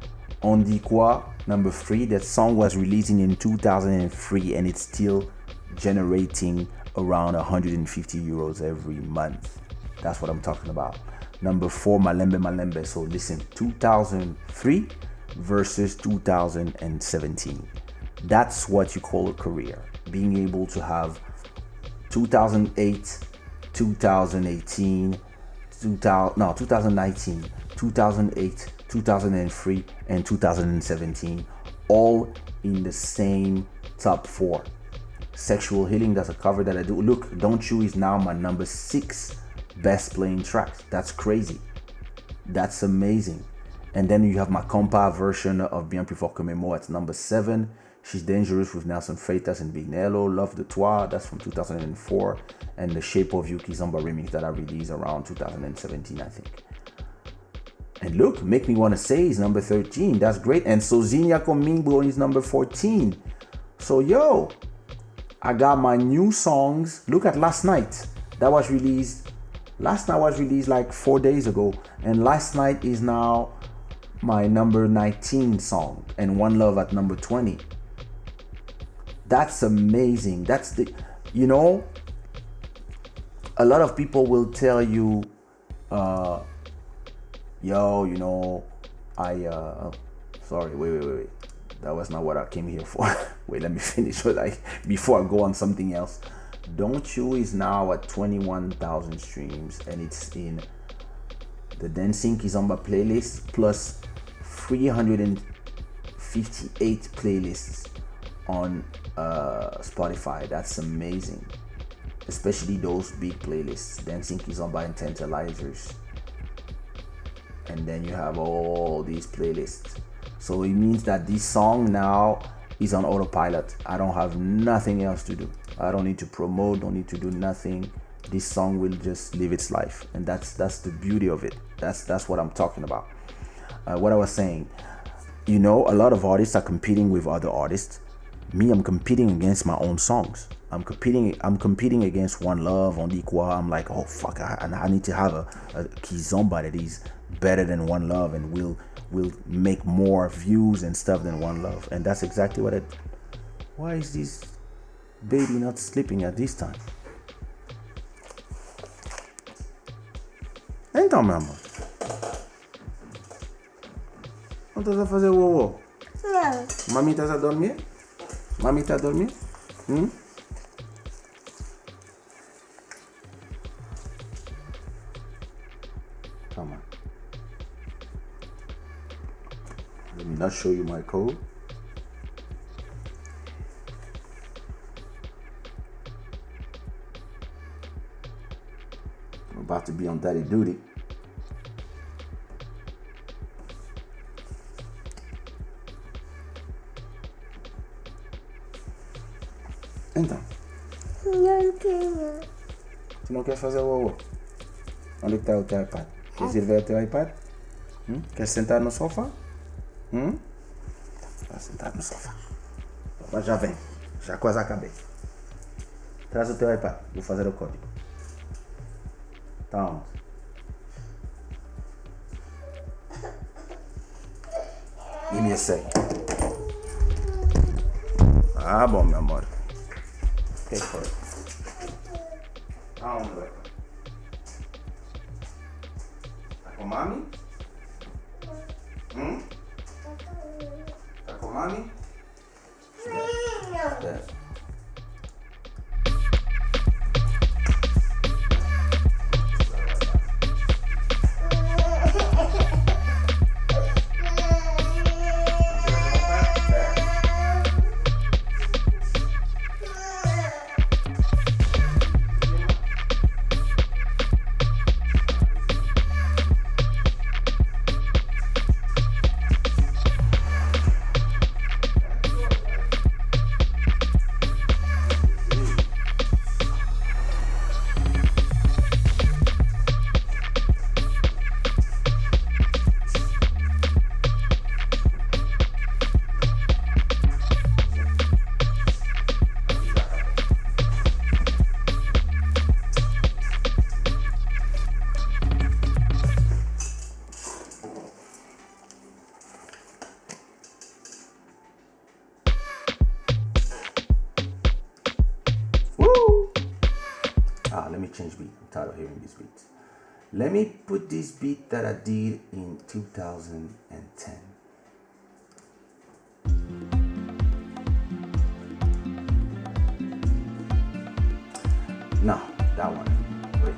On dit quoi, number 3. That song was releasing in 2003 and it's still generating around 150 euros every month. That's what I'm talking about. Number 4, Malembe. So listen, 2003 versus 2017. That's what you call a career. Being able to have 2008, 2018, 2019, 2008, 2003, and 2017, all in the same top 4. Sexual Healing, that's a cover that I do. Look, Don't You is now my number 6 best playing tracks. That's crazy. That's amazing. And then you have my compa version of Bien Plus Fort Que Mes Mots at number 7. She's Dangerous with Nelson Freitas and Big Nello. Love de Toi, that's from 2004. And The Shape of You Kizomba remix that I released around 2017, I think. And look, Make Me Wanna Say is number 13. That's great. And Sozinha Comigo is number 14. So yo, I got my new songs. Look at Last Night. That was released. Last night was released like 4 days ago. And Last Night is now my number 19 song. And One Love at number 20. That's amazing. That's the, a lot of people will tell you, sorry, wait. That was not what I came here for. Wait, let me finish before I go on something else. Don't You is now at 21,000 streams and it's in the Dancing Kizomba playlist plus 358 playlists on Spotify. That's amazing. especially those big playlists, dancing kizomba and tantalizers, and then you have all these playlists. So it means that this song now is on autopilot. I don't have nothing else to do. I don't need to promote, don't need to do nothing. This song will just live its life, and that's the beauty of it. That's what I'm talking about. What I was saying, a lot of artists are competing with other artists. Me, I'm competing against my own songs. I'm competing against One Love on Likwa. I'm like, oh fuck, I need to have a kizomba that is better than One Love and will make more views and stuff than One Love. And that's exactly what why is this baby not sleeping at this time? Então, meu amor, não estás a fazer uou? Mami, estás a dormir? Mami está a dormir? Come on. Let me not show you my code. I'm about to be on daddy duty. Então. Tu não quer fazer o Onde está o teu iPad? Queres ir ver o teu iPad? Queres sentar no sofá? Vai sentar no sofá. Mas já vem. Já quase acabei. Traz o teu iPad. Vou fazer o código. Tá onde? Give me a sec. Ah, bom, meu amor. Pay for it. Tá onde, vai? Tá com mami? Tá com mami? É. Let me change beat. I'm tired of hearing this beat. Let me put this beat that I did in 2010. No, that one. Wait.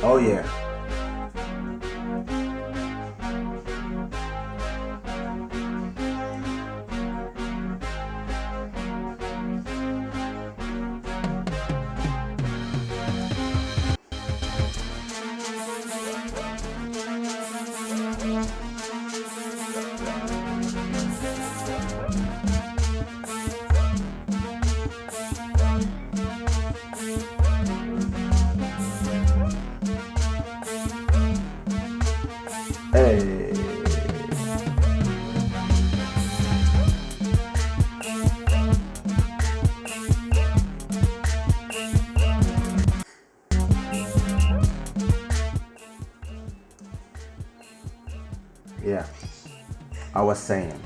Oh yeah. Hey. Yeah, I was saying,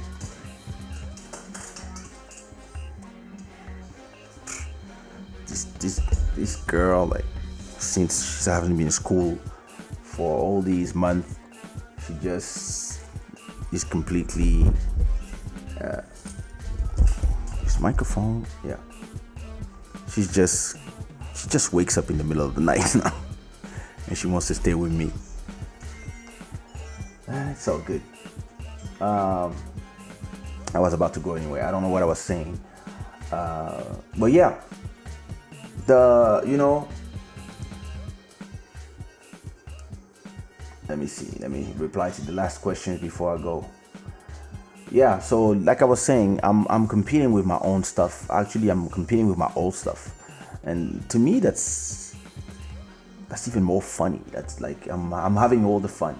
this girl, like, since she hasn't been in school for all these months, she just is completely this microphone, yeah, she just wakes up in the middle of the night now and she wants to stay with me. It's all good. I was about to go anyway. I don't know what I was saying. But yeah, the let me see. Let me reply to the last questions before I go. Yeah, so like I was saying, I'm competing with my own stuff. Actually, I'm competing with my old stuff, and to me, that's even more funny. That's like I'm having all the fun.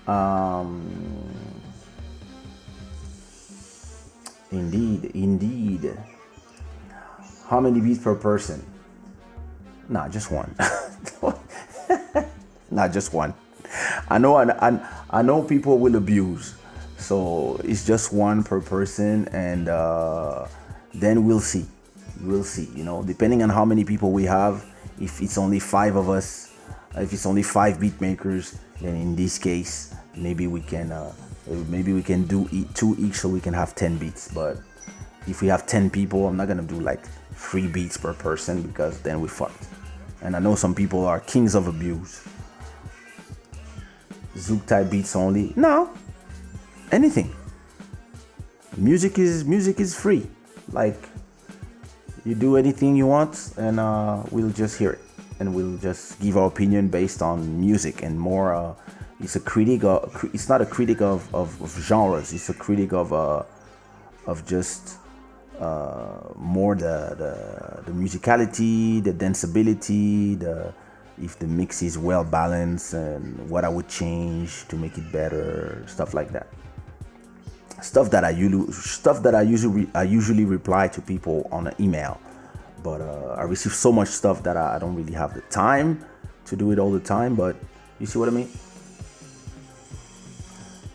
Um, indeed. How many beats per person? Nah, just one. Not just one. I know people will abuse, so it's just one per person, and then we'll see. We'll see. Depending on how many people we have. If it's only 5 of us, if it's only 5 beat makers, then in this case, maybe we can do 2 each, so we can have 10 beats. But if we have 10 people, I'm not gonna do like 3 beats per person, because then we fucked. And I know some people are kings of abuse. Zouk type beats only. No, anything. Music is free. Like, you do anything you want, and we'll just hear it, and we'll just give our opinion based on music, and more. It's a critic. It's not a critic of genres. It's a critic of just more the musicality, the danceability, if the mix is well balanced, and what I would change to make it better, stuff like that. Stuff that I usually reply to people on an email, but I receive so much stuff that I don't really have the time to do it all the time. But you see what I mean?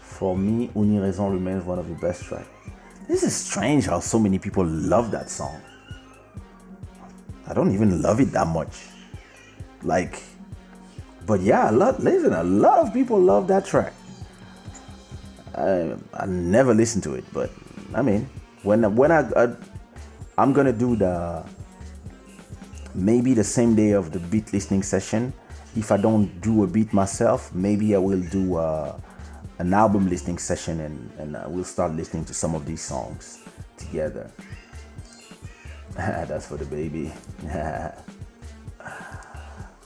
For me, Uni Raison remains one of the best tracks. This is strange how so many people love that song. I don't even love it that much. Like, but yeah, a lot of people love that track. I never listened to it, but I mean, when I'm gonna do maybe the same day of the beat listening session. If I don't do a beat myself, maybe I will do an album listening session, and we'll start listening to some of these songs together. That's for the baby.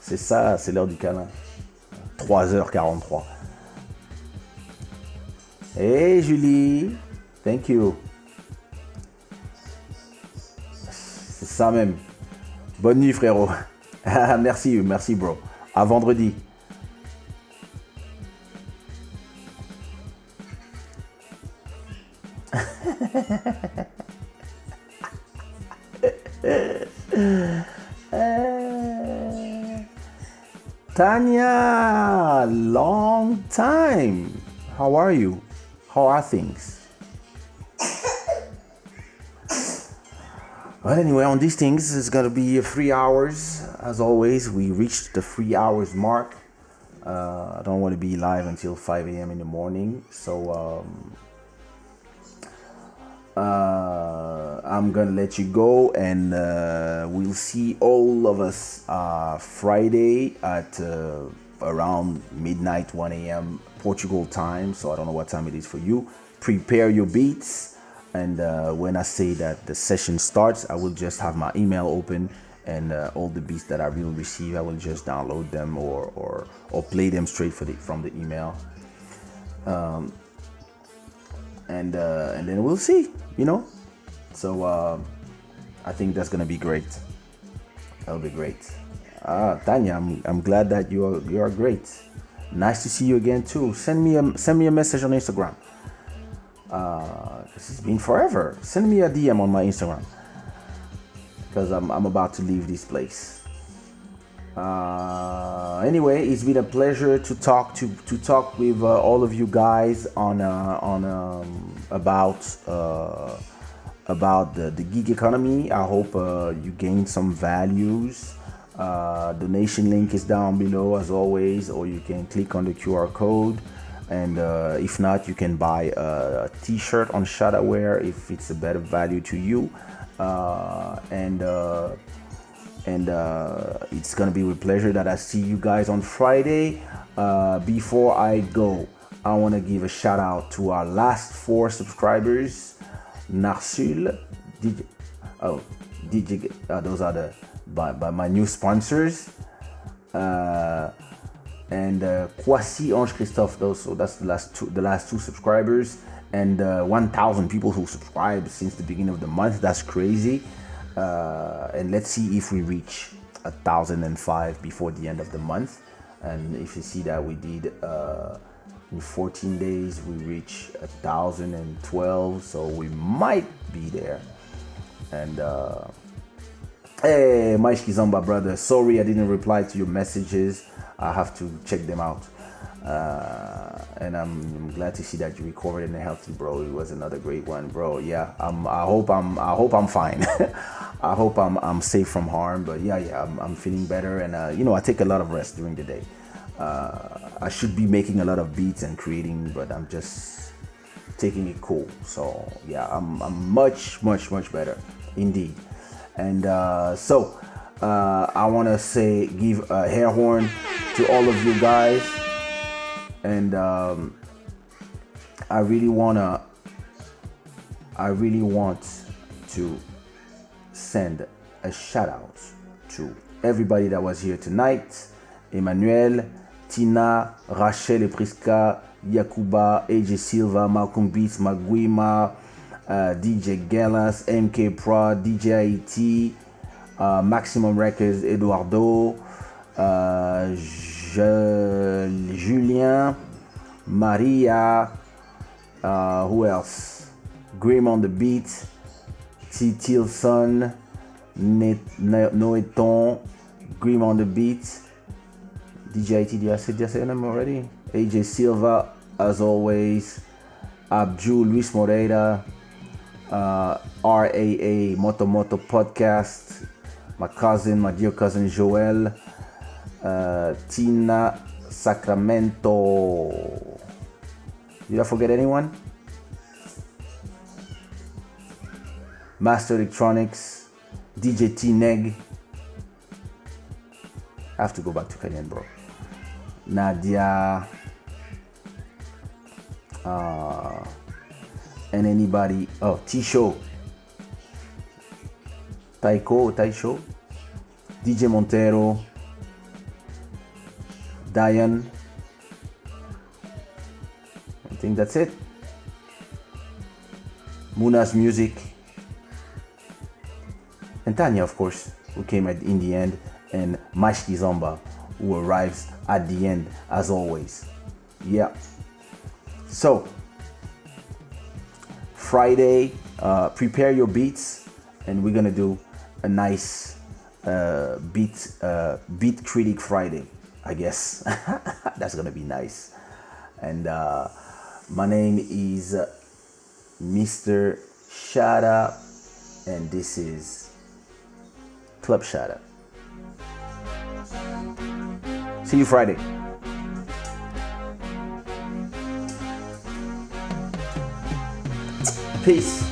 C'est ça, c'est l'heure du câlin. 3h43. Hey Julie, thank you. C'est ça même. Bonne nuit frérot. merci bro. À vendredi. Tanya, long time. How are you? How are things? Well, anyway, on these things, it's gonna be 3 hours. As always, we reached the 3 hours mark. I don't want to be live until 5 a.m. in the morning, so I'm gonna let you go, and we'll see all of us Friday at around midnight, 1 a.m. Portugal time. So I don't know what time it is for you. Prepare your beats, and when I say that the session starts, I will just have my email open, and all the beats that I will receive, I will just download them or play them straight from the email. And then we'll see, So I think that's gonna be great. That'll be great. Tanya, I'm glad that you are great. Nice to see you again too. Send me a message on Instagram. This has been forever. Send me a DM on my Instagram, because I'm about to leave this place. Anyway, it's been a pleasure to talk with all of you guys about the gig economy. I hope you gained some values. Donation link is down below as always, or you can click on the QR code, and if not, you can buy a t-shirt on Shada Wear if it's a better value to you. And it's gonna be with pleasure that I see you guys on Friday. Before I go, I want to give a shout out to our last 4 subscribers: Narsul, Oh, DJ. Those are the by my new sponsors. And Kwasi Ange Christophe. So that's the last two subscribers, and 1,000 people who subscribed since the beginning of the month. That's crazy. And let's see if we reach 1,005 before the end of the month. And if you see that we did in 14 days, we reach 1,012, so we might be there. And hey, Maishki Zomba brother, sorry I didn't reply to your messages. I have to check them out. And I'm glad to see that you recovered and healthy, bro. It was another great one, bro. Yeah, I hope I'm fine. I hope I'm safe from harm. But yeah, I'm feeling better, and I take a lot of rest during the day. I should be making a lot of beats and creating, but I'm just taking it cool. So yeah, I'm much better indeed. And so I want to give a hair horn to all of you guys, and I really want to send a shout out to everybody that was here tonight: Emmanuel, Tina, Rachel Epriska, Yakuba, AJ Silva, Malcolm Beats, Maguima, DJ Gallas, MK Pro, DJ IT, Maximum Records, Eduardo, Julien, Maria, who else? Grim on the Beat, Tilson, Noeton, Grim on the Beat, DJ IT, did I say them already? AJ Silva, as always, Abdul, Luis Moreira, RAA, Moto Podcast, my dear cousin Joel, Tina Sacramento. Did I forget anyone? Master Electronics, DJ T Neg. I have to go back to Kenyan, bro. Nadia, and anybody. Oh, T-Show, Taisho, DJ Montero, Diane. I think that's it. Muna's Music, and Tanya, of course, who came in the end, and Mashki Zomba, who arrives at the end as always. Yeah. So Friday, prepare your beats, and we're gonna do a nice beat critic Friday, I guess. That's gonna be nice. And my name is Mr. Shada, and this is Club Shada. See you Friday. Peace.